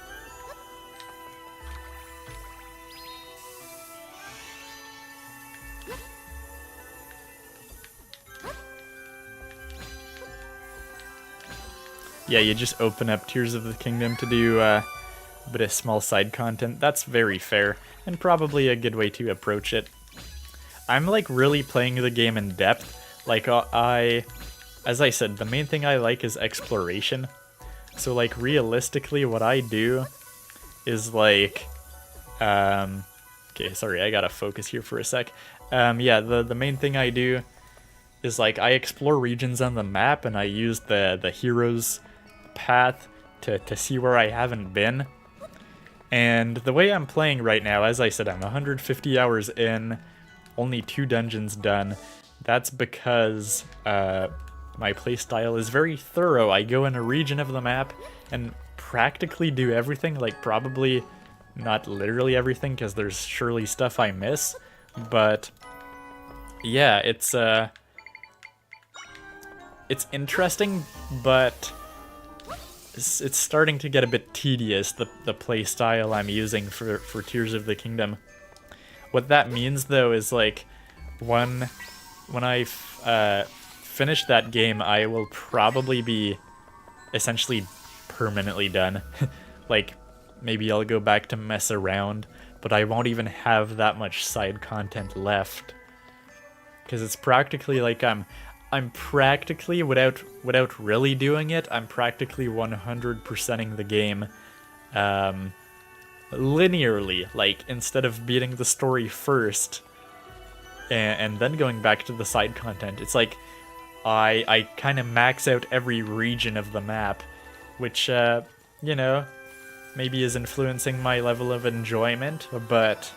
Yeah, you just open up Tears of the Kingdom to do a bit of small side content. That's very fair, and probably a good way to approach it. I'm like really playing the game in depth. Like as I said, the main thing I like is exploration. So like realistically what I do is like, okay, sorry, I gotta focus here for a sec. Yeah, the main thing I do is like I explore regions on the map and I use the hero's path to see where I haven't been. And the way I'm playing right now, as I said, I'm 150 hours in, only 2 dungeons done. That's because my playstyle is very thorough. I go in a region of the map and practically do everything, like probably not literally everything because there's surely stuff I miss, but yeah, it's interesting, but it's starting to get a bit tedious, the play style I'm using for Tears of the Kingdom. What that means though is like when I finish that game, I will probably be essentially permanently done. Like maybe I'll go back to mess around, but I won't even have that much side content left. Because it's practically like I'm practically, without really doing it, I'm practically 100%ing the game linearly. Like, instead of beating the story first and then going back to the side content, it's like I kind of max out every region of the map, which, you know, maybe is influencing my level of enjoyment, but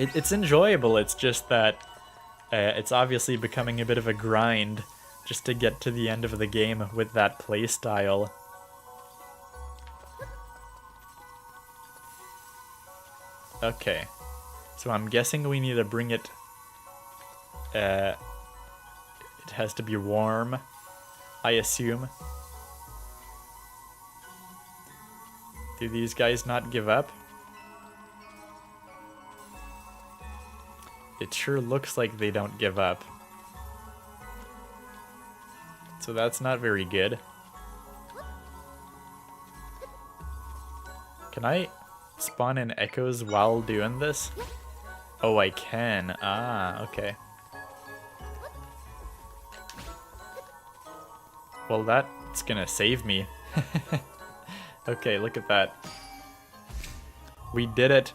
It's enjoyable, it's just that it's obviously becoming a bit of a grind just to get to the end of the game with that playstyle. Okay, so I'm guessing we need to bring it, it has to be warm, I assume. Do these guys not give up? It sure looks like they don't give up. So that's not very good. Can I spawn in echoes while doing this? Oh, I can. Ah, okay. Well, that's gonna save me. Okay, look at that. We did it.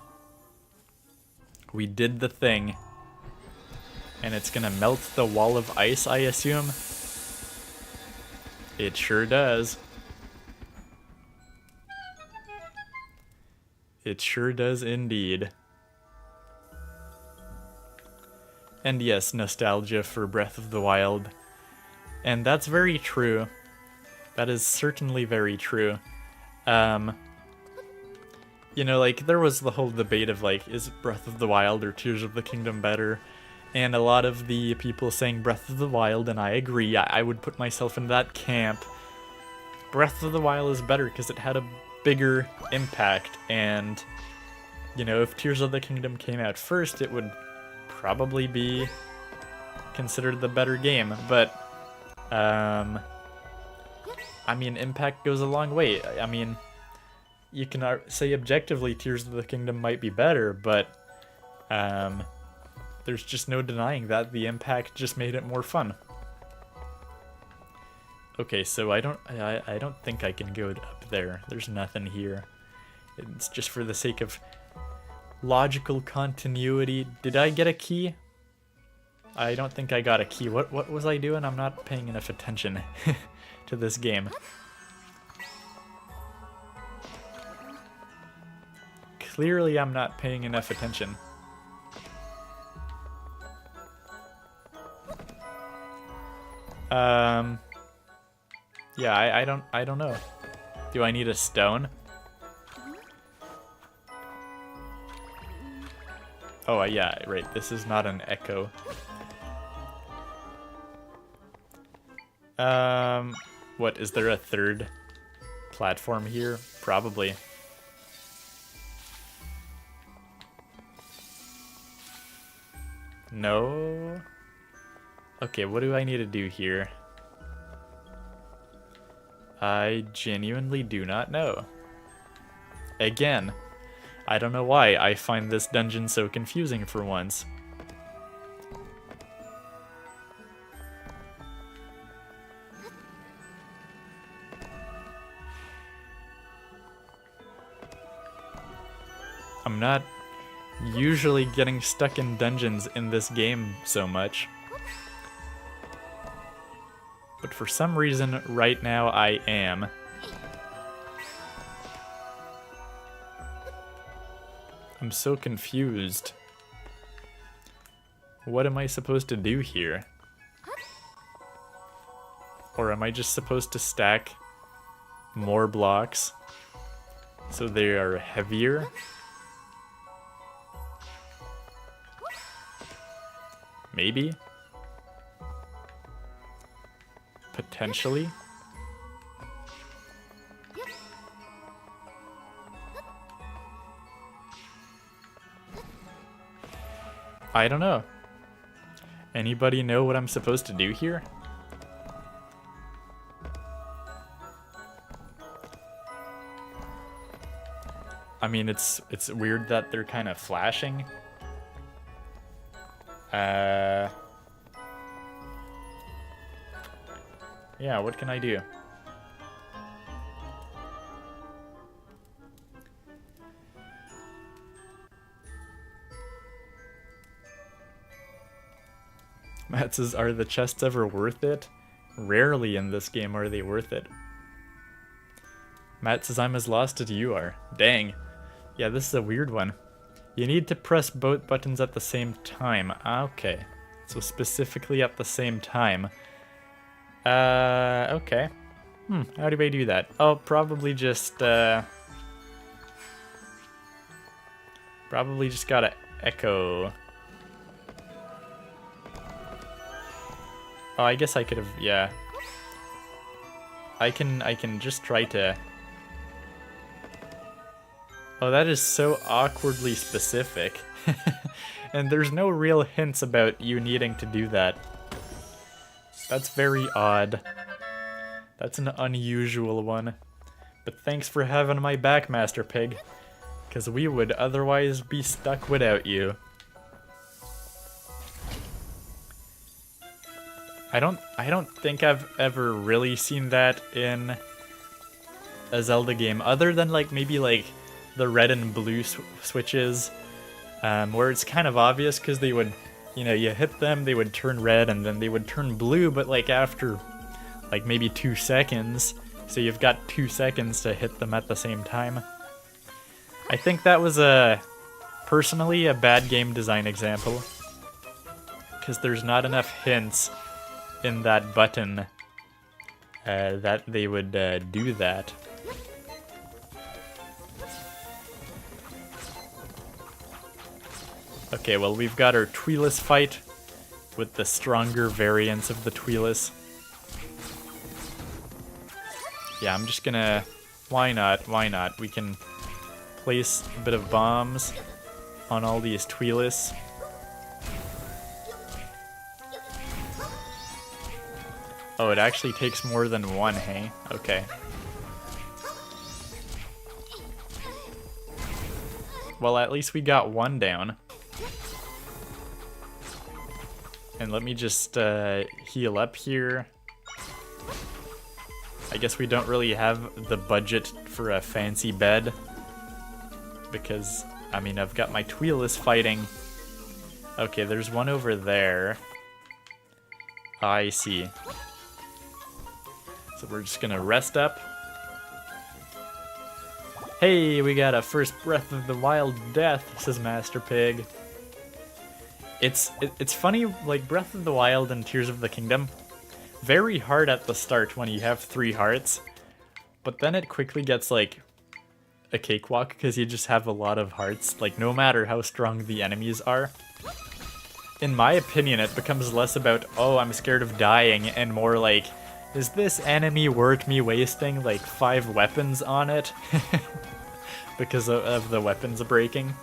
We did the thing. And it's gonna melt the wall of ice, I assume? It sure does. It sure does indeed. And yes, nostalgia for Breath of the Wild. And that's very true. That is certainly very true. You know, like, there was the whole debate of, like, is Breath of the Wild or Tears of the Kingdom better? And a lot of the people saying Breath of the Wild, and I agree, I would put myself in that camp. Breath of the Wild is better because it had a bigger impact, and, you know, if Tears of the Kingdom came out first, it would probably be considered the better game, but, I mean, impact goes a long way. I mean, you can say objectively Tears of the Kingdom might be better, but, there's just no denying that the impact just made it more fun. Okay, so I don't think I can go up there. There's nothing here. It's just for the sake of logical continuity. Did I get a key? I don't think I got a key. What was I doing? I'm not paying enough attention to this game. Clearly I'm not paying enough attention. Yeah, I don't know. Do I need a stone? Oh, yeah, right. This is not an echo. What, is there a third platform here? Probably. No? Okay, what do I need to do here? I genuinely do not know. Again, I don't know why I find this dungeon so confusing for once. I'm not usually getting stuck in dungeons in this game so much. But for some reason, right now, I am. I'm so confused. What am I supposed to do here? Or am I just supposed to stack more blocks so they are heavier? Maybe? Potentially? I don't know. Anybody know what I'm supposed to do here? I mean, it's weird that they're kind of flashing. Yeah, what can I do? Matt says, are the chests ever worth it? Rarely in this game are they worth it. Matt says, I'm as lost as you are. Dang. Yeah, this is a weird one. You need to press both buttons at the same time. Okay. So specifically at the same time. Okay. How do I do that? Oh, probably just gotta echo. Oh, I guess I could have, yeah. I can just try to... Oh, that is so awkwardly specific. And there's no real hints about you needing to do that. That's very odd. That's an unusual one. But thanks for having my back, Master Pig. Because we would otherwise be stuck without you. I don't think I've ever really seen that in a Zelda game, other than like maybe like the red and blue switches, where it's kind of obvious because they would, you know, you hit them, they would turn red and then they would turn blue, but like after like maybe 2 seconds, so you've got 2 seconds to hit them at the same time. I think that was personally a bad game design example, because there's not enough hints in that button that they would do that. Okay, well, we've got our Tweeless fight with the stronger variants of the Tweeless. Yeah, I'm just gonna... Why not? Why not? We can place a bit of bombs on all these Tweeless. Oh, it actually takes more than one, hey? Okay. Well, at least we got one down. And let me just heal up here. I guess we don't really have the budget for a fancy bed. Because, I mean, I've got my Tweeless fighting. Okay, there's one over there. I see. So we're just gonna rest up. Hey, we got a first Breath of the Wild death, says Master Pig. It's funny, like Breath of the Wild and Tears of the Kingdom, very hard at the start when you have 3 hearts, but then it quickly gets like a cakewalk because you just have a lot of hearts, like no matter how strong the enemies are. In my opinion, it becomes less about, oh, I'm scared of dying, and more like, is this enemy worth me wasting like 5 weapons on it? Because of the weapons breaking.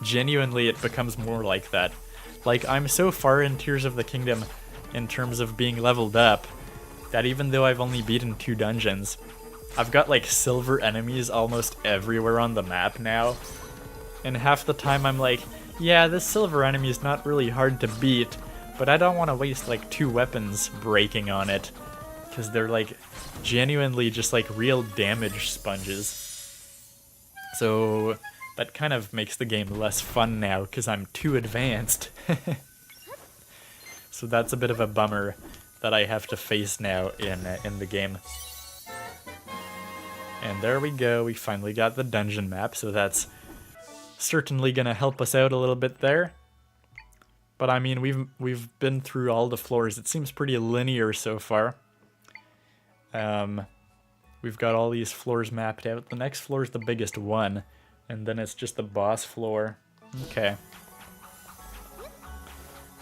Genuinely, it becomes more like that. Like, I'm so far in Tears of the Kingdom in terms of being leveled up that even though I've only beaten 2 dungeons, I've got like silver enemies almost everywhere on the map now. And half the time I'm like, yeah, this silver enemy is not really hard to beat, but I don't want to waste like 2 weapons breaking on it, because they're like genuinely just like real damage sponges. So that kind of makes the game less fun now, because I'm too advanced. So that's a bit of a bummer that I have to face now in the game. And there we go, we finally got the dungeon map, so that's certainly gonna help us out a little bit there. But I mean, we've been through all the floors. It seems pretty linear so far. We've got all these floors mapped out. The next floor is the biggest one, and then it's just the boss floor. Okay.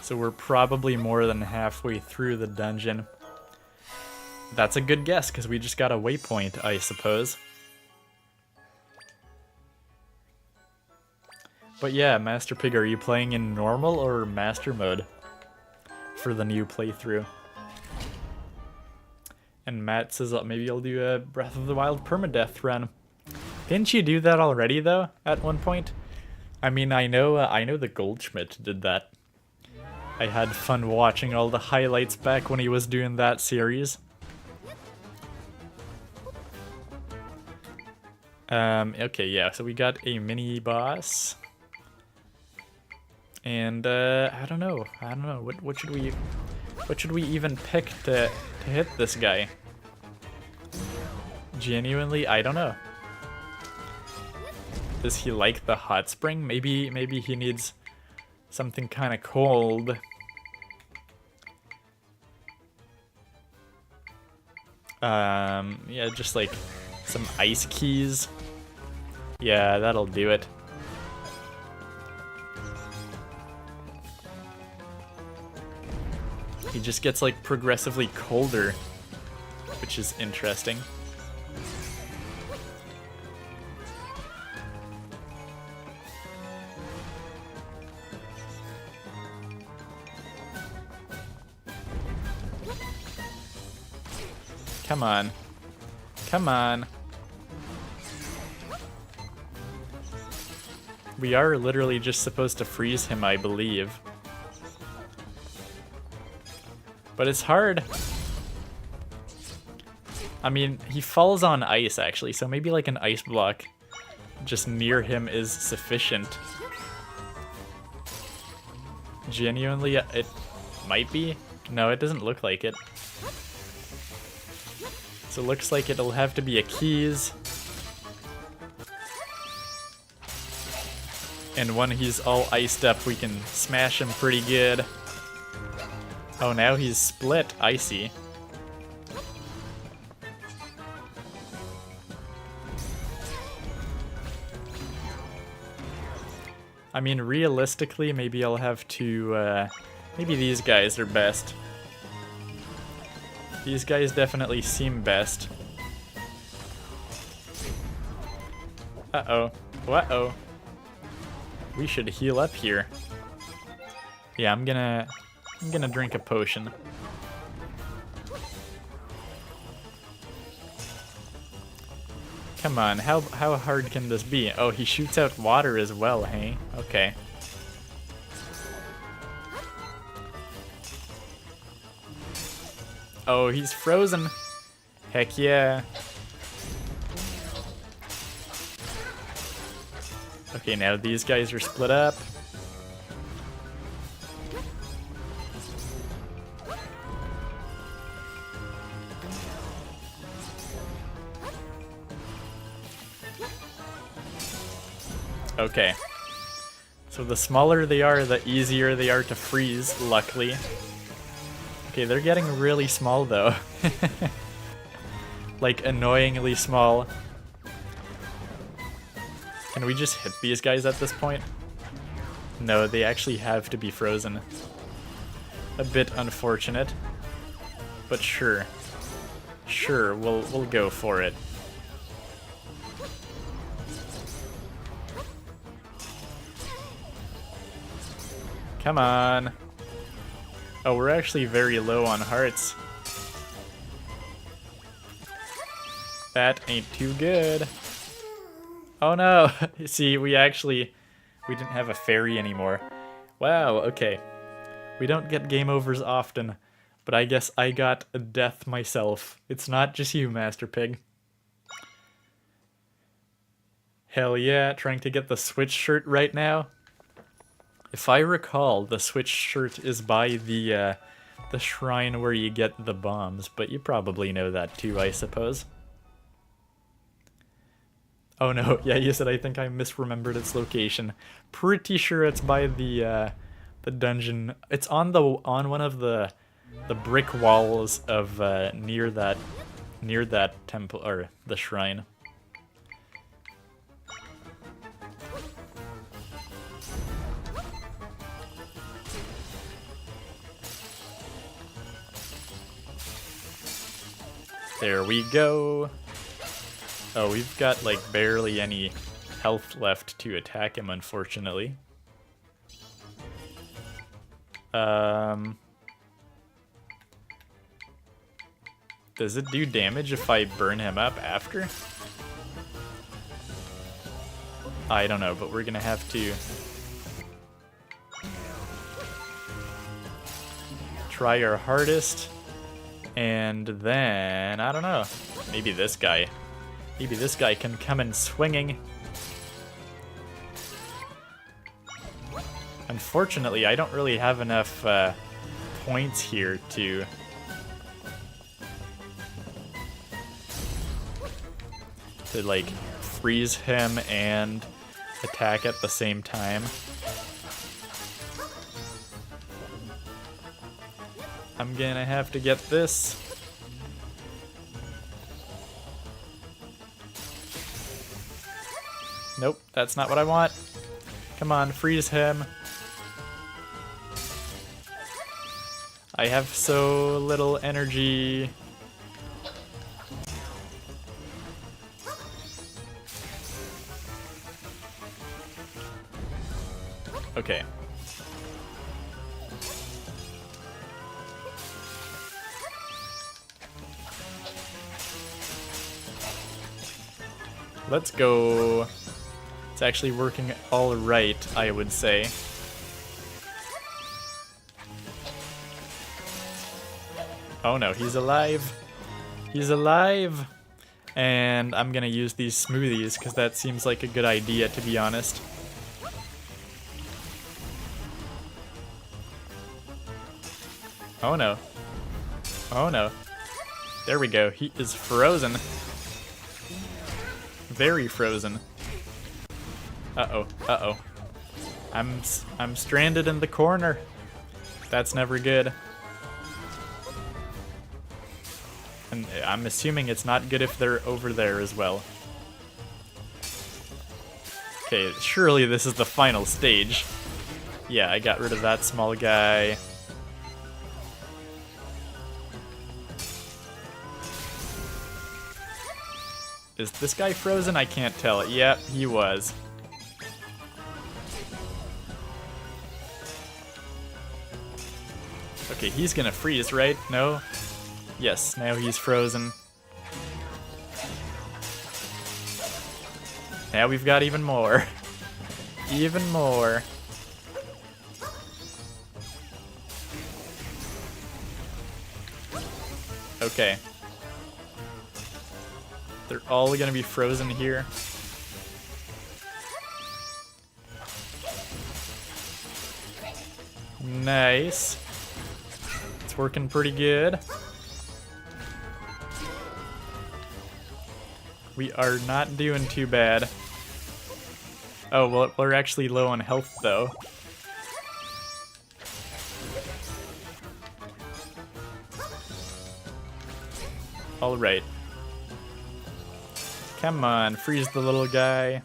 So we're probably more than halfway through the dungeon. That's a good guess, because we just got a waypoint, I suppose. But yeah, Master Pig, are you playing in normal or master mode for the new playthrough? And Matt says, oh, maybe I'll do a Breath of the Wild permadeath run. Didn't you do that already, though, at one point? I mean, I know the Goldschmidt did that. I had fun watching all the highlights back when he was doing that series. Okay, yeah, so we got a mini boss. And I don't know. What should we even pick to hit this guy? Genuinely, I don't know. Does he like the hot spring? Maybe he needs something kind of cold. Yeah, just like some ice keys. Yeah, that'll do it. He just gets like progressively colder, which is interesting. Come on. Come on. We are literally just supposed to freeze him, I believe. But it's hard. I mean, he falls on ice, actually, so maybe like an ice block just near him is sufficient. Genuinely, it might be. No, it doesn't look like it. So it looks like it'll have to be a keys. And when he's all iced up, we can smash him pretty good. Oh, now he's split. I see. I mean, realistically, maybe I'll have to, maybe these guys are best. These guys definitely seem best. Uh-oh. Uh-oh. We should heal up here. Yeah, I'm gonna drink a potion. Come on, how hard can this be? Oh, he shoots out water as well, hey? Okay. Oh, he's frozen. Heck yeah. Okay, now these guys are split up. Okay. So the smaller they are, the easier they are to freeze, luckily. Okay, they're getting really small though. Like, annoyingly small. Can we just hit these guys at this point? No, they actually have to be frozen. A bit unfortunate. But sure. Sure, we'll go for it. Come on. Oh, we're actually very low on hearts. That ain't too good. Oh no! See, we didn't have a fairy anymore. Wow, okay. We don't get game overs often, but I guess I got a death myself. It's not just you, Master Pig. Hell yeah, trying to get the Switch shirt right now. If I recall, the Switch shirt is by the shrine where you get the bombs, but you probably know that too, I suppose. Oh no, yeah, you said I think I misremembered its location. Pretty sure it's by the dungeon. It's on one of the brick walls of near that temple or the shrine. There we go. Oh, we've got like barely any health left to attack him, unfortunately. Does it do damage if I burn him up after? I don't know, but we're gonna have to try our hardest. And then, I don't know, maybe this guy. Maybe this guy can come in swinging. Unfortunately, I don't really have enough points here to like freeze him and attack at the same time. I'm gonna have to get this. Nope, that's not what I want. Come on, freeze him. I have so little energy. Okay. Let's go. It's actually working all right, I would say. Oh no, he's alive. He's alive. And I'm gonna use these smoothies because that seems like a good idea, to be honest. Oh no. Oh no. There we go. He is frozen. Very frozen. Uh-oh. Uh-oh. I'm stranded in the corner. That's never good. And I'm assuming it's not good if they're over there as well. Okay, surely this is the final stage. Yeah, I got rid of that small guy. Is this guy frozen? I can't tell. Yep, he was. Okay, he's gonna freeze, right? No? Yes, now he's frozen. Now we've got even more. Even more. Okay. They're all gonna be frozen here. Nice. It's working pretty good. We are not doing too bad. Oh, well, we're actually low on health, though. Alright. Come on, freeze the little guy.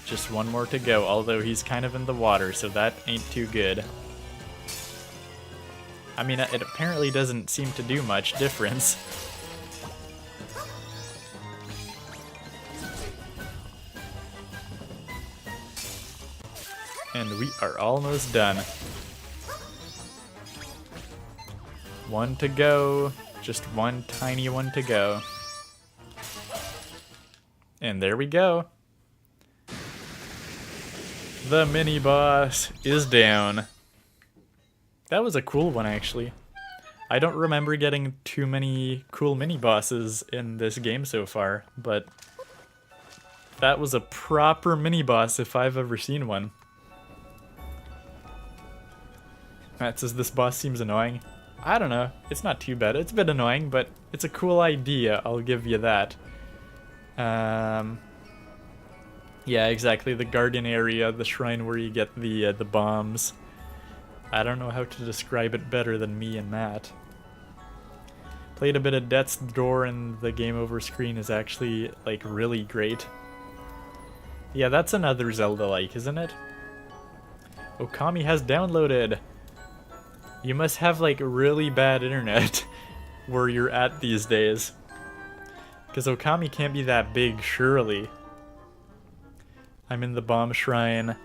Just one more to go, although he's kind of in the water, so that ain't too good. I mean, it apparently doesn't seem to do much difference. And we are almost done. One to go. Just one tiny one to go. And there we go. The mini-boss is down. That was a cool one, actually. I don't remember getting too many cool mini-bosses in this game so far, but that was a proper mini-boss if I've ever seen one. Matt says this boss seems annoying. I don't know. It's not too bad. It's a bit annoying, but it's a cool idea. I'll give you that. Yeah, exactly. The garden area, the shrine where you get the bombs. I don't know how to describe it better than me and Matt. Played a bit of Death's Door, and the game over screen is actually, like, really great. Yeah, that's another Zelda-like, isn't it? Okami has downloaded. You must have, like, really bad internet where you're at these days. Because Okami can't be that big, surely. I'm in the bomb shrine.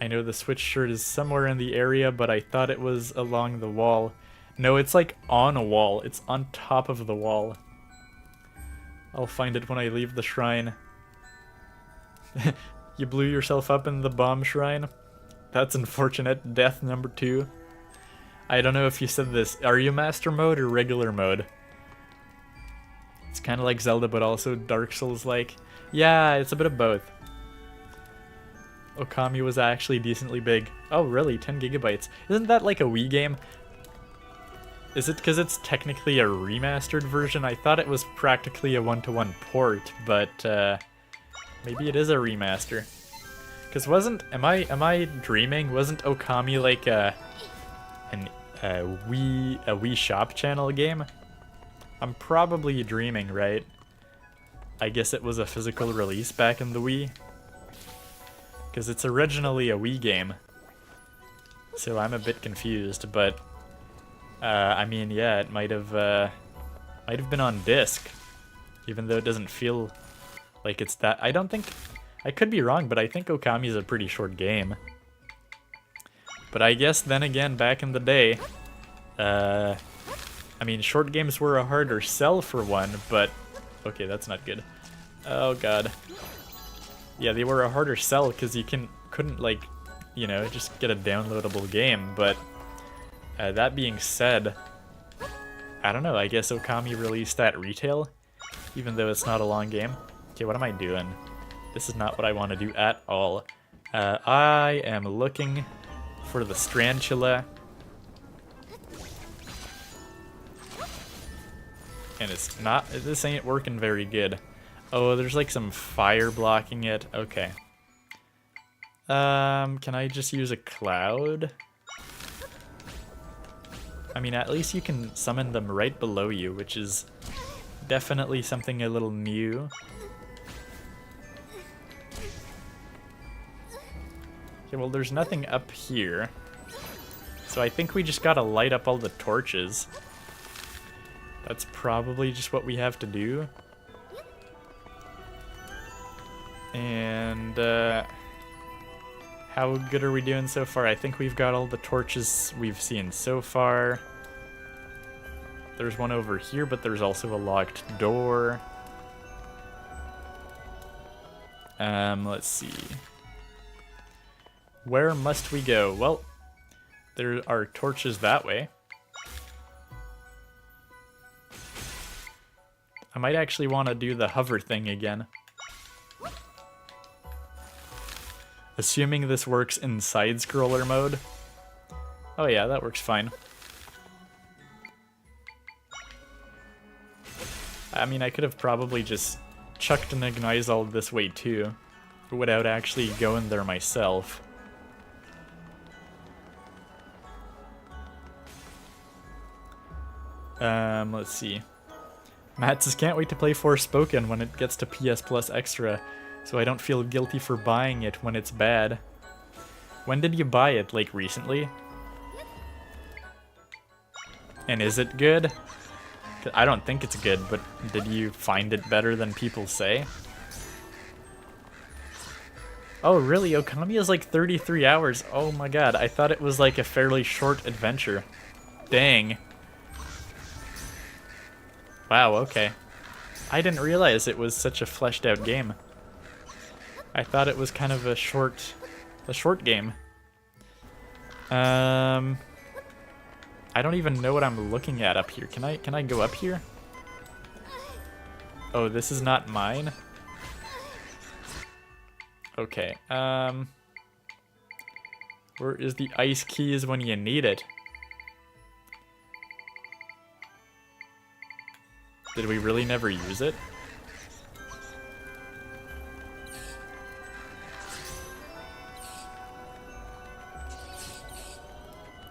I know the switch shirt is somewhere in the area, but I thought it was along the wall. No, it's like on a wall. It's on top of the wall. I'll find it when I leave the shrine. You blew yourself up in the bomb shrine? That's unfortunate. Death number 2. I don't know if you said this. Are you master mode or regular mode? It's kind of like Zelda, but also Dark Souls-like. Yeah, it's a bit of both. Okami was actually decently big. Oh, really? 10 gigabytes. Isn't that like a Wii game? Is it because it's technically a remastered version? I thought it was practically a one-to-one port, but maybe it is a remaster. Because am I dreaming? Wasn't Okami like a Wii Shop Channel game? I'm probably dreaming, right? I guess it was a physical release back in the Wii. Because it's originally a Wii game. So I'm a bit confused, but I mean, yeah, it might have been on disc, even though it doesn't feel like it's that. I don't think, I could be wrong, but I think Okami is a pretty short game. But I guess then again, back in the day, I mean, short games were a harder sell for one, but okay, that's not good. Oh god. Yeah, they were a harder sell because you couldn't like, you know, just get a downloadable game, but that being said, I don't know, I guess Okami released at retail, even though it's not a long game. Okay, what am I doing? This is not what I want to do at all. I am looking for the Strantula. And it's not, this ain't working very good. Oh, there's like some fire blocking it. Okay. Can I just use a cloud? I mean, at least you can summon them right below you, which is definitely something a little new. Okay, well, there's nothing up here. So I think we just gotta light up all the torches. That's probably just what we have to do. And, how good are we doing so far? I think we've got all the torches we've seen so far. There's one over here, but there's also a locked door. Let's see. Where must we go? Well, there are torches that way. I might actually want to do the hover thing again. Assuming this works in side-scroller mode. Oh yeah, that works fine. I mean, I could have probably just chucked an Ignizal this way too, without actually going there myself. Let's see. Matt says, can't wait to play Forspoken when it gets to PS Plus Extra, so I don't feel guilty for buying it when it's bad. When did you buy it? Like recently? And is it good? I don't think it's good, but did you find it better than people say? Oh really? Okami is like 33 hours. Oh my god, I thought it was like a fairly short adventure. Dang. Wow, okay. I didn't realize it was such a fleshed out game. I thought it was kind of a short game. I don't even know what I'm looking at up here. Can I go up here? Oh, this is not mine? Okay, where is the ice keys when you need it? Did we really never use it?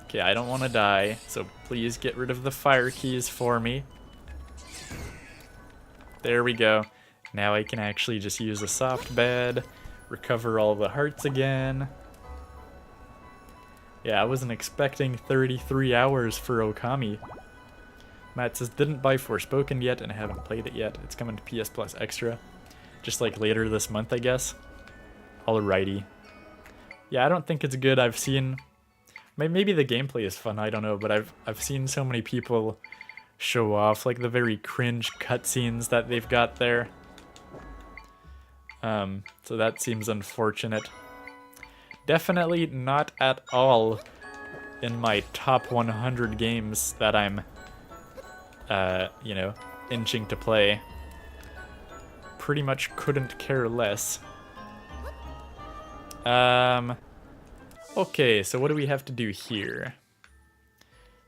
Okay, I don't want to die, so please get rid of the fire keys for me. There we go. Now I can actually just use a soft bed, recover all the hearts again. Yeah, I wasn't expecting 33 hours for Okami. Matt says, didn't buy Forspoken yet and I haven't played it yet. It's coming to PS Plus Extra. Just like later this month, I guess. Alrighty. Yeah, I don't think it's good. I've seen... Maybe the gameplay is fun, I don't know, but I've seen so many people show off like the very cringe cutscenes that they've got there. So that seems unfortunate. Definitely not at all in my top 100 games that I'm, you know, inching to play. Pretty much couldn't care less. Okay, so what do we have to do here?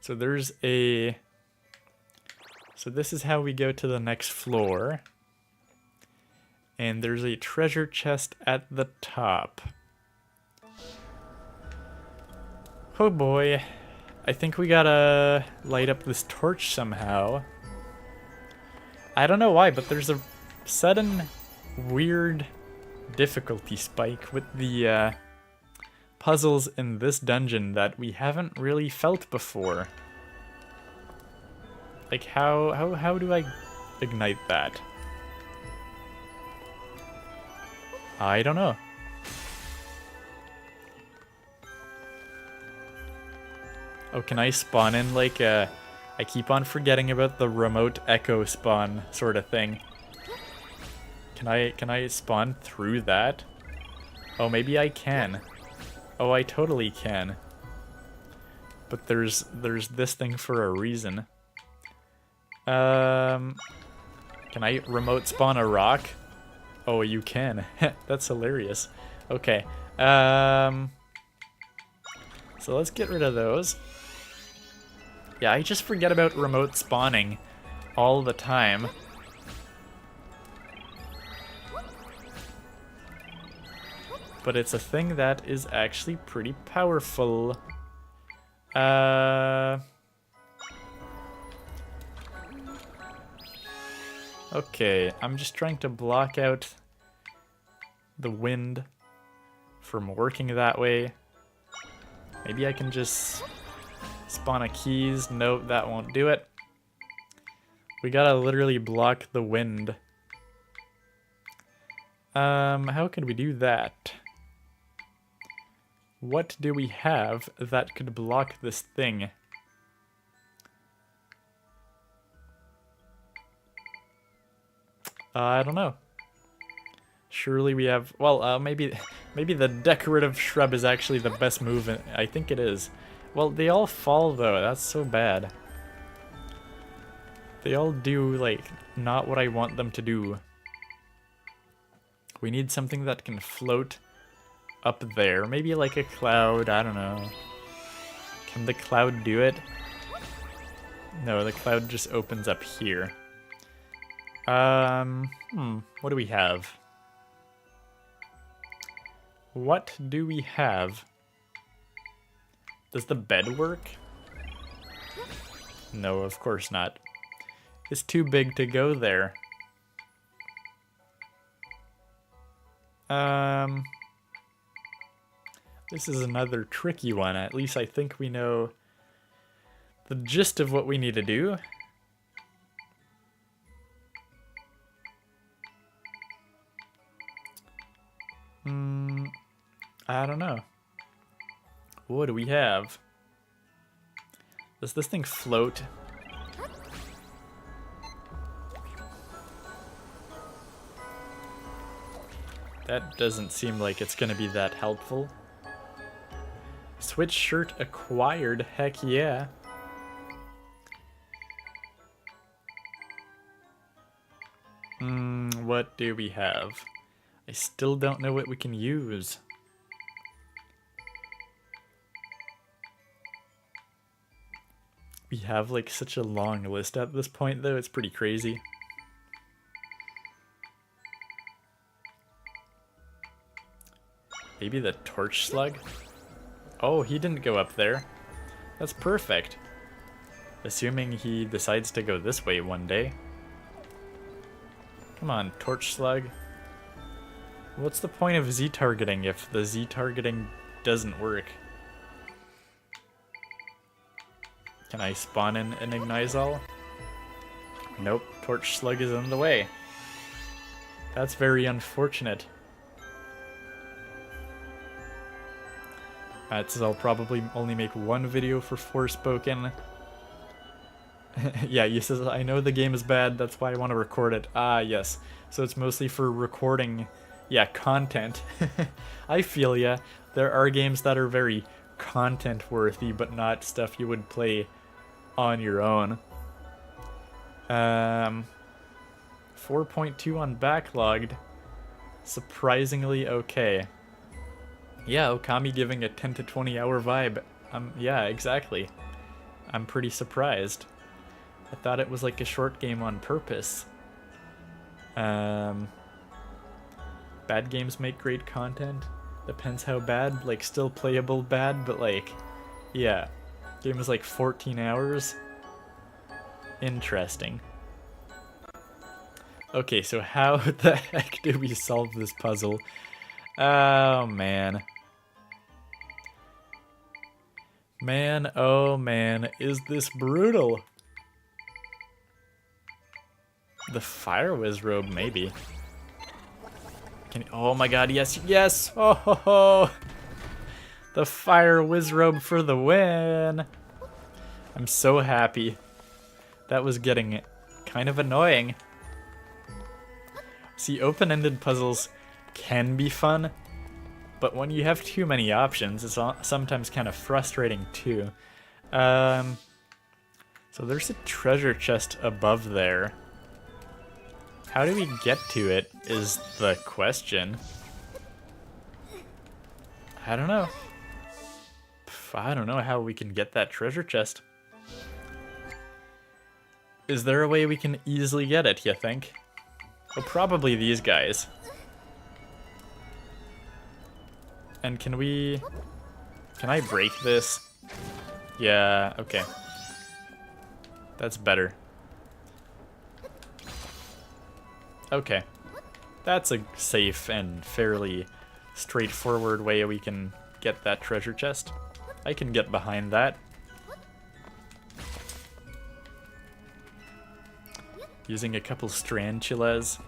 So there's a... So this is how we go to the next floor. And there's a treasure chest at the top. Oh boy. I think we gotta light up this torch somehow. I don't know why, but there's a sudden weird difficulty spike with the puzzles in this dungeon that we haven't really felt before. Like how do I ignite that? I don't know. Oh, can I spawn in like a... I keep on forgetting about the remote echo spawn sort of thing. Can I spawn through that? Oh, maybe I can. Oh, I totally can. But there's this thing for a reason. Can I remote spawn a rock? Oh, you can. That's hilarious. Okay. So let's get rid of those. Yeah, I just forget about remote spawning all the time. But it's a thing that is actually pretty powerful. Okay, I'm just trying to block out the wind from working that way. Maybe I can just spawn a keys. Nope, that won't do it. We gotta literally block the wind. How could we do that? What do we have that could block this thing? I don't know. Surely we have... Well, maybe the decorative shrub is actually the best move. I think it is. Well, they all fall, though. That's so bad. They all do, like, not what I want them to do. We need something that can float up there. Maybe like a cloud. I don't know. Can the cloud do it? No, the cloud just opens up here. What do we have? What do we have? Does the bed work? No, of course not. It's too big to go there. This is another tricky one. At least I think we know the gist of what we need to do. I don't know. What do we have? Does this thing float? That doesn't seem like it's gonna be that helpful. Switch shirt acquired, heck yeah. What do we have? I still don't know what we can use. We have like such a long list at this point though, it's pretty crazy. Maybe the torch slug? Oh, he didn't go up there. That's perfect. Assuming he decides to go this way one day. Come on, torch slug. What's the point of Z-targeting if the Z-targeting doesn't work? Can I spawn in an Ignizal? Nope, torch slug is in the way. That's very unfortunate. So I'll probably only make one video for Forspoken. Yeah, he says, I know the game is bad, that's why I want to record it. Ah, yes. So it's mostly for recording, yeah, content. I feel ya. There are games that are very content-worthy, but not stuff you would play on your own. 4.2 on backlogged. Surprisingly okay. Yeah, Okami giving a 10 to 20 hour vibe. Yeah, exactly. I'm pretty surprised. I thought it was like a short game on purpose. Bad games make great content. Depends how bad, like still playable bad, but like, yeah. Game is like 14 hours. Interesting. Okay, so how the heck do we solve this puzzle? Oh, man. Man, oh man, is this brutal? The Fire Whiz Robe, maybe. Oh my god, yes, yes! Oh ho ho! The Fire Whiz Robe for the win! I'm so happy. That was getting kind of annoying. See, open-ended puzzles can be fun, but when you have too many options, it's sometimes kind of frustrating too. So there's a treasure chest above there. How do we get to it is the question. I don't know. I don't know how we can get that treasure chest. Is there a way we can easily get it, you think? Oh, probably these guys. And can I break this? Yeah, okay. That's better. Okay. That's a safe and fairly straightforward way we can get that treasure chest. I can get behind that. Using a couple strantulas.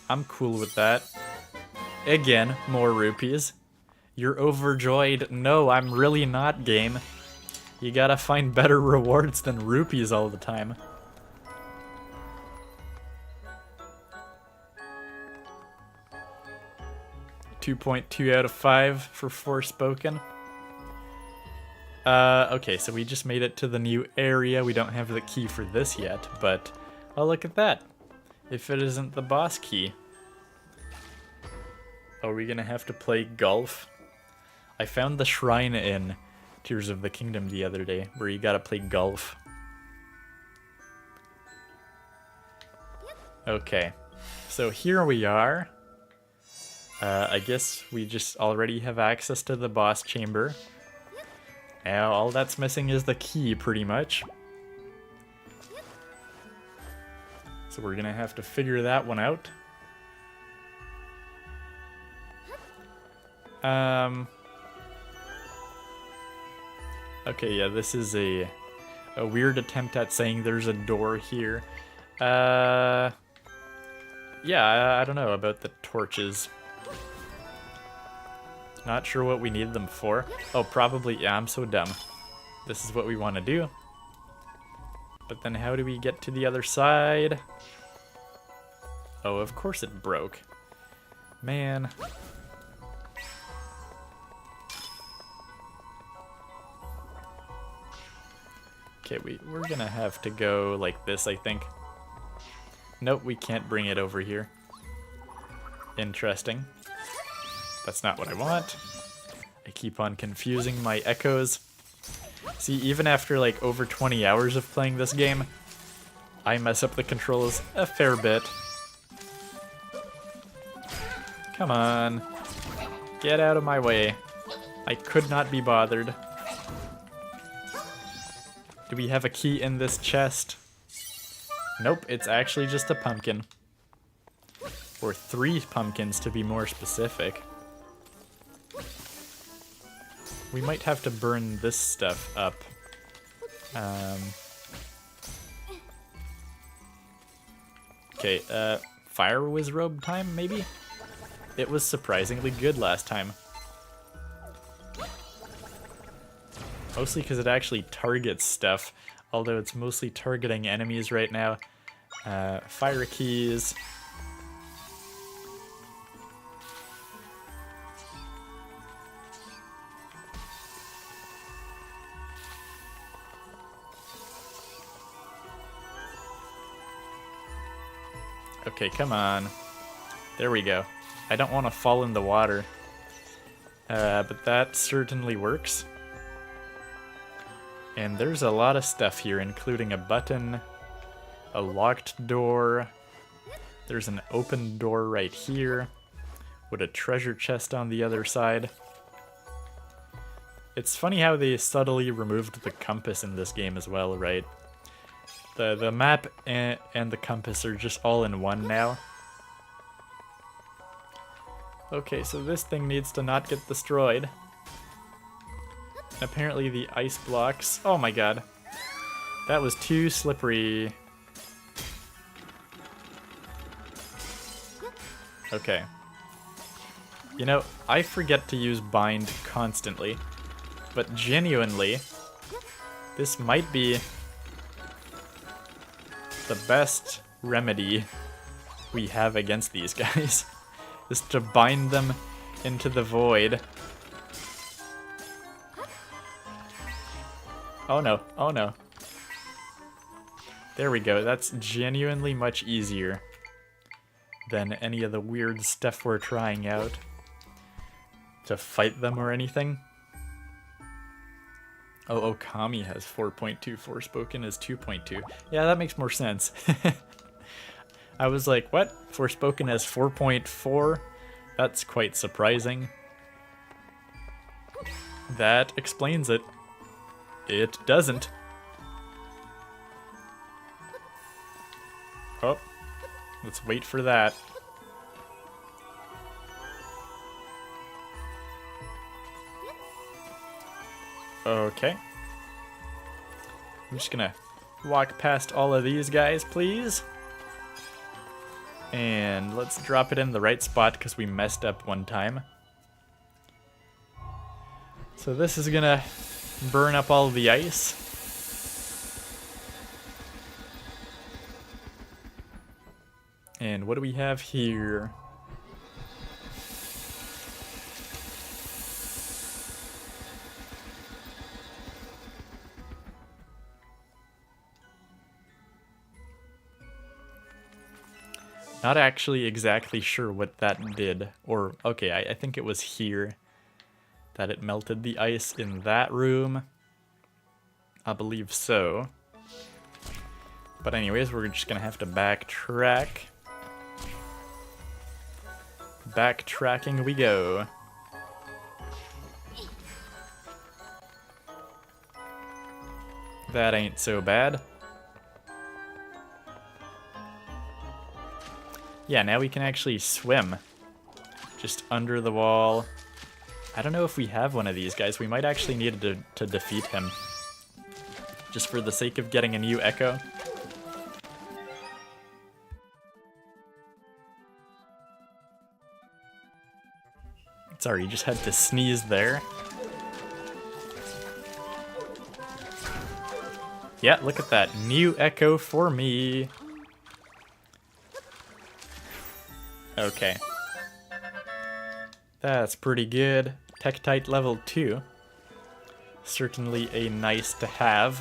I'm cool with that. Again, more rupees. You're overjoyed. No, I'm really not, game. You gotta find better rewards than rupees all the time. .2 out of 5 for Forspoken. Okay, so we just made it to the new area. We don't have the key for this yet, but oh, look at that. If it isn't the boss key. Are we gonna have to play golf? I found the shrine in Tears of the Kingdom the other day, where you gotta play golf. Okay, so here we are. I guess we just already have access to the boss chamber. Now all that's missing is the key, pretty much. So we're gonna have to figure that one out. Okay, yeah, this is a weird attempt at saying there's a door here. Yeah, I don't know about the torches. Not sure what we need them for. Oh, probably, yeah, I'm so dumb. This is what we want to do. But then how do we get to the other side? Oh, of course it broke. Man. Okay, we're gonna have to go like this, I think. Nope, we can't bring it over here. Interesting. That's not what I want. I keep on confusing my echoes. See, even after like over 20 hours of playing this game, I mess up the controls a fair bit. Come on. Get out of my way. I could not be bothered. Do we have a key in this chest? Nope, it's actually just a pumpkin. Or 3 pumpkins to be more specific. We might have to burn this stuff up. Okay, Fire Whiz Robe time, maybe? It was surprisingly good last time. Mostly because it actually targets stuff, although it's mostly targeting enemies right now. Fire keys. Okay, come on. There we go. I don't want to fall in the water. But that certainly works. And there's a lot of stuff here, including a button, a locked door. There's an open door right here with a treasure chest on the other side. It's funny how they subtly removed the compass in this game as well, right? The map and the compass are just all in one now. Okay, so this thing needs to not get destroyed. Apparently the ice blocks... Oh my god. That was too slippery. Okay. You know, I forget to use bind constantly, but genuinely, this might be the best remedy we have against these guys, is to bind them into the void. Oh no, oh no. There we go, that's genuinely much easier than any of the weird stuff we're trying out to fight them or anything. Oh, Okami has 4.2, Forspoken is 2.2. Yeah, that makes more sense. I was like, what? Forspoken has 4.4? That's quite surprising. That explains it. It doesn't. Oh, let's wait for that. Okay. I'm just gonna walk past all of these guys, please. And let's drop it in the right spot because we messed up one time. So this is gonna burn up all the ice. And what do we have here? Not actually exactly sure what that did. Or, okay, I think it was here that it melted the ice in that room. I believe so. But anyways, we're just gonna have to backtrack. Backtracking we go. That ain't so bad. Yeah, now we can actually swim. Just under the wall. I don't know if we have one of these guys. We might actually need to defeat him. Just for the sake of getting a new echo. Sorry, you just had to sneeze there. Yeah, look at that. New echo for me. Okay. That's pretty good. Tektite level 2. Certainly a nice to have.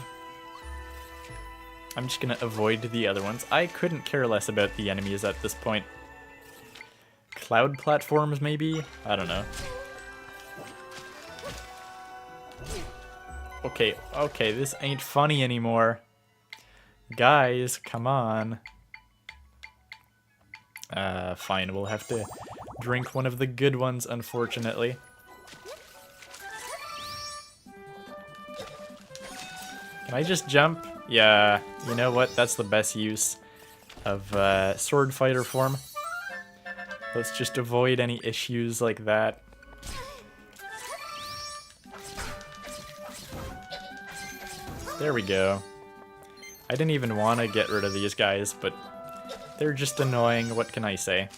I'm just gonna avoid the other ones. I couldn't care less about the enemies at this point. Cloud platforms, maybe? I don't know. Okay, okay, this ain't funny anymore. Guys, come on. Fine, we'll have to drink one of the good ones, unfortunately. Can I just jump? Yeah, you know what? That's the best use of sword fighter form. Let's just avoid any issues like that. There we go. I didn't even want to get rid of these guys, but they're just annoying. What can I say?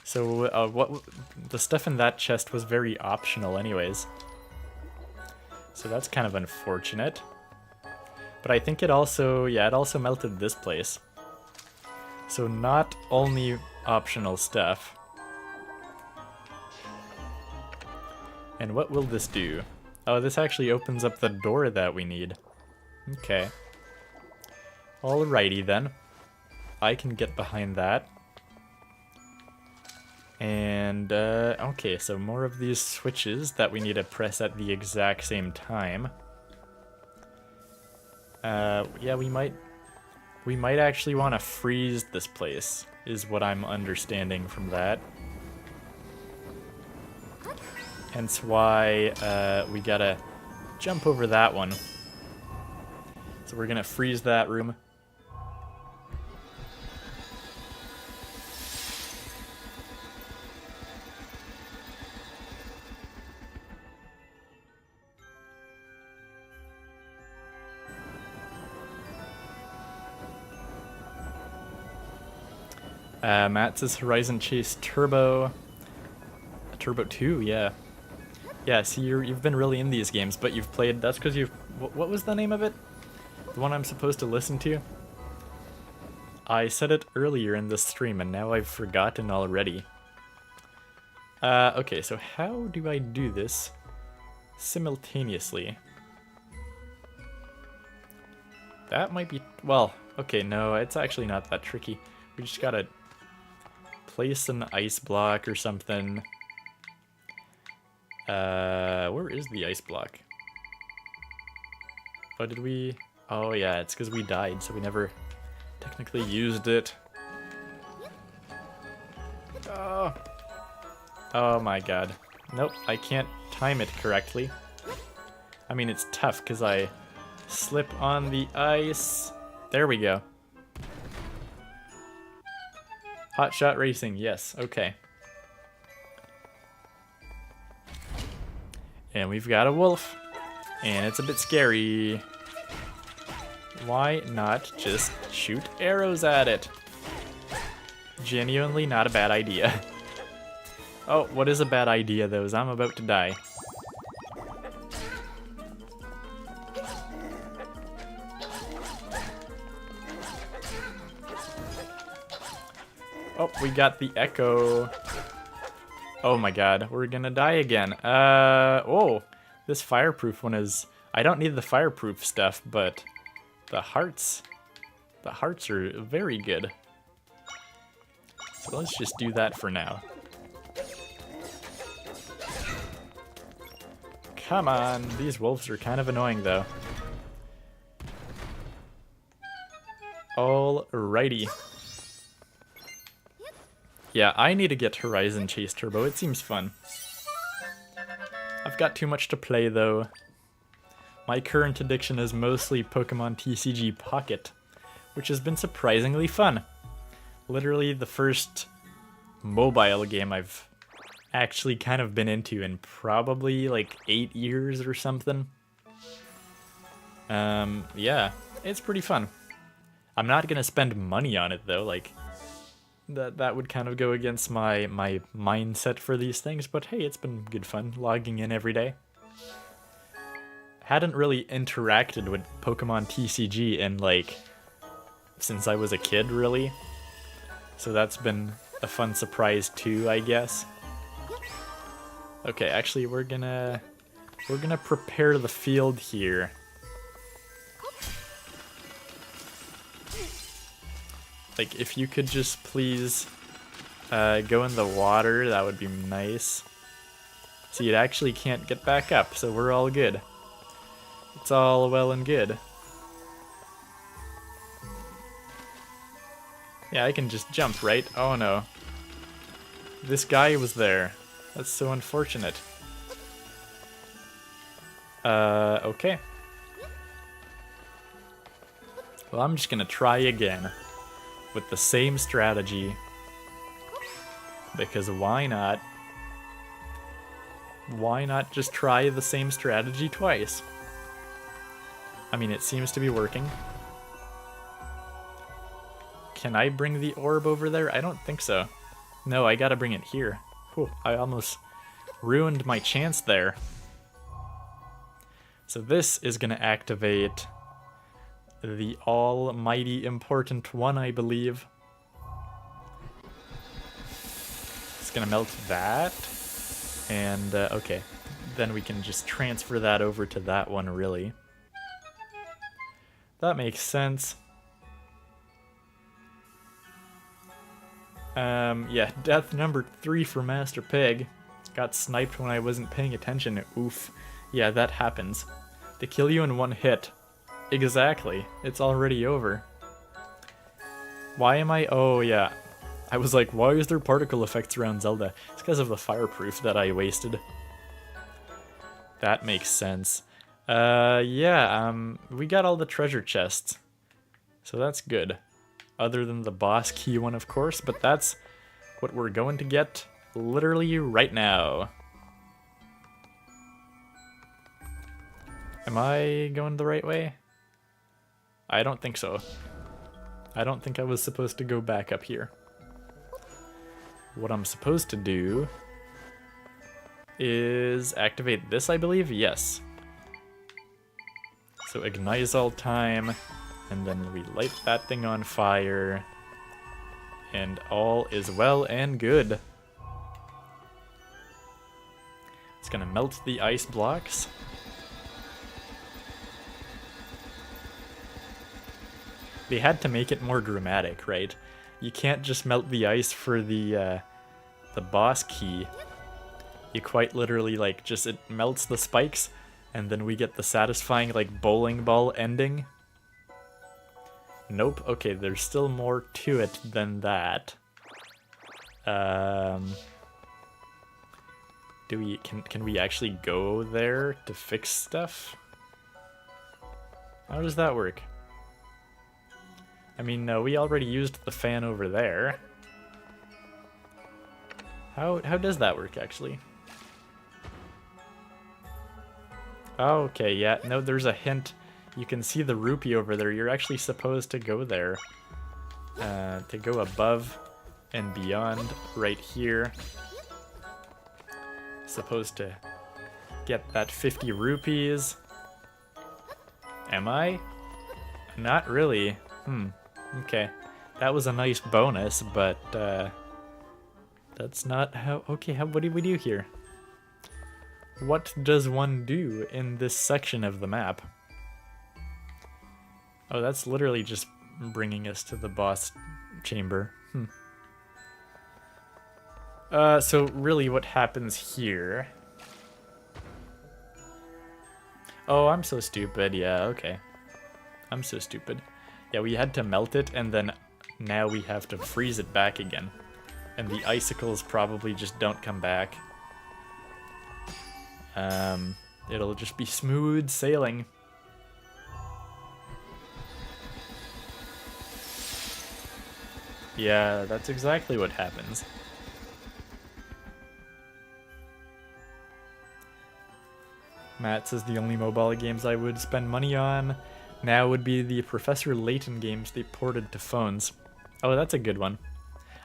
So, the stuff in that chest was very optional anyways. So that's kind of unfortunate. But I think it also, yeah, it also melted this place. So not only optional stuff. And what will this do? Oh, this actually opens up the door that we need. Okay. Alrighty then. I can get behind that. And, okay, so more of these switches that we need to press at the exact same time. Yeah, we might actually want to freeze this place, is what I'm understanding from that. Hence why we gotta jump over that one. So we're gonna freeze that room. Matt says Horizon Chase Turbo. Turbo 2, yeah. Yeah, see, you've been really in these games, but you've played... That's because you've... What was the name of it? The one I'm supposed to listen to? I said it earlier in the stream, and now I've forgotten already. Okay, so how do I do this simultaneously? That might be... Well, okay, no, it's actually not that tricky. We just gotta place an ice block or something. Where is the ice block? Oh, did we... Oh, yeah, it's because we died, so we never technically used it. Oh. Oh my god. Nope, I can't time it correctly. I mean, it's tough because I slip on the ice. There we go. Hot shot racing, yes, okay. And we've got a wolf. And it's a bit scary. Why not just shoot arrows at it? Genuinely not a bad idea. Oh, what is a bad idea though, is I'm about to die. Oh, we got the echo. Oh my god, we're gonna die again. Oh, this fireproof one is... I don't need the fireproof stuff, but the hearts are very good. So let's just do that for now. Come on, these wolves are kind of annoying though. Alrighty. Yeah, I need to get Horizon Chase Turbo, it seems fun. I've got too much to play though. My current addiction is mostly Pokemon TCG Pocket, which has been surprisingly fun. Literally the first mobile game I've actually kind of been into in probably like 8 years or something. Yeah, it's pretty fun. I'm not gonna spend money on it though, like that would kind of go against my mindset for these things, but hey, it's been good fun logging in every day. Hadn't really interacted with Pokemon TCG in like since I was a kid really. So that's been a fun surprise too, I guess. Okay, actually we're gonna prepare the field here. Like, if you could just please go in the water, that would be nice. See, it actually can't get back up, so we're all good. It's all well and good. Yeah, I can just jump, right? Oh no. This guy was there. That's so unfortunate. Okay. Well, I'm just gonna try again. With the same strategy, because why not? Why not just try the same strategy twice? I mean, it seems to be working. Can I bring the orb over there? I don't think so. No, I gotta bring it here. Whew, I almost ruined my chance there. So this is gonna activate the almighty important one, I believe. It's gonna melt that. And, okay. Then we can just transfer that over to that one, really. That makes sense. Yeah, death number 3 for Master Pig. Got sniped when I wasn't paying attention. Oof. Yeah, that happens. They kill you in one hit. Exactly. It's already over. Why am I... Oh, yeah. I was like, why is there particle effects around Zelda? It's because of the fireproof that I wasted. That makes sense. Yeah, we got all the treasure chests. So that's good. Other than the boss key one, of course, but that's what we're going to get literally right now. Am I going the right way? I don't think so. I don't think I was supposed to go back up here. What I'm supposed to do is activate this, I believe? Yes. So ignite all time, and then we light that thing on fire, and all is well and good. It's gonna melt the ice blocks. They had to make it more dramatic, right? You can't just melt the ice for the boss key. You quite literally, like, just it melts the spikes, and then we get the satisfying, like, bowling ball ending. Nope. Okay, there's still more to it than that. Can we actually go there to fix stuff? How does that work? I mean, no, we already used the fan over there. How does that work, actually? Oh, okay, yeah, no, there's a hint. You can see the rupee over there. You're actually supposed to go there. To go above and beyond right here. Supposed to get that 50 rupees. Am I? Not really. Okay. That was a nice bonus, but that's not how... Okay, what do we do here? What does one do in this section of the map? Oh, that's literally just bringing us to the boss chamber. So really what happens here... Oh, I'm so stupid. Yeah, okay. I'm so stupid. Yeah, we had to melt it, and then now we have to freeze it back again. And the icicles probably just don't come back. It'll just be smooth sailing. Yeah, that's exactly what happens. Matt says the only mobile games I would spend money on now would be the Professor Layton games they ported to phones. Oh, that's a good one.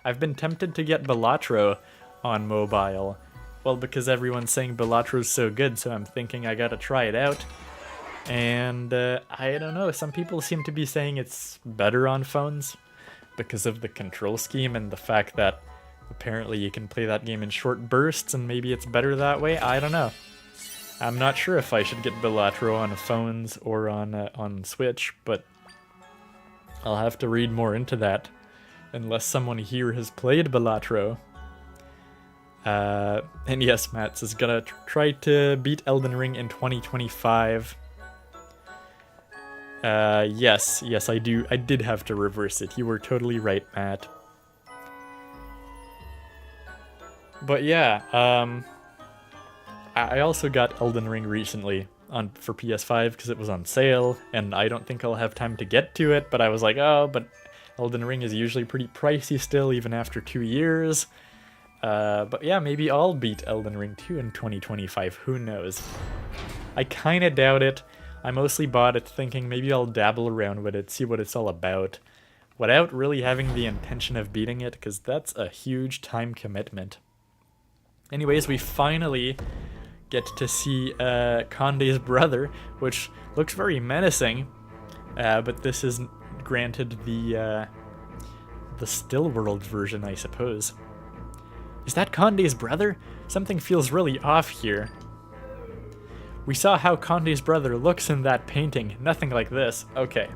I've been tempted to get Balatro on mobile. Well, because everyone's saying Balatro's so good, so I'm thinking I gotta try it out. And I don't know, some people seem to be saying it's better on phones because of the control scheme and the fact that apparently you can play that game in short bursts and maybe it's better that way. I don't know. I'm not sure if I should get Balatro on phones or on Switch, but I'll have to read more into that unless someone here has played Balatro. And yes, Mats is gonna try to beat Elden Ring in 2025. Yes, I did have to reverse it. You were totally right, Matt. But yeah, I also got Elden Ring recently for PS5 because it was on sale, and I don't think I'll have time to get to it, but I was like, oh, but Elden Ring is usually pretty pricey still, even after 2 years. But yeah, maybe I'll beat Elden Ring 2 in 2025, who knows. I kinda doubt it. I mostly bought it thinking maybe I'll dabble around with it, see what it's all about, without really having the intention of beating it, because that's a huge time commitment. Anyways, we finally get to see Conde's brother, which looks very menacing, but this is granted the still world version, I suppose. Is that Conde's brother? Something feels really off here. We saw how Conde's brother looks in that painting. Nothing like this. Okay.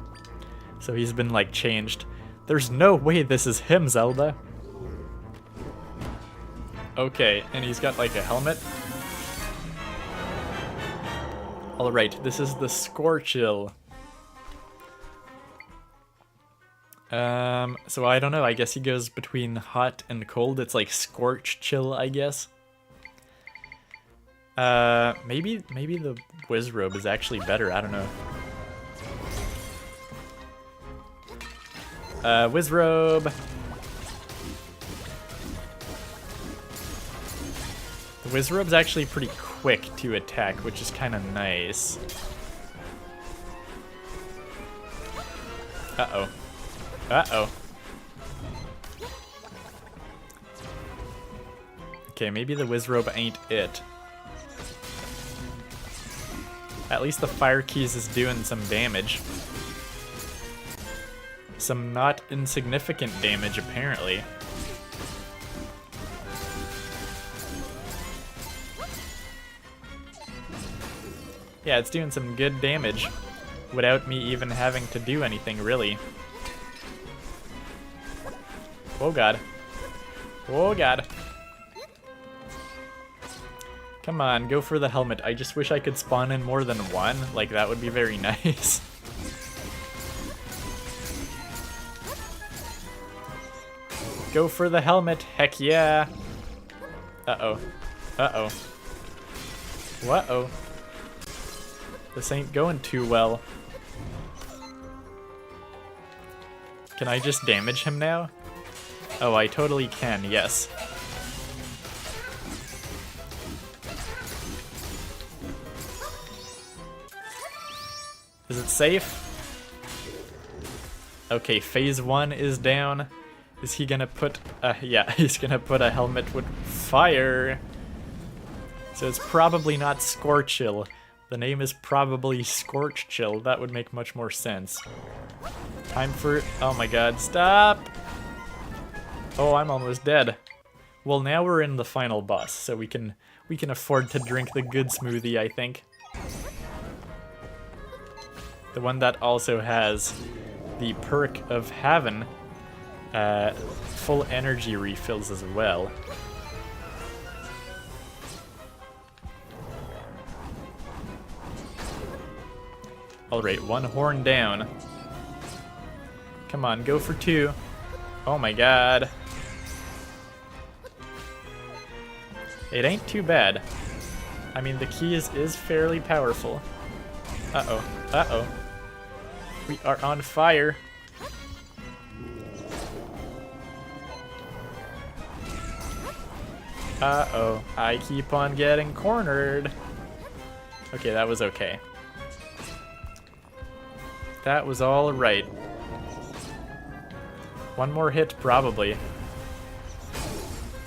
So he's been, like, changed. There's no way this is him, Zelda. Okay, and he's got, like, a helmet. Alright, this is the Scorchill. So I don't know, I guess he goes between hot and cold. It's like scorch chill, I guess. Maybe the Wizrobe is actually better, I don't know. Wizrobe! The Wizrobe's actually pretty quick to attack, which is kind of nice. Uh-oh. Uh-oh. Okay, maybe the Wizrobe ain't it. At least the Fire Keys is doing some damage. Some not insignificant damage, apparently. Yeah, it's doing some good damage without me even having to do anything, really. Oh god. Oh god. Come on, go for the helmet. I just wish I could spawn in more than one. Like, that would be very nice. Go for the helmet. Heck yeah. Uh-oh. Uh-oh. Uh-oh. This ain't going too well. Can I just damage him now? Oh, I totally can, yes. Is it safe? Okay, phase 1 is down. Is he gonna put yeah, he's gonna put a helmet with fire. So it's probably not Scorchill. The name is probably Scorchchill. That would make much more sense. Time for, oh my god, stop! Oh, I'm almost dead. Well, now we're in the final boss, so we can afford to drink the good smoothie, I think. The one that also has the perk of having full energy refills as well. Alright, one horn down. Come on, go for 2. Oh my god. It ain't too bad. I mean, the key is fairly powerful. Uh-oh, uh-oh. We are on fire. Uh-oh, I keep on getting cornered. Okay, that was okay. That was all right. One more hit, probably.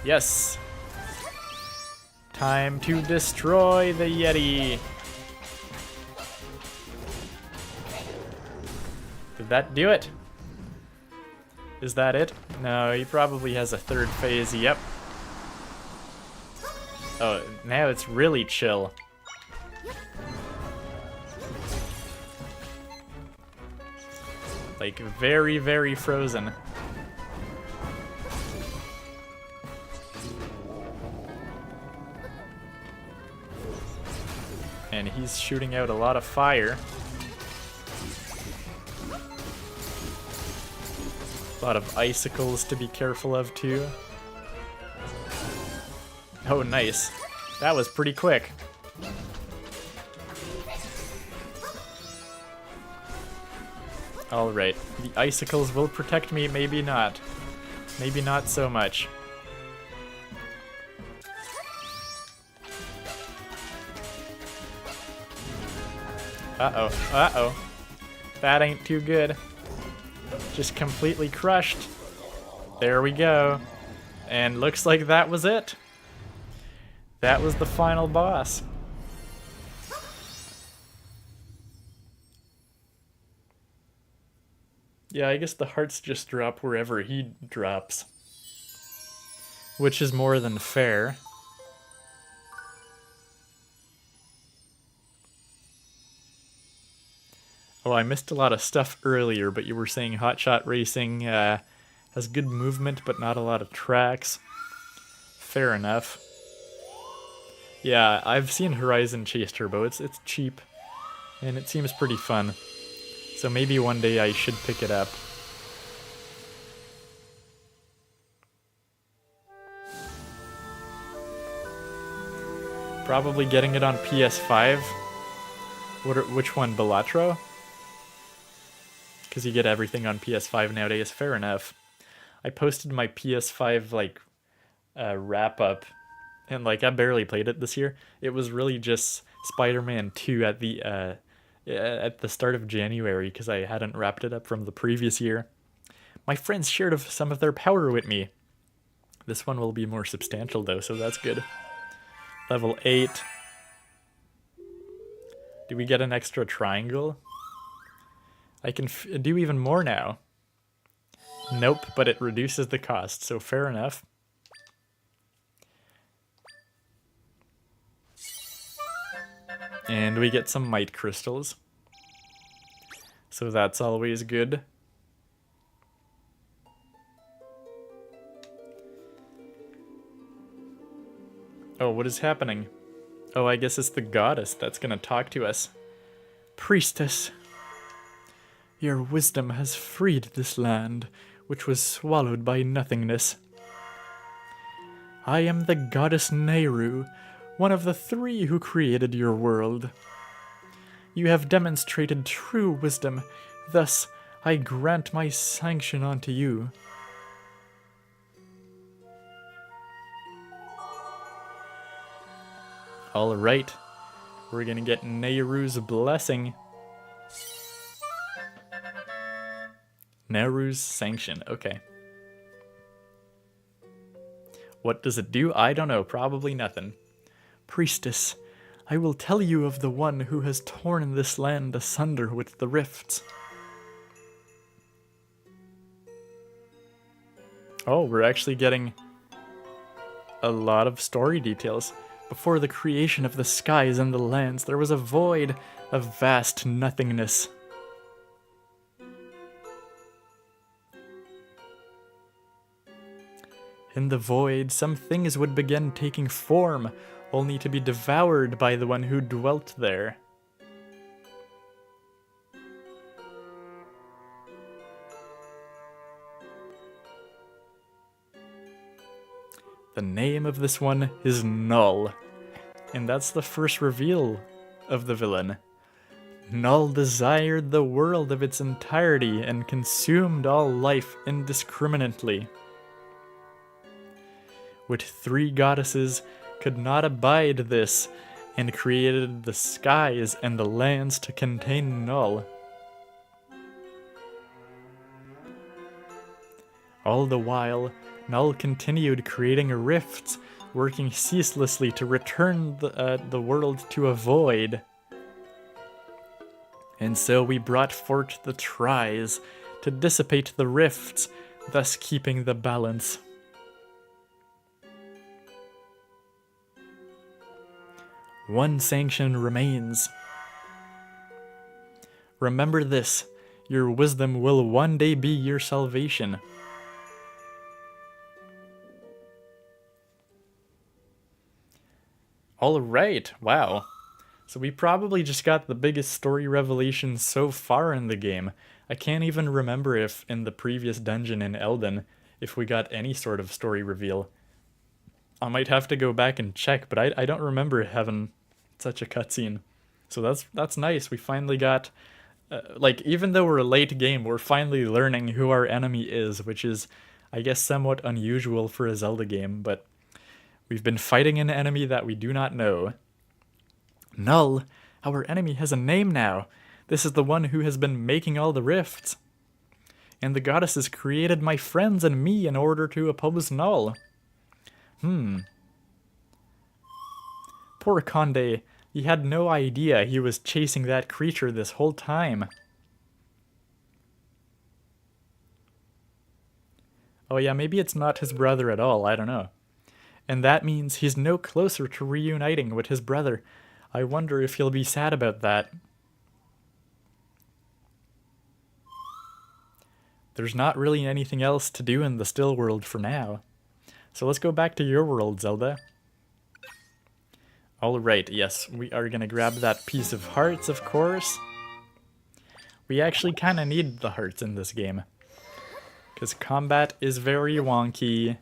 Yes. Time to destroy the Yeti. Did that do it? Is that it? No, he probably has a third phase. Yep. Oh, now it's really chill. Like, very, very frozen. And he's shooting out a lot of fire. A lot of icicles to be careful of, too. Oh, nice. That was pretty quick. Alright, the icicles will protect me, maybe not. Maybe not so much. Uh-oh, uh-oh. That ain't too good. Just completely crushed. There we go. And looks like that was it. That was the final boss. Yeah, I guess the hearts just drop wherever he drops. Which is more than fair. Oh, I missed a lot of stuff earlier, but you were saying Hotshot Racing has good movement, but not a lot of tracks. Fair enough. Yeah, I've seen Horizon Chase Turbo. It's cheap, and it seems pretty fun. So maybe one day I should pick it up. Probably getting it on PS5. Which one, Balatro? Because you get everything on PS5 nowadays. Fair enough. I posted my PS5 like wrap up, and like I barely played it this year. It was really just Spider-Man 2 at the start of January because I hadn't wrapped it up from the previous year. My friends shared some of their power with me. This one will be more substantial though, so that's good. Level 8. Do we get an extra triangle? I can do even more now. Nope, but it reduces the cost, so fair enough. And we get some might crystals. So that's always good. Oh, what is happening? Oh, I guess it's the goddess that's gonna talk to us. Priestess, your wisdom has freed this land, which was swallowed by nothingness. I am the goddess Lanayru, one of the 3 who created your world. You have demonstrated true wisdom, thus I grant my sanction unto you. Alright, we're gonna get Nayru's blessing. Nayru's sanction, okay. What does it do? I don't know, probably nothing. Priestess, I will tell you of the one who has torn this land asunder with the rifts. Oh, we're actually getting a lot of story details. Before the creation of the skies and the lands, there was a void of vast nothingness. In the void, some things would begin taking form, only to be devoured by the one who dwelt there. The name of this one is Null, and that's the first reveal of the villain. Null desired the world of its entirety and consumed all life indiscriminately. With 3 goddesses, could not abide this, and created the skies and the lands to contain Null. All the while, Null continued creating rifts, working ceaselessly to return the world to a void. And so we brought forth the tries to dissipate the rifts, thus keeping the balance. One sanction remains. Remember this, your wisdom will one day be your salvation. Alright, wow. So we probably just got the biggest story revelation so far in the game. I can't even remember if in the previous dungeon in Elden, if we got any sort of story reveal. I might have to go back and check, but I don't remember having such a cutscene. So that's nice. We finally got, like, even though we're a late game, we're finally learning who our enemy is, which is, I guess, somewhat unusual for a Zelda game, but we've been fighting an enemy that we do not know. Null, our enemy has a name now. This is the one who has been making all the rifts. And the goddesses created my friends and me in order to oppose Null. Poor Conde, he had no idea he was chasing that creature this whole time. Oh yeah, maybe it's not his brother at all, I don't know. And that means he's no closer to reuniting with his brother. I wonder if he'll be sad about that. There's not really anything else to do in the still world for now. So let's go back to your world, Zelda. Alright, yes, we are gonna grab that piece of hearts, of course. We actually kinda need the hearts in this game, because combat is very wonky,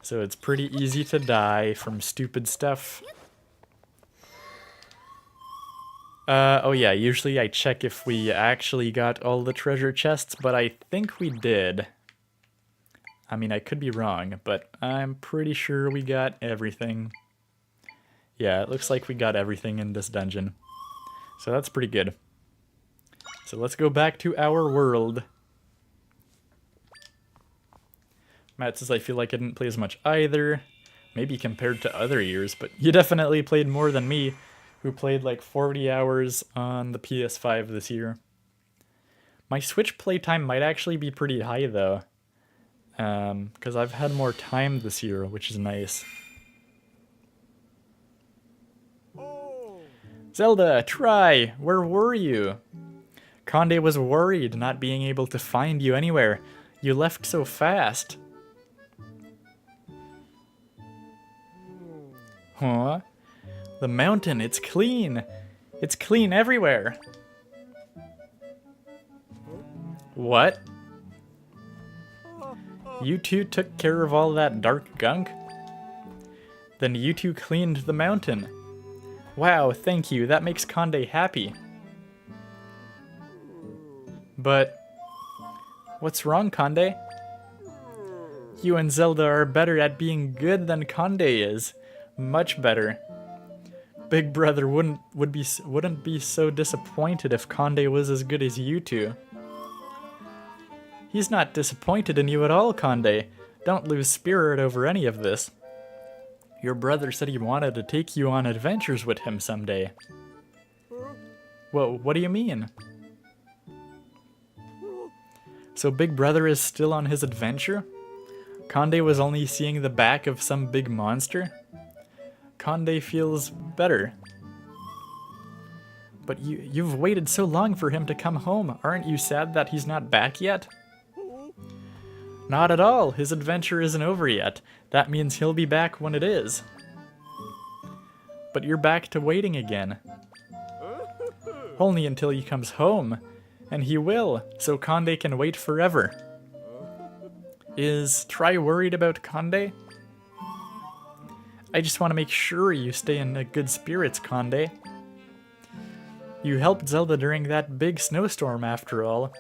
so it's pretty easy to die from stupid stuff. Oh yeah, usually I check if we actually got all the treasure chests, but I think we did. I mean, I could be wrong, but I'm pretty sure we got everything. Yeah, it looks like we got everything in this dungeon. So that's pretty good. So let's go back to our world. Matt says, I feel like I didn't play as much either. Maybe compared to other years, but you definitely played more than me, who played like 40 hours on the PS5 this year. My Switch playtime might actually be pretty high though, because I've had more time this year, which is nice. Zelda, try! Where were you? Conde was worried not being able to find you anywhere. You left so fast. Huh? The mountain, it's clean. It's clean everywhere. What? You two took care of all that dark gunk? Then you two cleaned the mountain. Wow, thank you. That makes Conde happy. But what's wrong, Conde? You and Zelda are better at being good than Conde is. Much better. Big Brother wouldn't be so disappointed if Conde was as good as you two. He's not disappointed in you at all, Conde. Don't lose spirit over any of this. Your brother said he wanted to take you on adventures with him someday. Whoa, what do you mean? So Big Brother is still on his adventure? Conde was only seeing the back of some big monster? Conde feels better. But you've waited so long for him to come home. Aren't you sad that he's not back yet? Not at all. His adventure isn't over yet. That means he'll be back when it is. But you're back to waiting again. Only until he comes home. And he will, so Conde can wait forever. Is Tri worried about Conde? I just want to make sure you stay in good spirits, Conde. You helped Zelda during that big snowstorm, after all.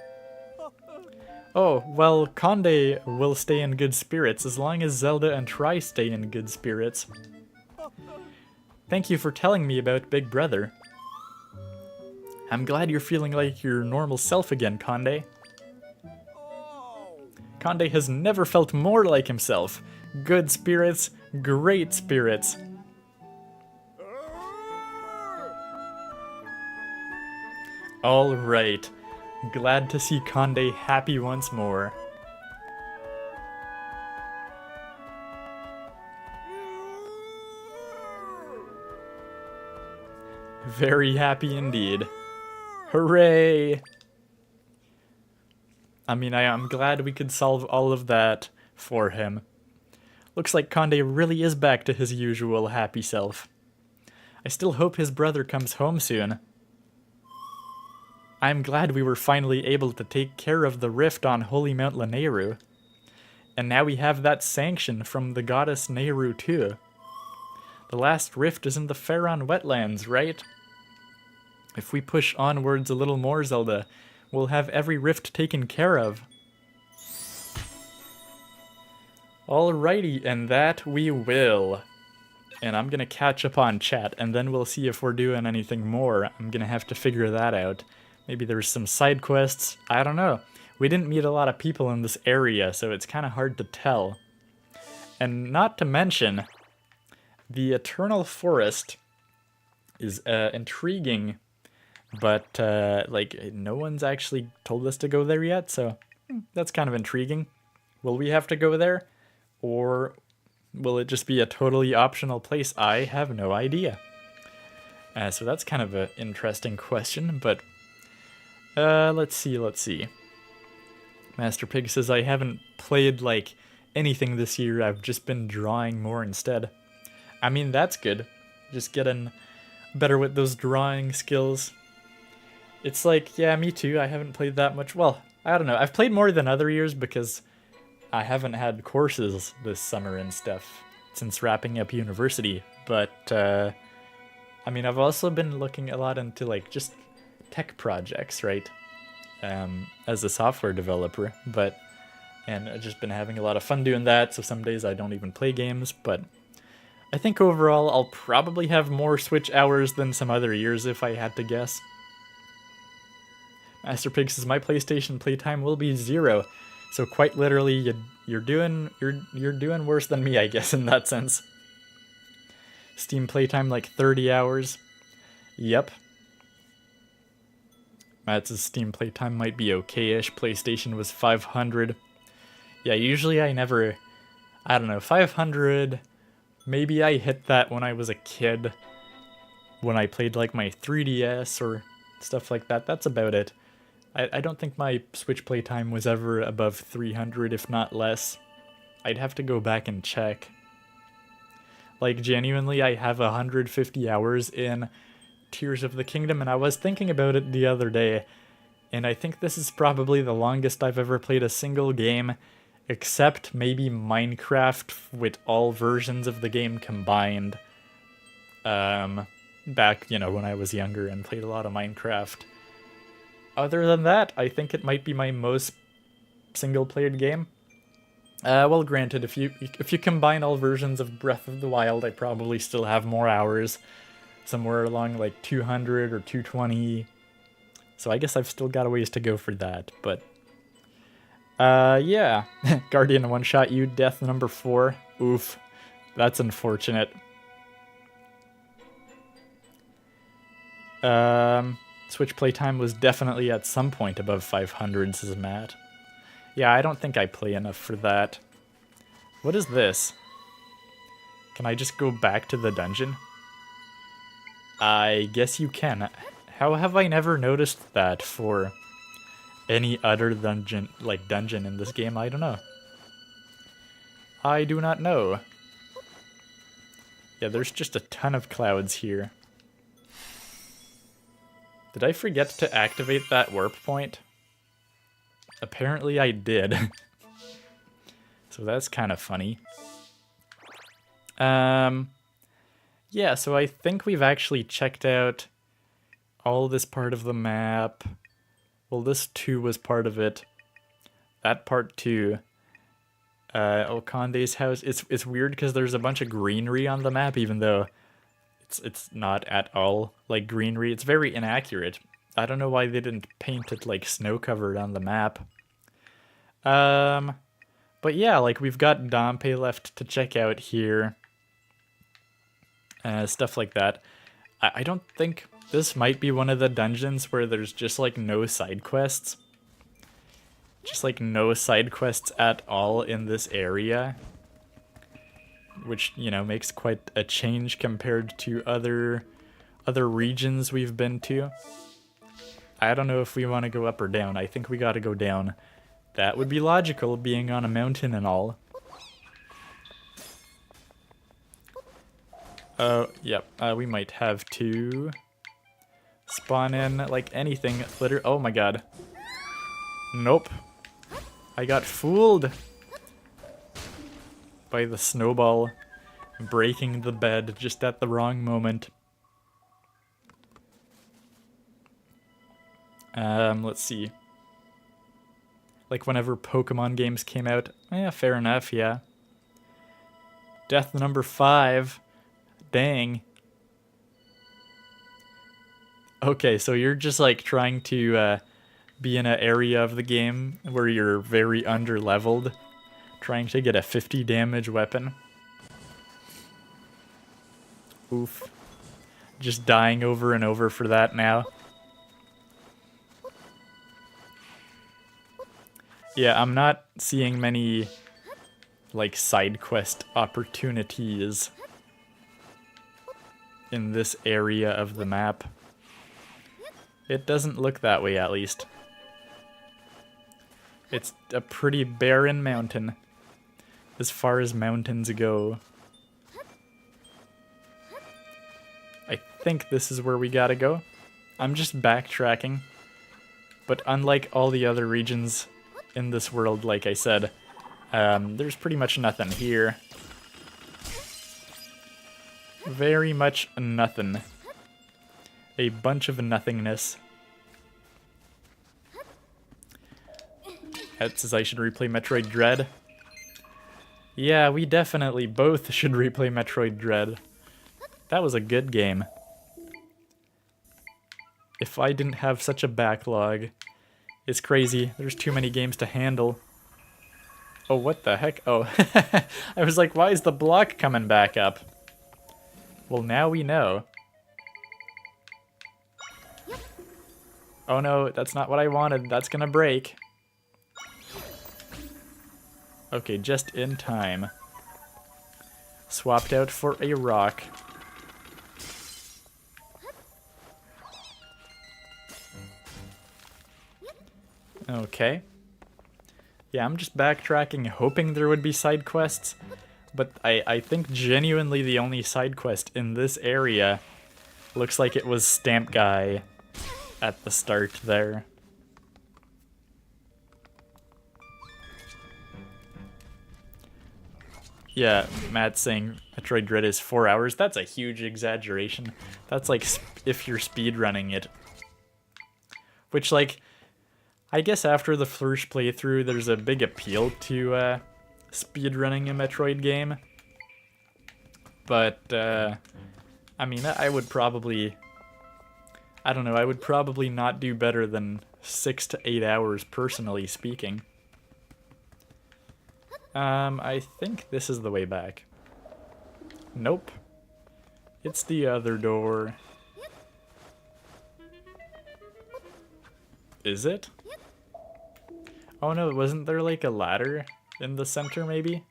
Oh, well, Conde will stay in good spirits as long as Zelda and Tri stay in good spirits. Thank you for telling me about Big Brother. I'm glad you're feeling like your normal self again, Conde. Conde has never felt more like himself. Good spirits, great spirits. All right. Glad to see Conde happy once more. Very happy indeed. Hooray! I mean, I'm glad we could solve all of that for him. Looks like Conde really is back to his usual happy self. I still hope his brother comes home soon. I'm glad we were finally able to take care of the rift on Holy Mount Lanayru. And now we have that sanction from the goddess Nayru too. The last rift is in the Faron wetlands, right? If we push onwards a little more, Zelda, we'll have every rift taken care of. Alrighty, and that we will. And I'm gonna catch up on chat, and then we'll see if we're doing anything more. I'm gonna have to figure that out. Maybe there's some side quests. I don't know. We didn't meet a lot of people in this area, so it's kind of hard to tell. And not to mention, the Eternal Forest is intriguing, but like no one's actually told us to go there yet, so that's kind of intriguing. Will we have to go there, or will it just be a totally optional place? I have no idea. So that's kind of an interesting question, but let's see. Master Pig says, I haven't played, like, anything this year. I've just been drawing more instead. I mean, that's good. Just getting better with those drawing skills. It's like, yeah, me too. I haven't played that much. Well, I don't know. I've played more than other years because I haven't had courses this summer and stuff since wrapping up university. But, I mean, I've also been looking a lot into like just tech projects, right? As a software developer, and I've just been having a lot of fun doing that. So some days I don't even play games, but I think overall I'll probably have more Switch hours than some other years if I had to guess. Master Pig says my PlayStation playtime will be 0, so quite literally you're doing worse than me, I guess, in that sense. Steam playtime like 30 hours. Yep. Matt's Steam playtime might be okay-ish. PlayStation was 500. Yeah, usually I don't know, 500. Maybe I hit that when I was a kid, when I played like my 3DS or stuff like that. That's about it. I don't think my Switch playtime was ever above 300, if not less. I'd have to go back and check. Like, genuinely, I have 150 hours in Tears of the Kingdom, and I was thinking about it the other day, and I think this is probably the longest I've ever played a single game, except maybe Minecraft with all versions of the game combined. Back, when I was younger and played a lot of Minecraft. Other than that, I think it might be my most single-played game. Well, granted, if you combine all versions of Breath of the Wild, I probably still have more hours, somewhere along like 200 or 220. So I guess I've still got a ways to go for that, but yeah. Guardian one-shot you, death number 4. Oof. That's unfortunate. Switch playtime was definitely at some point above 500, says Matt. Yeah, I don't think I play enough for that. What is this? Can I just go back to the dungeon? I guess you can. How have I never noticed that for any other dungeon in this game? I don't know. I do not know. Yeah, there's just a ton of clouds here. Did I forget to activate that warp point? Apparently I did. So that's kind of funny. Yeah, so I think we've actually checked out all this part of the map. Well, this too was part of it. That part too. Okande's house. It's weird because there's a bunch of greenery on the map, even though it's not at all like greenery. It's very inaccurate. I don't know why they didn't paint it like snow covered on the map. But yeah, like we've got Dompe left to check out here. Stuff like that. I don't think this might be one of the dungeons where there's just like no side quests. Just like no side quests at all in this area. Which, makes quite a change compared to other regions we've been to. I don't know if we want to go up or down. I think we gotta go down. That would be logical, being on a mountain and all. Oh, yep. We might have to spawn in like anything. Oh my god. Nope. I got fooled by the snowball breaking the bed just at the wrong moment. Let's see. Like whenever Pokemon games came out. Yeah, fair enough, yeah. Death number 5. Dang. Okay, so you're just like trying to be in an area of the game where you're very under-leveled, trying to get a 50 damage weapon. Oof. Just dying over and over for that now. Yeah, I'm not seeing many like side quest opportunities in this area of the map. It doesn't look that way, at least. It's a pretty barren mountain, as far as mountains go. I think this is where we gotta go. I'm just backtracking. But unlike all the other regions in this world, like I said, there's pretty much nothing here. Very much nothing. A bunch of nothingness. That says I should replay Metroid Dread. Yeah, we definitely both should replay Metroid Dread. That was a good game. If I didn't have such a backlog. It's crazy. There's too many games to handle. Oh, what the heck? Oh, I was like, why is the block coming back up? Well, now we know. Oh no, that's not what I wanted. That's gonna break. Okay, just in time. Swapped out for a rock. Okay. Yeah, I'm just backtracking, hoping there would be side quests. But I think genuinely the only side quest in this area looks like it was Stamp Guy at the start there. Yeah, Matt's saying Metroid Dread is 4 hours. That's a huge exaggeration. That's like if you're speedrunning it. Which, like, I guess after the first playthrough, there's a big appeal to speedrunning a Metroid game. But, I mean, I would probably... I don't know, I would probably not do better than 6 to 8 hours, personally speaking. I think this is the way back. Nope. It's the other door. Is it? Oh no, wasn't there like a ladder in the center maybe?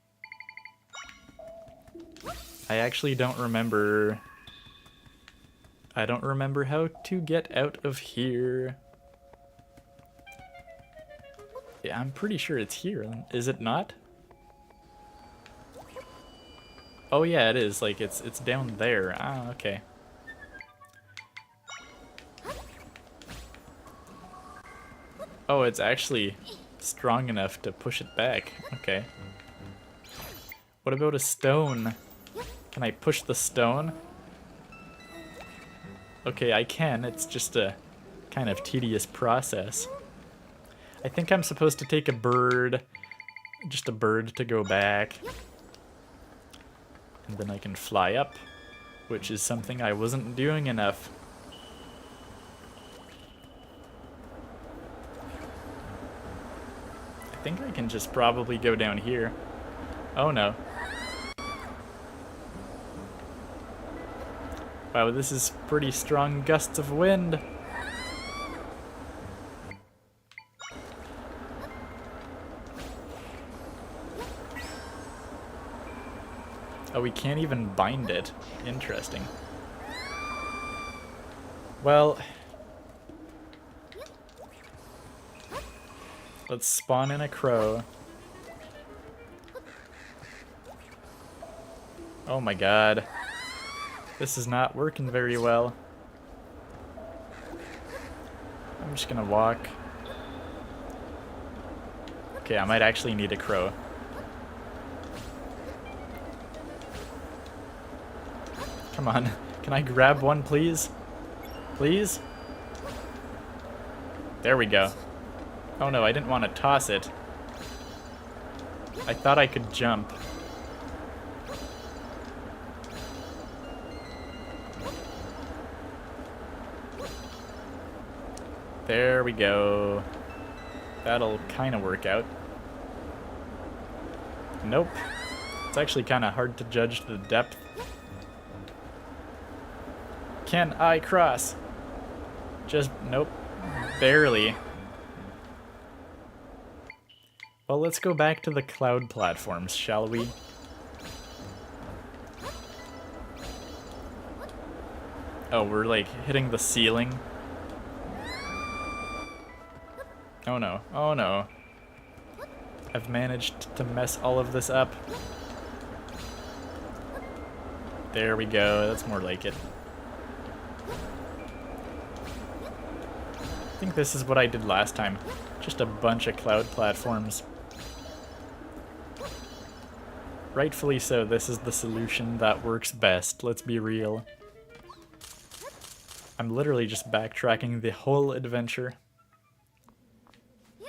I actually don't remember. I don't remember how to get out of here. Yeah, I'm pretty sure it's here. Is it not? Oh yeah, it is. Like it's down there. Ah, okay. Oh, it's actually strong enough to push it back. Okay. What about a stone? Can I push the stone? Okay, I can. It's just a kind of tedious process. I think I'm supposed to take a bird. Just a bird to go back. And then I can fly up, which is something I wasn't doing enough. I think I can just probably go down here. Oh no. Wow, this is pretty strong gusts of wind. Oh, we can't even bind it. Interesting. Well, let's spawn in a crow. Oh my god. This is not working very well. I'm just gonna walk. Okay, I might actually need a crow. Come on. Can I grab one, please? Please? There we go. Oh no, I didn't want to toss it. I thought I could jump. There we go. That'll kind of work out. Nope. It's actually kind of hard to judge the depth. Can I cross? Just, nope. Barely. Well, let's go back to the cloud platforms, shall we? Oh, we're like hitting the ceiling. Oh no, oh no. I've managed to mess all of this up. There we go, that's more like it. I think this is what I did last time. Just a bunch of cloud platforms. Rightfully so, this is the solution that works best, let's be real. I'm literally just backtracking the whole adventure.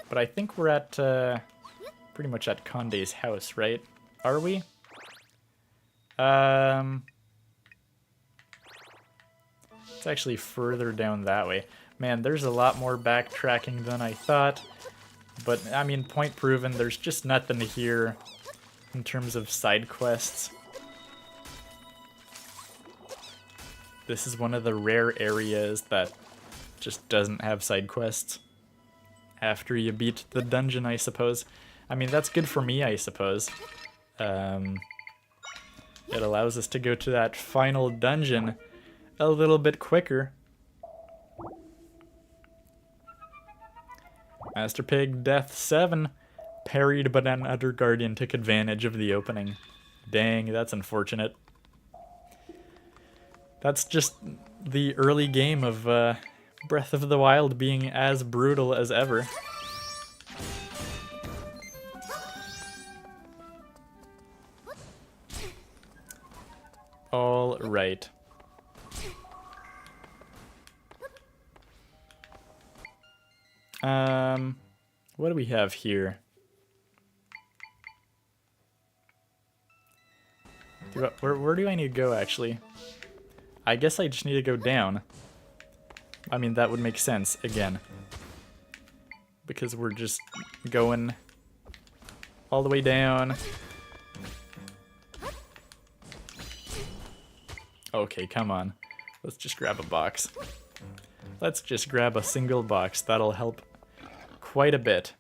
But I think we're at, pretty much at Conde's house, right? Are we? It's actually further down that way. Man, there's a lot more backtracking than I thought. But, I mean, point proven, there's just nothing here in terms of side quests. This is one of the rare areas that just doesn't have side quests. After you beat the dungeon, I suppose. I mean, that's good for me, I suppose. It allows us to go to that final dungeon a little bit quicker. Master Pig, Death 7. Parried, but another guardian took advantage of the opening. Dang, that's unfortunate. That's just the early game of Breath of the Wild being as brutal as ever. All right. What do we have here? Where do I need to go, actually? I guess I just need to go down. I mean, that would make sense, again. Because we're just going all the way down. Okay, come on. Let's just grab a box. Let's just grab a single box. That'll help quite a bit.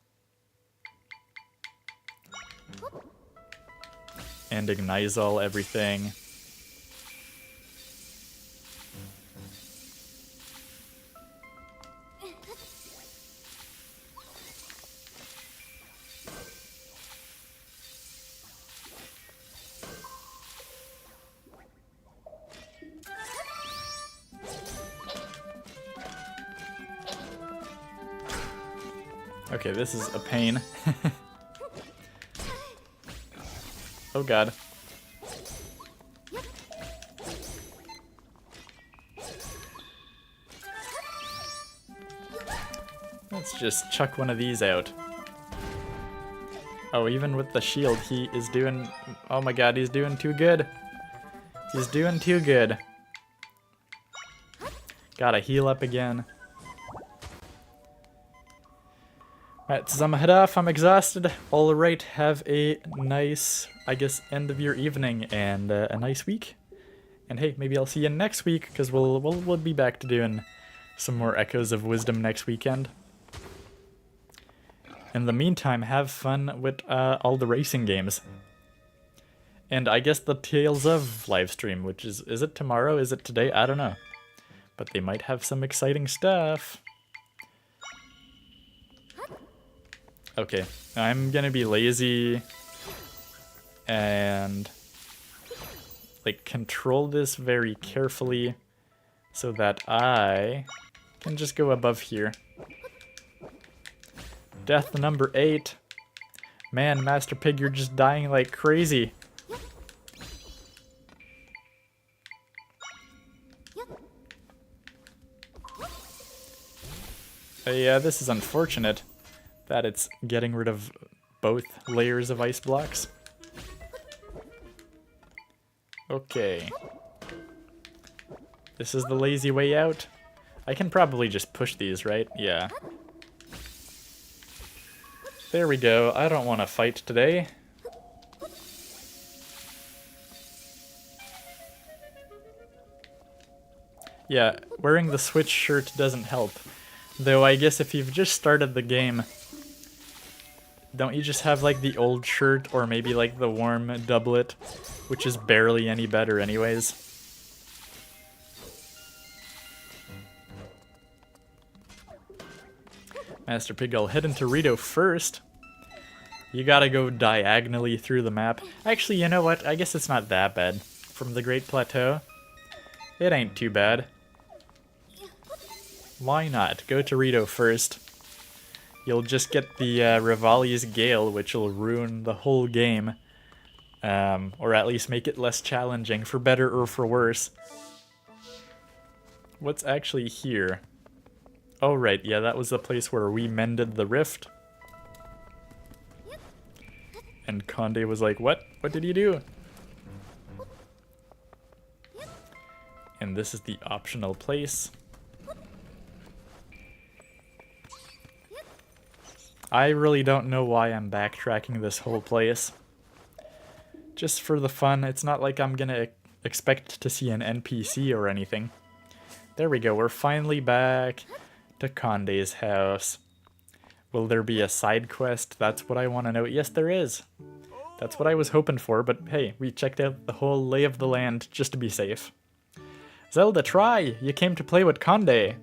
And Ignizol everything. Okay, this is a pain. Oh god. Let's just chuck one of these out. Oh, even with the shield, he is doing... Oh my god, he's doing too good. He's doing too good. Gotta heal up again. Alright, so I'm gonna head off. I'm exhausted. Alright, have a nice, I guess, end of your evening and a nice week. And hey, maybe I'll see you next week, because we'll be back to doing some more Echoes of Wisdom next weekend. In the meantime, have fun with all the racing games. And I guess the Tales of livestream, which is it tomorrow? Is it today? I don't know. But they might have some exciting stuff. Okay, I'm gonna be lazy and like control this very carefully so that I can just go above here. Death number 8. Man, Master Pig, you're just dying like crazy. Yeah, this is unfortunate that it's getting rid of both layers of ice blocks. Okay. This is the lazy way out. I can probably just push these, right? Yeah. There we go. I don't want to fight today. Yeah, wearing the Switch shirt doesn't help. Though I guess if you've just started the game, don't you just have like the old shirt or maybe like the warm doublet, which is barely any better anyways? Master Pig, I'll head into Rito first. You gotta go diagonally through the map. Actually, you know what? I guess it's not that bad. From the Great Plateau, it ain't too bad. Why not? Go to Rito first. You'll just get the Rivali's Gale, which will ruin the whole game. Or at least make it less challenging, for better or for worse. what's actually here? Oh, right, yeah, that was the place where we mended the rift. And Conde was like, what? What did you do? And this is the optional place. I really don't know why I'm backtracking this whole place. Just for the fun, it's not like I'm gonna expect to see an NPC or anything. There we go, we're finally back to Conde's house. Will there be a side quest? That's what I want to know. Yes, there is. That's what I was hoping for, but hey, we checked out the whole lay of the land just to be safe. Zelda, try! You came to play with Conde.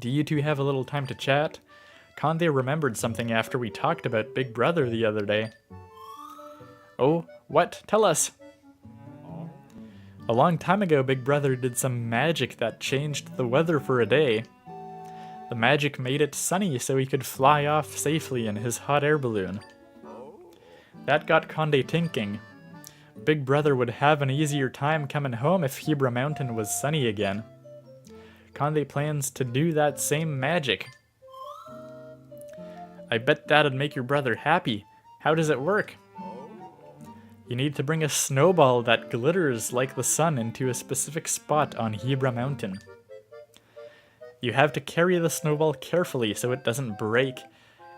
Do you two have a little time to chat? Conde remembered something after we talked about Big Brother the other day. Oh, what? Tell us! A long time ago, Big Brother did some magic that changed the weather for a day. The magic made it sunny so he could fly off safely in his hot air balloon. That got Conde thinking. Big Brother would have an easier time coming home if Hebra Mountain was sunny again. Conde plans to do that same magic. I bet that'd make your brother happy. How does it work? You need to bring a snowball that glitters like the sun into a specific spot on Hebra Mountain. You have to carry the snowball carefully so it doesn't break.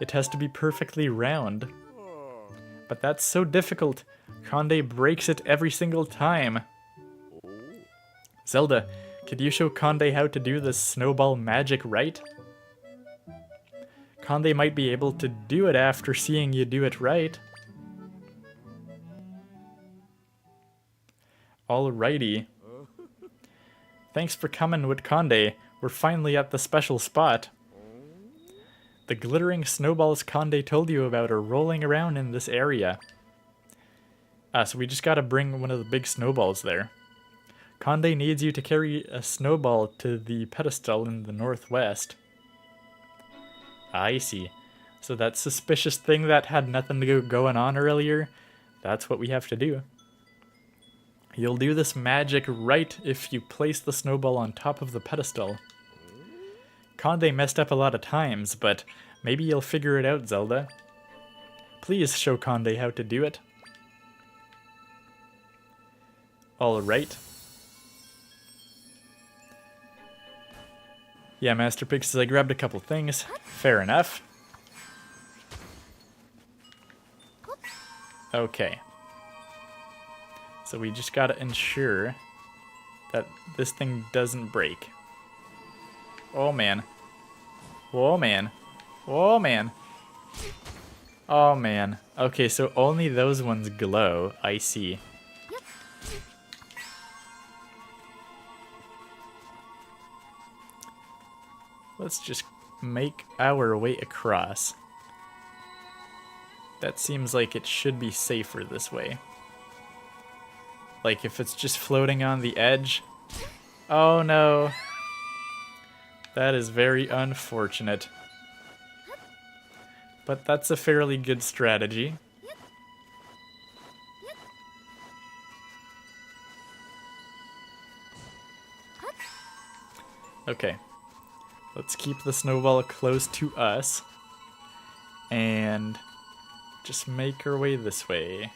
It has to be perfectly round. But that's so difficult. Conde breaks it every single time. Zelda, could you show Conde how to do this snowball magic right? Conde might be able to do it after seeing you do it right. Alrighty. Thanks for coming with Conde. We're finally at the special spot. The glittering snowballs Conde told you about are rolling around in this area. So we just gotta bring one of the big snowballs there. Conde needs you to carry a snowball to the pedestal in the northwest. I see. So that suspicious thing that had nothing to going on earlier, that's what we have to do. You'll do this magic right if you place the snowball on top of the pedestal. Conde messed up a lot of times, but maybe you'll figure it out, Zelda. Please show Conde how to do it. Alright. Yeah, Master Pixes, I grabbed a couple things. Fair enough. Okay. So we just gotta ensure that this thing doesn't break. Oh man. Oh man. Oh man. Oh man. Okay, so only those ones glow. I see. Let's just make our way across. That seems like it should be safer this way. Like if it's just floating on the edge. Oh no. That is very unfortunate. But that's a fairly good strategy. Okay. Let's keep the snowball close to us. And just make our way this way.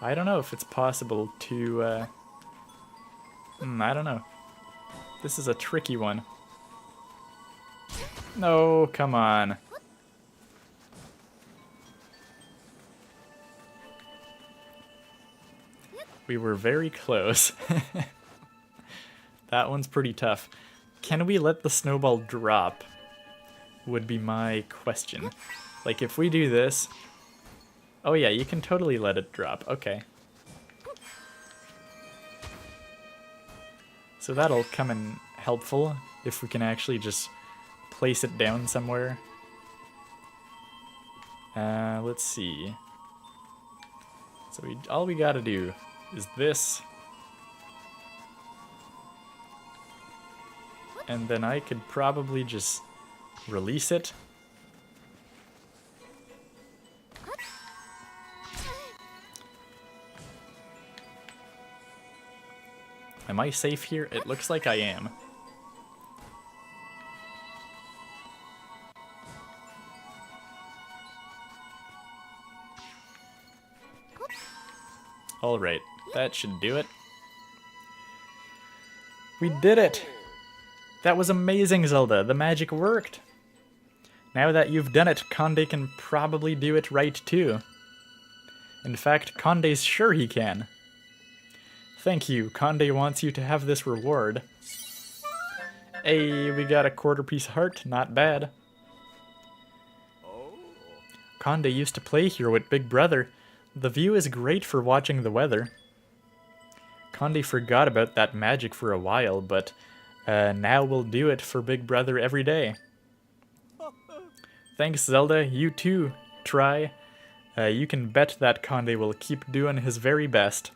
I don't know if it's possible to, I don't know. This is a tricky one. No, come on. We were very close. That one's pretty tough. Can we let the snowball drop? Would be my question. Like if we do this... Oh yeah, you can totally let it drop. Okay. So that'll come in helpful if we can actually just place it down somewhere. Let's see. So all we gotta do is this. And then I could probably just release it. Am I safe here? It looks like I am. Alright, that should do it. We did it! That was amazing, Zelda. The magic worked. Now that you've done it, Conde can probably do it right too. In fact, Conde's sure he can. Thank you. Conde wants you to have this reward. Hey, we got a quarter-piece heart. Not bad. Conde used to play here with Big Brother. The view is great for watching the weather. Conde forgot about that magic for a while, but now we'll do it for Big Brother every day. Thanks, Zelda. You too. Try. You can bet that Conde will keep doing his very best.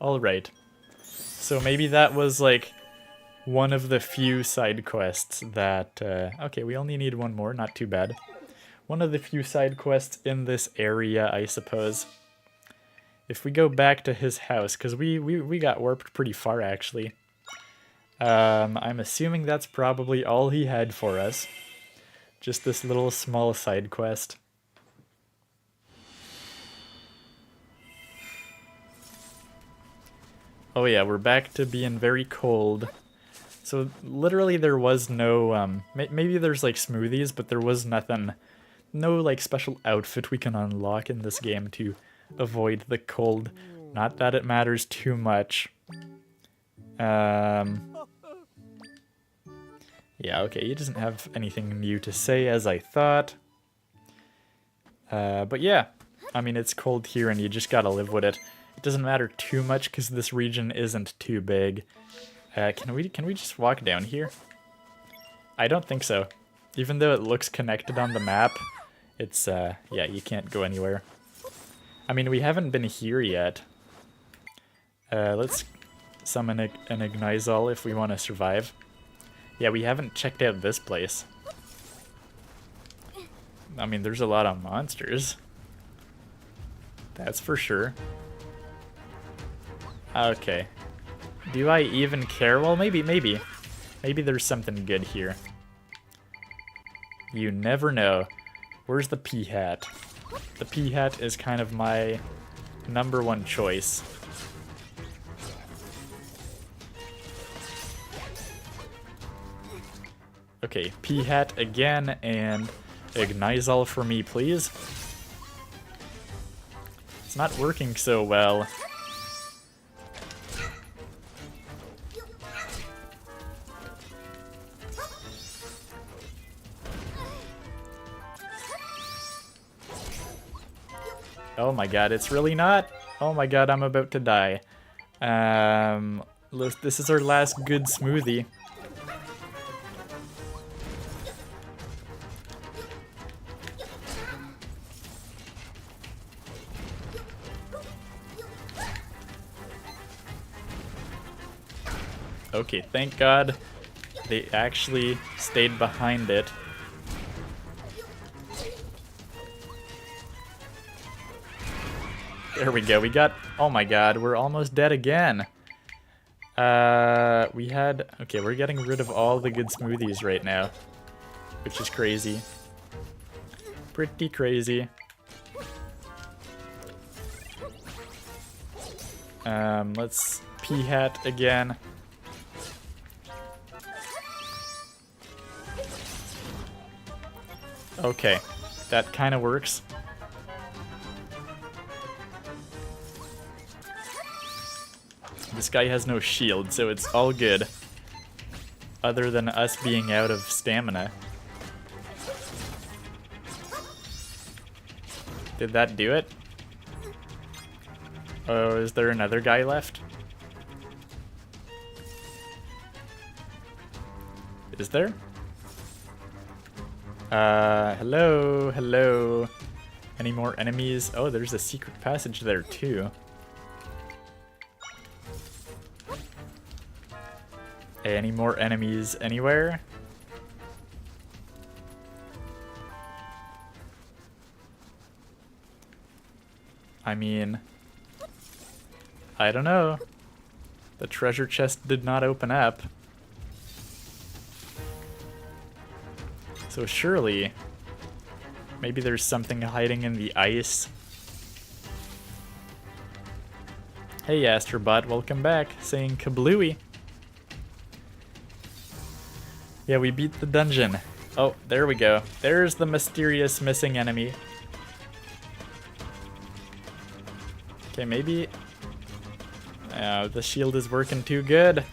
Alright. So maybe that was like one of the few side quests that... okay, we only need one more. Not too bad. One of the few side quests in this area, I suppose. If we go back to his house, because we got warped pretty far, actually. I'm assuming that's probably all he had for us. Just this little small side quest. Oh yeah, we're back to being very cold. So literally there was no, maybe there's like smoothies, but there was nothing, no like special outfit we can unlock in this game to avoid the cold. Not that it matters too much. Yeah, okay, he doesn't have anything new to say as I thought. But yeah, I mean, it's cold here and you just gotta live with it. It doesn't matter too much because this region isn't too big. Can we just walk down here? I don't think so. Even though it looks connected on the map, it's, yeah, you can't go anywhere. I mean, we haven't been here yet. Let's summon an Ignizal if we want to survive. Yeah, we haven't checked out this place. I mean, there's a lot of monsters. That's for sure. Okay. Do I even care? Well, maybe. Maybe there's something good here. You never know. Where's the P-Hat? The P-Hat is kind of my #1 choice. Okay, P-Hat again, and Ignizal for me, please. It's not working so well. Oh my god, it's really not? Oh my god, I'm about to die. This is our last good smoothie. Okay, thank God they actually stayed behind it. There we go, we got... Oh my god, we're almost dead again. Okay, we're getting rid of all the good smoothies right now. Which is crazy. Pretty crazy. Let's P-Hat again. Okay, that kind of works. This guy has no shield, so it's all good. Other than us being out of stamina. Did that do it? Oh, is there another guy left? Is there? Hello, hello. Any more enemies? Oh, there's a secret passage there too. Any more enemies anywhere? I mean, I don't know. The treasure chest did not open up. So surely, maybe there's something hiding in the ice. Hey Astrobot, welcome back, saying kablooey. Yeah, we beat the dungeon. Oh, there we go. There's the mysterious missing enemy. Okay, maybe... Oh, the shield is working too good.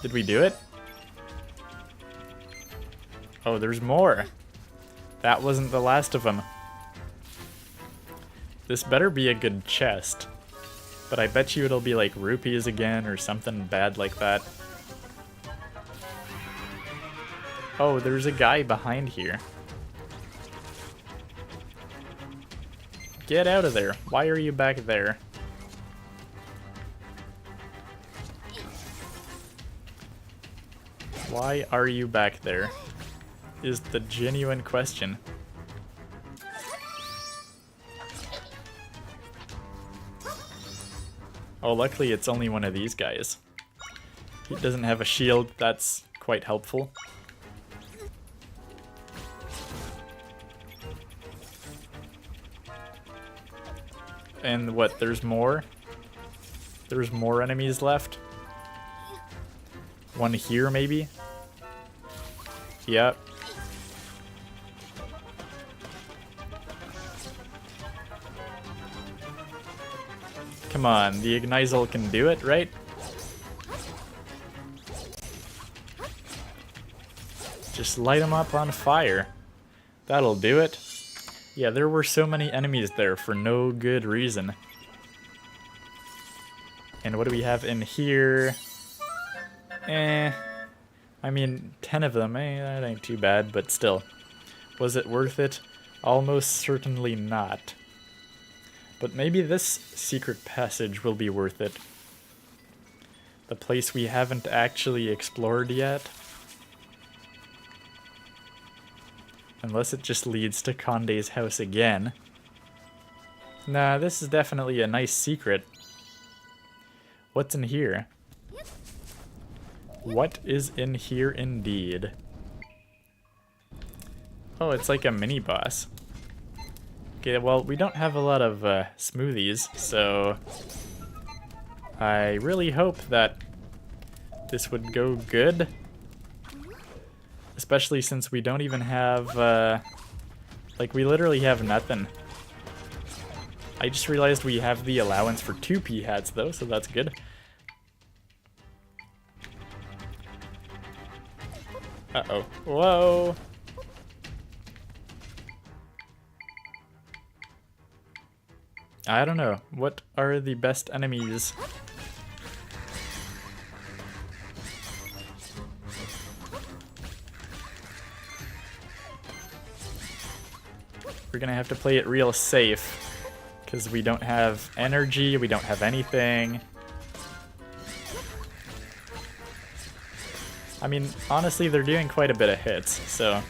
Did we do it? Oh, there's more. That wasn't the last of them. This better be a good chest. But I bet you it'll be like rupees again or something bad like that. Oh, there's a guy behind here. Get out of there. Why are you back there? Why are you back there? Is the genuine question. Oh, luckily it's only one of these guys. He doesn't have a shield, that's quite helpful. And what, there's more? There's more enemies left? One here, maybe? Yep. Come on, the Ignizel can do it, right? Just light them up on fire. That'll do it. Yeah, there were so many enemies there for no good reason. And what do we have in here? I mean, 10 of them, that ain't too bad, but still. Was it worth it? Almost certainly not. But maybe this secret passage will be worth it. The place we haven't actually explored yet. Unless it just leads to Conde's house again. Nah, this is definitely a nice secret. What's in here? What is in here indeed? Oh, it's like a mini boss. Okay, well, we don't have a lot of smoothies, so I really hope that this would go good. Especially since we don't even have, like, we literally have nothing. I just realized we have the allowance for 2 pea hats, though, so that's good. Uh-oh. Whoa! I don't know. What are the best enemies? We're gonna have to play it real safe, because we don't have energy, we don't have anything. I mean, honestly, they're doing quite a bit of hits, so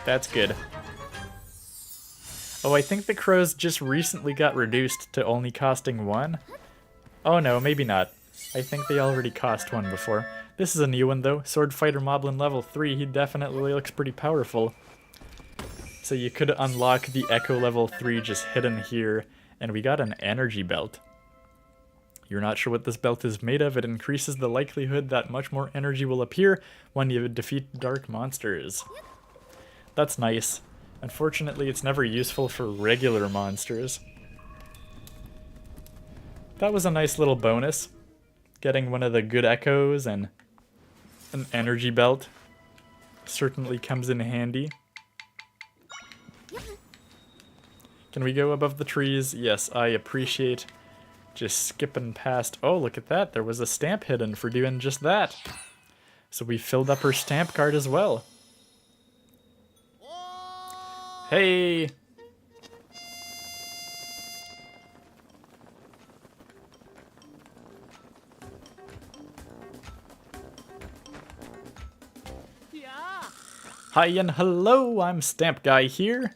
that's good. Oh, I think the crows just recently got reduced to only costing 1. Oh no, maybe not. I think they already cost 1 before. This is a new one though. Sword Fighter Moblin level 3, he definitely looks pretty powerful. So you could unlock the Echo level 3 just hidden here, and we got an energy belt. You're not sure what this belt is made of, it increases the likelihood that much more energy will appear when you defeat dark monsters. That's nice. Unfortunately, it's never useful for regular monsters. That was a nice little bonus. Getting one of the good echoes and an energy belt certainly comes in handy. Can we go above the trees? Yes, I appreciate just skipping past. Oh, look at that. There was a stamp hidden for doing just that. So we filled up her stamp card as well. Hey! Hi and hello, I'm Stamp Guy here.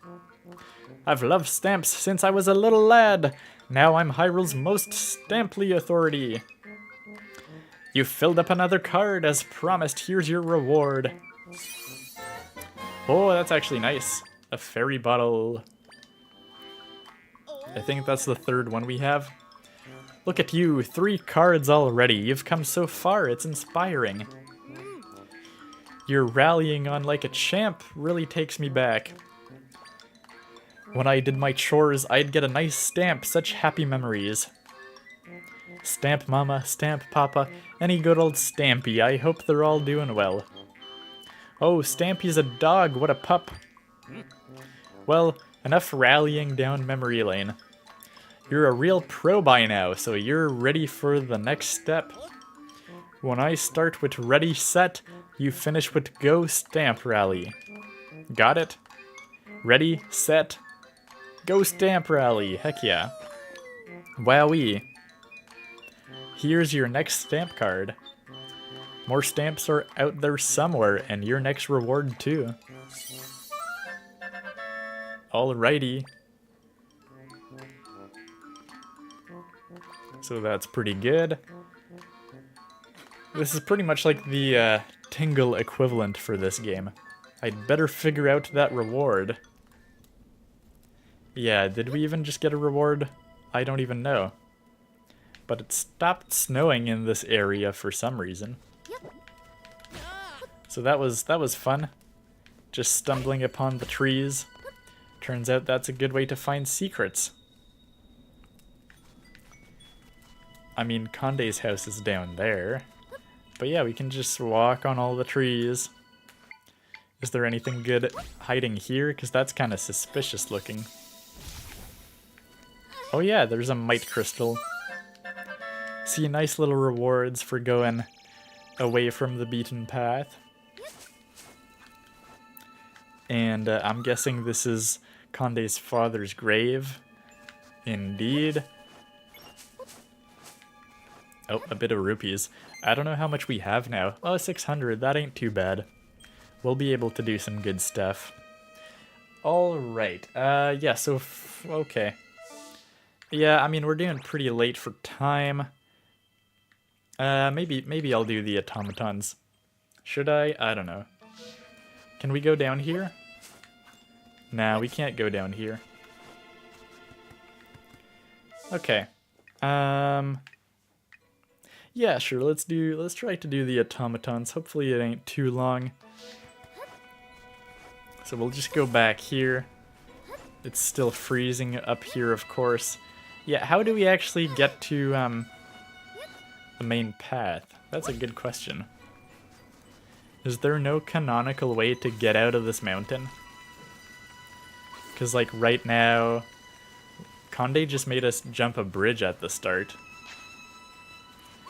I've loved stamps since I was a little lad. Now I'm Hyrule's most stamply authority. You filled up another card as promised. Here's your reward. Oh, that's actually nice. A fairy bottle. I think that's the third one we have. Look at you, 3 cards already. You've come so far, it's inspiring. Your rallying on like a champ really takes me back. When I did my chores, I'd get a nice stamp, such happy memories. Stamp Mama, Stamp Papa, any good old Stampy, I hope they're all doing well. Oh, Stampy's a dog, what a pup. Well, enough rallying down memory lane. You're a real pro by now, so you're ready for the next step. When I start with ready, set, you finish with go stamp rally. Got it? Ready, set, go stamp rally. Heck yeah. Wowee. Here's your next stamp card. More stamps are out there somewhere, and your next reward too. Alrighty. So that's pretty good. This is pretty much like the Tingle equivalent for this game. I'd better figure out that reward. Yeah, did we even just get a reward? I don't even know. But it stopped snowing in this area for some reason. So that was fun. Just stumbling upon the trees. Turns out that's a good way to find secrets. I mean, Conde's house is down there. But yeah, we can just walk on all the trees. Is there anything good hiding here? Because that's kind of suspicious looking. Oh yeah, there's a Might Crystal. See, nice little rewards for going away from the beaten path. And I'm guessing this is Conde's father's grave. Indeed. Oh, a bit of rupees. I don't know how much we have now. Oh, 600. That ain't too bad. We'll be able to do some good stuff. Alright. Yeah, so... okay. Yeah, I mean, we're doing pretty late for time. Maybe I'll do the automatons. Should I? I don't know. Can we go down here? Nah, we can't go down here. Okay. Yeah, sure, let's try to do the automatons. Hopefully it ain't too long. So we'll just go back here. It's still freezing up here, of course. Yeah, how do we actually get to the main path? That's a good question. Is there no canonical way to get out of this mountain? Because, like, right now, Conde just made us jump a bridge at the start.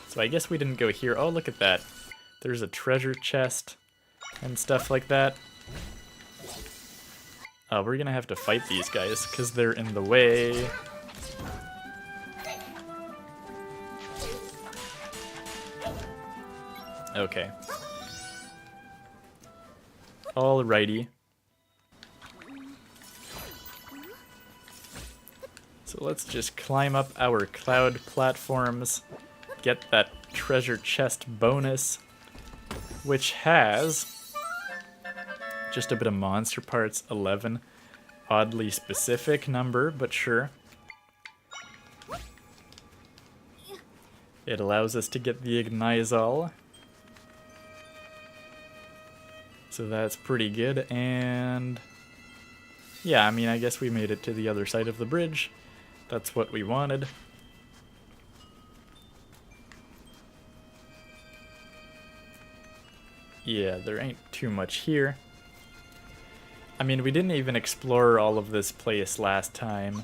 So I guess we didn't go here. Oh, look at that. There's a treasure chest and stuff like that. Oh, we're gonna have to fight these guys because they're in the way. Okay. Alrighty. So let's just climb up our cloud platforms, get that treasure chest bonus, which has just a bit of monster parts, 11. Oddly specific number, but sure. It allows us to get the Ignizal. So that's pretty good, and yeah, I mean, I guess we made it to the other side of the bridge. That's what we wanted. Yeah, there ain't too much here. I mean, we didn't even explore all of this place last time.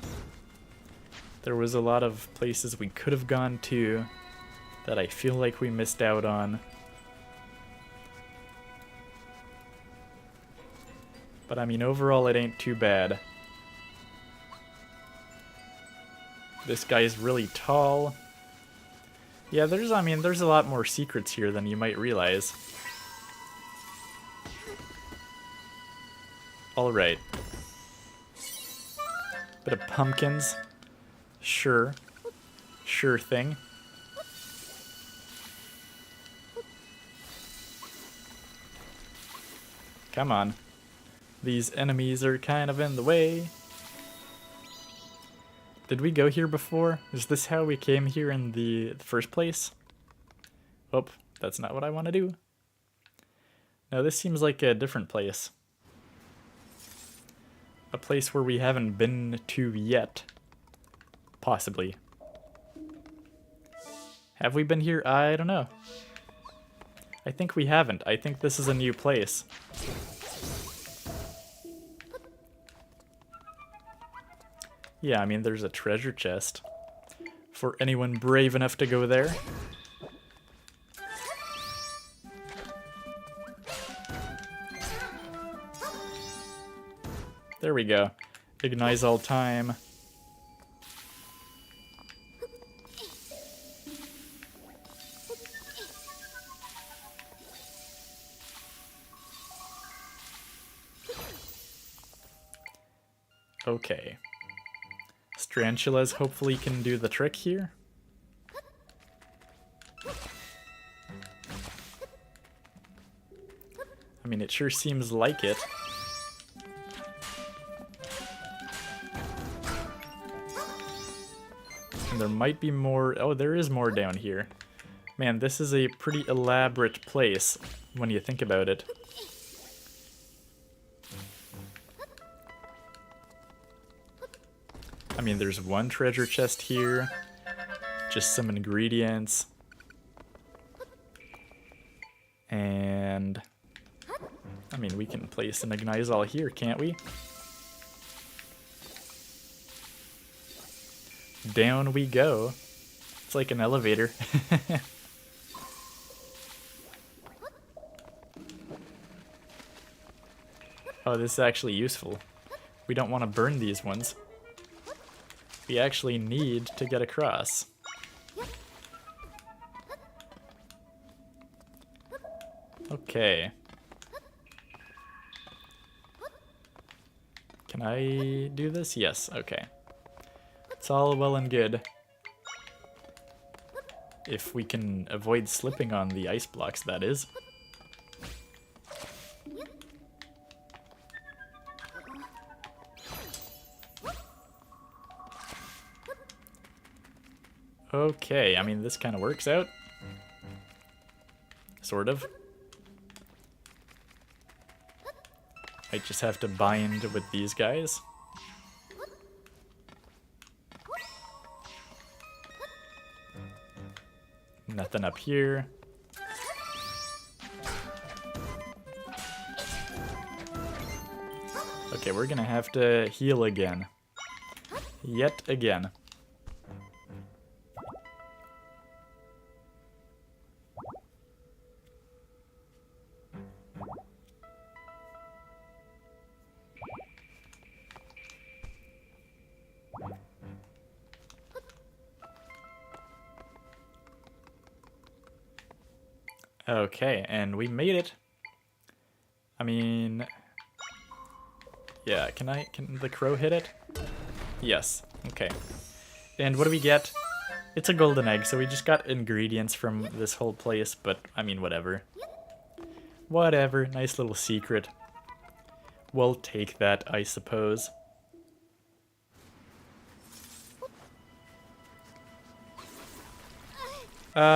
There was a lot of places we could have gone to that I feel like we missed out on. But I mean, overall, it ain't too bad. This guy's really tall. Yeah, there's a lot more secrets here than you might realize. Alright. Bit of pumpkins. Sure. Sure thing. Come on. These enemies are kind of in the way. Did we go here before? Is this how we came here in the first place? Oh, that's not what I want to do. No, this seems like a different place. A place where we haven't been to yet. Possibly. Have we been here? I don't know. I think we haven't. I think this is a new place. Yeah, I mean, there's a treasure chest for anyone brave enough to go there. There we go. Ignite all time. Okay. Strantulas hopefully can do the trick here. I mean, it sure seems like it. And there might be more. Oh, there is more down here. Man, this is a pretty elaborate place when you think about it. I mean, there's one treasure chest here, just some ingredients, and I mean, we can place an Ignizal here, can't we? Down we go. It's like an elevator. Oh, this is actually useful. We don't want to burn these ones. We actually need to get across. Okay. Can I do this? Yes, okay. It's all well and good. If we can avoid slipping on the ice blocks, that is. Okay, I mean, this kind of works out. Sort of. I just have to bind with these guys. Nothing up here. Okay, we're gonna have to heal again. Yet again. Okay, and we made it. I mean, yeah, can the crow hit it? Yes, okay. And what do we get? It's a golden egg, so we just got ingredients from this whole place, but I mean, whatever. Whatever, nice little secret. We'll take that, I suppose.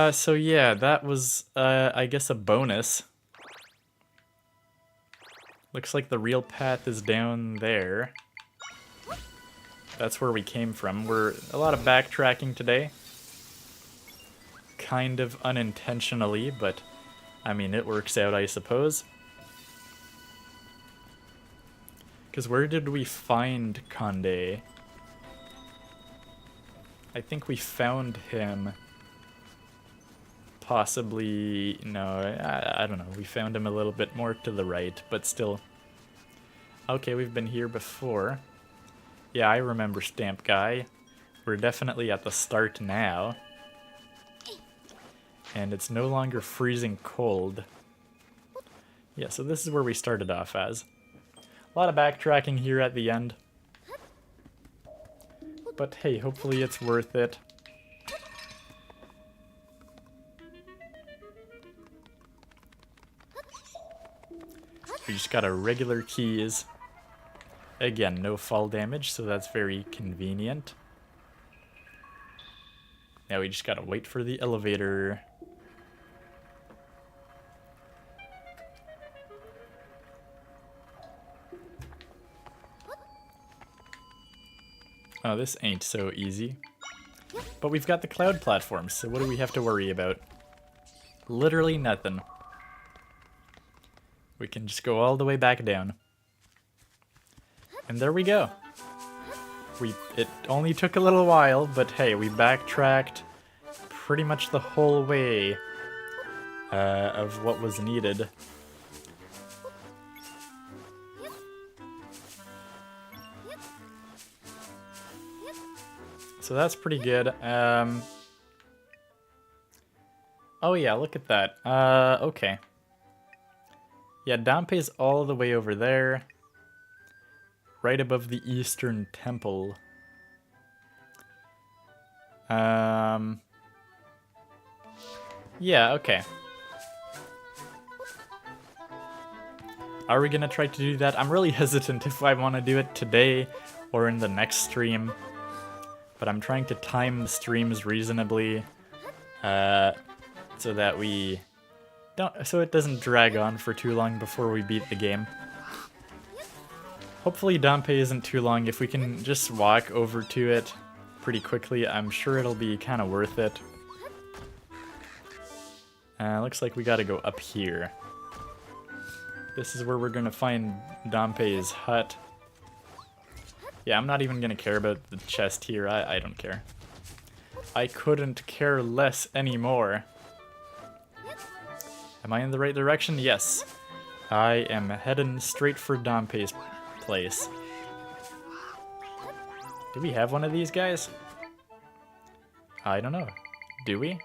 So yeah, that was, I guess a bonus. Looks like the real path is down there. That's where we came from. We're a lot of backtracking today. Kind of unintentionally, but I mean, it works out, I suppose. Because where did we find Conde? I think we found him. Possibly, no, I don't know. We found him a little bit more to the right, but still. Okay, we've been here before. Yeah, I remember Stamp Guy. We're definitely at the start now. And it's no longer freezing cold. Yeah, so this is where we started off as. A lot of backtracking here at the end. But hey, hopefully it's worth it. We just got our regular keys. Again, no fall damage, so that's very convenient. Now we just gotta wait for the elevator. Oh, this ain't so easy. But we've got the cloud platforms, so what do we have to worry about? Literally nothing. We can just go all the way back down. And there we go. It only took a little while, but hey, we backtracked pretty much the whole way of what was needed. So that's pretty good. Oh yeah, look at that. Okay. Yeah, Dampé's all the way over there. Right above the Eastern Temple. Yeah, okay. Are we gonna try to do that? I'm really hesitant if I want to do it today or in the next stream. But I'm trying to time the streams reasonably. So that we so it doesn't drag on for too long before we beat the game. Hopefully Dampé isn't too long. If we can just walk over to it pretty quickly, I'm sure it'll be kind of worth it. Looks like we gotta go up here. This is where we're gonna find Dampé's hut. Yeah, I'm not even gonna care about the chest here. I don't care. I couldn't care less anymore. Am I in the right direction? Yes. I am heading straight for Dampé's place. Do we have one of these guys? I don't know. Do we?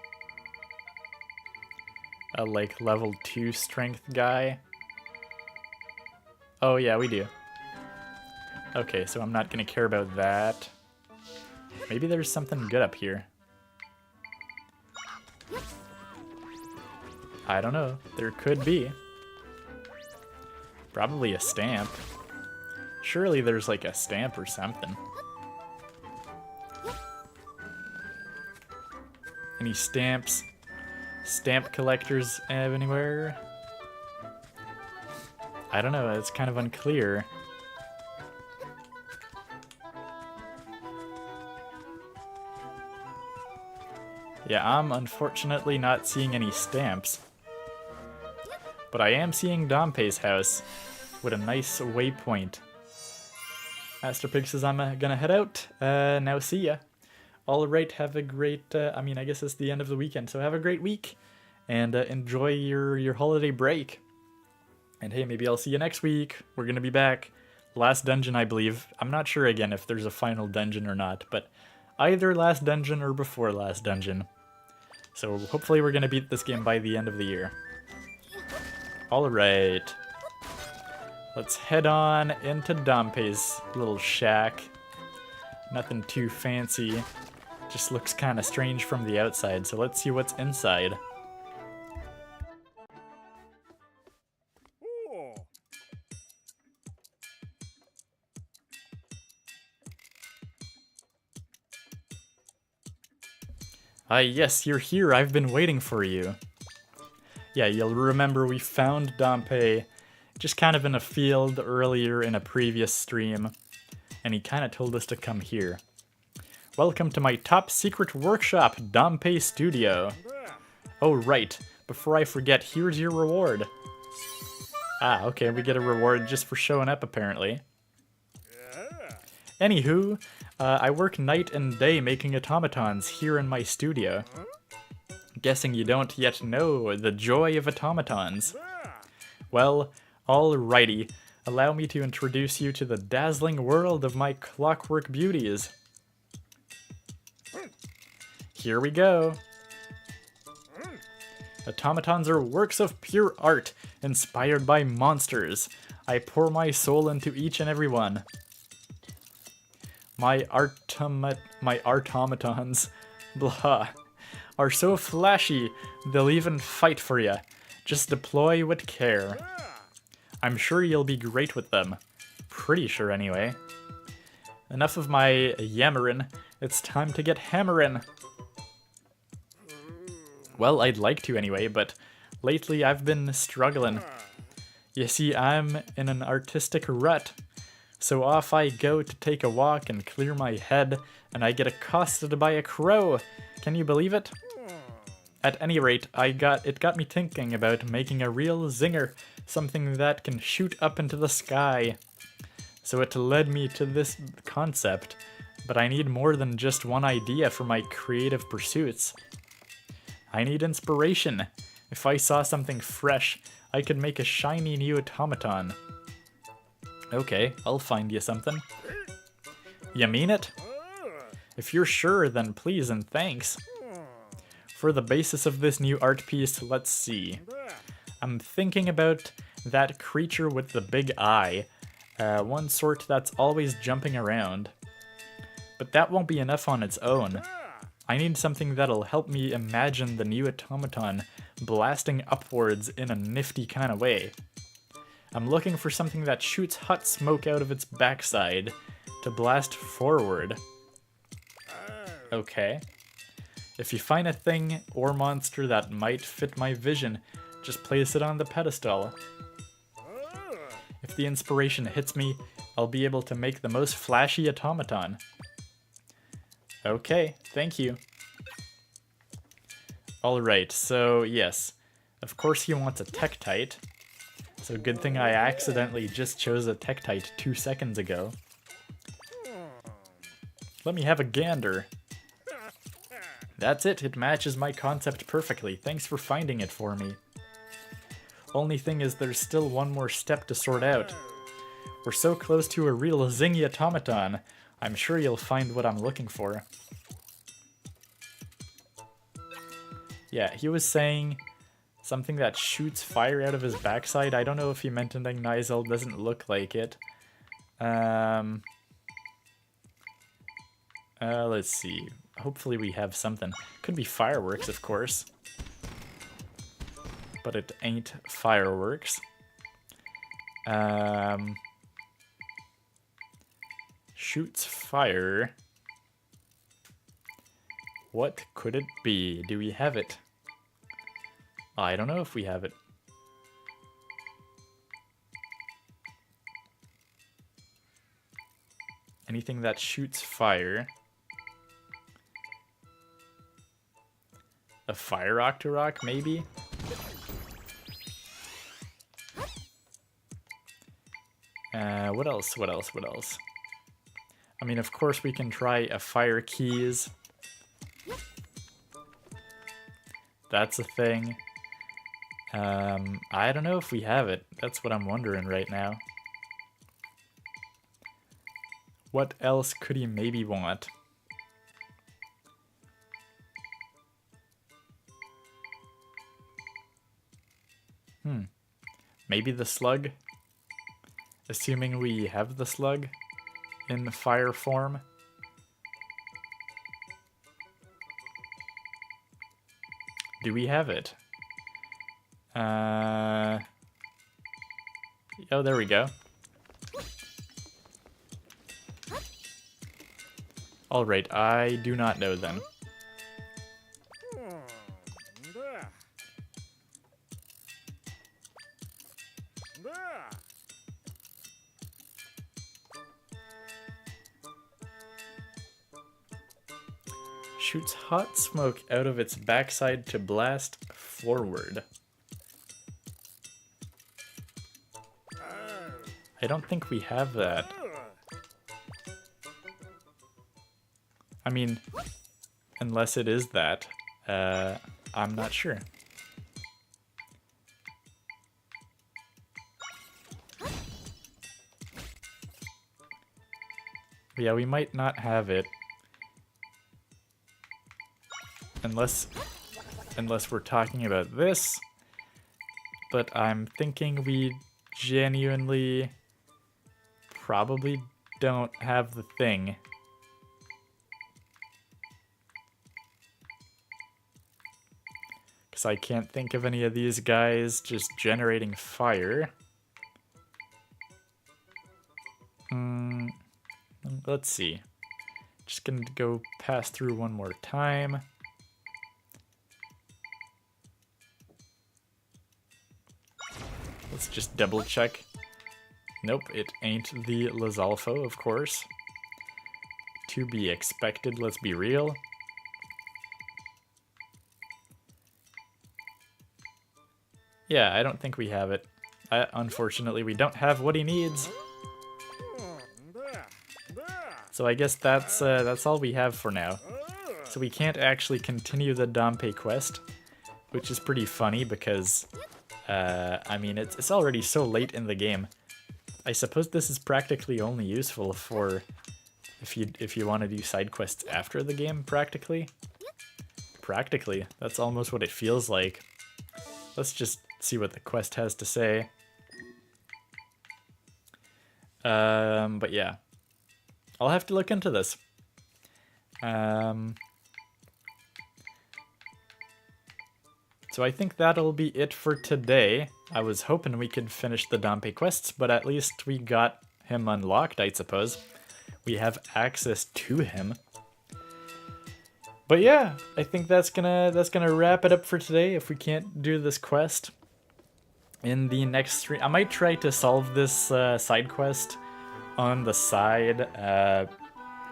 A like level 2 strength guy? Oh yeah, we do. Okay, so I'm not gonna care about that. Maybe there's something good up here. I don't know. There could be. Probably a stamp. Surely there's like a stamp or something. Any stamps? Stamp collectors anywhere? I don't know. It's kind of unclear. Yeah, I'm unfortunately not seeing any stamps. But I am seeing Dampé's house with a nice waypoint. Master Pig says I'm gonna head out. Now see ya. Alright, have a great, I mean, I guess it's the end of the weekend, so have a great week. And enjoy your holiday break. And hey, maybe I'll see you next week. We're gonna be back. Last dungeon, I believe. I'm not sure again if there's a final dungeon or not, but either last dungeon or before last dungeon. So hopefully we're gonna beat this game by the end of the year. Alright. Let's head on into Dampé's little shack. Nothing too fancy. Just looks kind of strange from the outside, so let's see what's inside. Ah, yes, you're here. I've been waiting for you. Yeah, you'll remember we found Dampé just kind of in a field earlier in a previous stream, and he kind of told us to come here. Welcome to my top secret workshop, Dampé Studio. Oh, right. Before I forget, here's your reward. Ah, okay, we get a reward just for showing up, apparently. Anywho, I work night and day making automatons here in my studio. Guessing you don't yet know the joy of automatons. Well, alrighty. Allow me to introduce you to the dazzling world of my clockwork beauties. Here we go. Automatons are works of pure art, inspired by monsters. I pour my soul into each and every one. my automatons, blah, are so flashy, they'll even fight for ya. Just deploy with care. I'm sure you'll be great with them. Pretty sure anyway. Enough of my yammering. It's time to get hammering. Well, I'd like to anyway, but lately I've been struggling. You see, I'm in an artistic rut. So off I go to take a walk and clear my head, and I get accosted by a crow. Can you believe it? At any rate, it got me thinking about making a real zinger, something that can shoot up into the sky. So it led me to this concept, but I need more than just one idea for my creative pursuits. I need inspiration. If I saw something fresh, I could make a shiny new automaton. Okay, I'll find you something. You mean it? If you're sure, then please and thanks. For the basis of this new art piece, let's see. I'm thinking about that creature with the big eye. One sort that's always jumping around. But that won't be enough on its own. I need something that'll help me imagine the new automaton blasting upwards in a nifty kind of way. I'm looking for something that shoots hot smoke out of its backside to blast forward. Okay. If you find a thing or monster that might fit my vision, just place it on the pedestal. If the inspiration hits me, I'll be able to make the most flashy automaton. Okay, thank you. Alright, so yes, of course he wants a Tektite. So good thing I accidentally just chose a Tektite 2 seconds ago. Let me have a gander. That's it matches my concept perfectly. Thanks for finding it for me. Only thing is there's still one more step to sort out. We're so close to a real zingy automaton. I'm sure you'll find what I'm looking for. Yeah, he was saying something that shoots fire out of his backside. I don't know if he meant an Ignizel, doesn't look like it. Let's see. Hopefully we have something. Could be fireworks, of course. But it ain't fireworks. Shoots fire. What could it be? Do we have it? I don't know if we have it. Anything that shoots fire. A fire Octorok, maybe? What else? What else? What else? I mean, of course we can try a fire keys. That's a thing. I don't know if we have it. That's what I'm wondering right now. What else could he maybe want? Maybe the slug? Assuming we have the slug in fire form. Do we have it? Oh, there we go. Alright, I do not know them. Shoots hot smoke out of its backside to blast forward. I don't think we have that. I mean, unless it is that, I'm not sure. Yeah, we might not have it. Unless we're talking about this. But I'm thinking we genuinely probably don't have the thing. because I can't think of any of these guys just generating fire. Let's see. Just gonna go pass through one more time. Let's just double check. Nope, it ain't the Lizalfo, of course. To be expected, let's be real. Yeah, I don't think we have it. Unfortunately, we don't have what he needs. So I guess that's all we have for now. So we can't actually continue the Dompe quest, which is pretty funny because, I mean, it's already so late in the game. I suppose this is practically only useful for if you want to do side quests after the game, practically. Practically, that's almost what it feels like. Let's just see what the quest has to say. But yeah. I'll have to look into this. So I think that'll be it for today. I was hoping we could finish the Dompe quests, but at least we got him unlocked, I suppose. We have access to him. But yeah, I think that's gonna wrap it up for today if we can't do this quest. In the next stream, I might try to solve this side quest on the side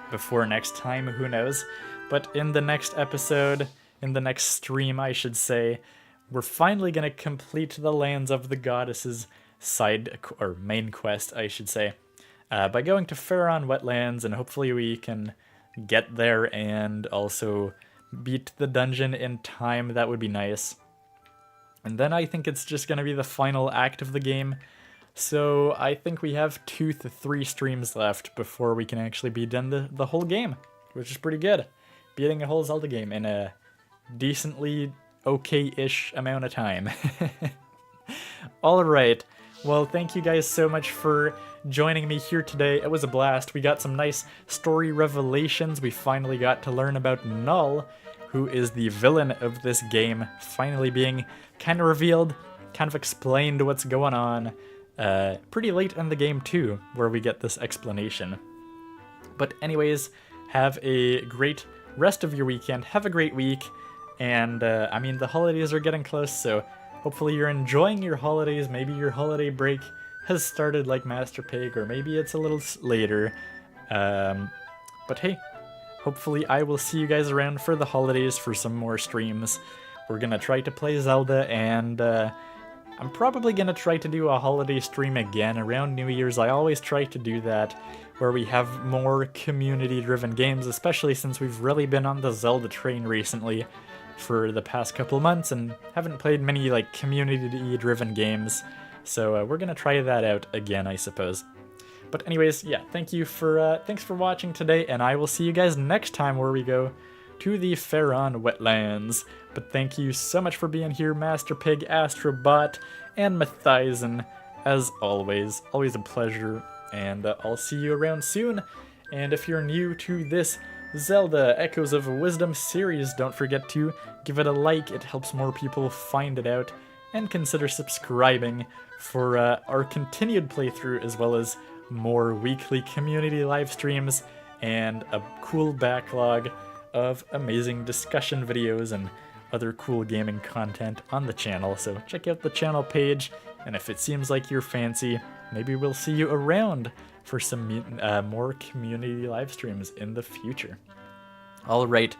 before next time, who knows. But in the next episode, in the next stream I should say, we're finally gonna complete the Lands of the Goddesses side, or main quest I should say, by going to Faron Wetlands, and hopefully we can get there and also beat the dungeon in time. That would be nice. And then I think it's just gonna be the final act of the game. So I think we have 2 to 3 streams left before we can actually be done the whole game, which is pretty good. Beating a whole Zelda game in a decently okay-ish amount of time. Alright, well thank you guys so much for joining me here today. It was a blast. We got some nice story revelations. We finally got to learn about Null, who is the villain of this game, finally being kind of revealed, kind of explained what's going on. Pretty late in the game too, where we get this explanation. But anyways, have a great rest of your weekend, have a great week, and I mean the holidays are getting close, so hopefully you're enjoying your holidays. Maybe your holiday break has started like Master Pig, or maybe it's a little later. But hey, hopefully I will see you guys around for the holidays for some more streams. We're gonna try to play Zelda, and I'm probably gonna try to do a holiday stream again around New Year's. I always try to do that, where we have more community-driven games, especially since we've really been on the Zelda train recently for the past couple months and haven't played many like community-driven games. So we're gonna try that out again, I suppose. But anyways, yeah, thanks for watching today, and I will see you guys next time where we go to the Faron Wetlands. But thank you so much for being here, Master Pig, Astrobot, and Mathizen. As always a pleasure, and I'll see you around soon. And if you're new to this Zelda Echoes of Wisdom series, don't forget to give it a like. It helps more people find it out, and consider subscribing for our continued playthrough, as well as more weekly community live streams and a cool backlog of amazing discussion videos and other cool gaming content on the channel. So check out the channel page, and if it seems like you're fancy, maybe we'll see you around for some more community live streams in the future. Alright,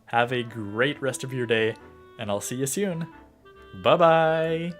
have a great rest of your day, and I'll see you soon. Bye-bye!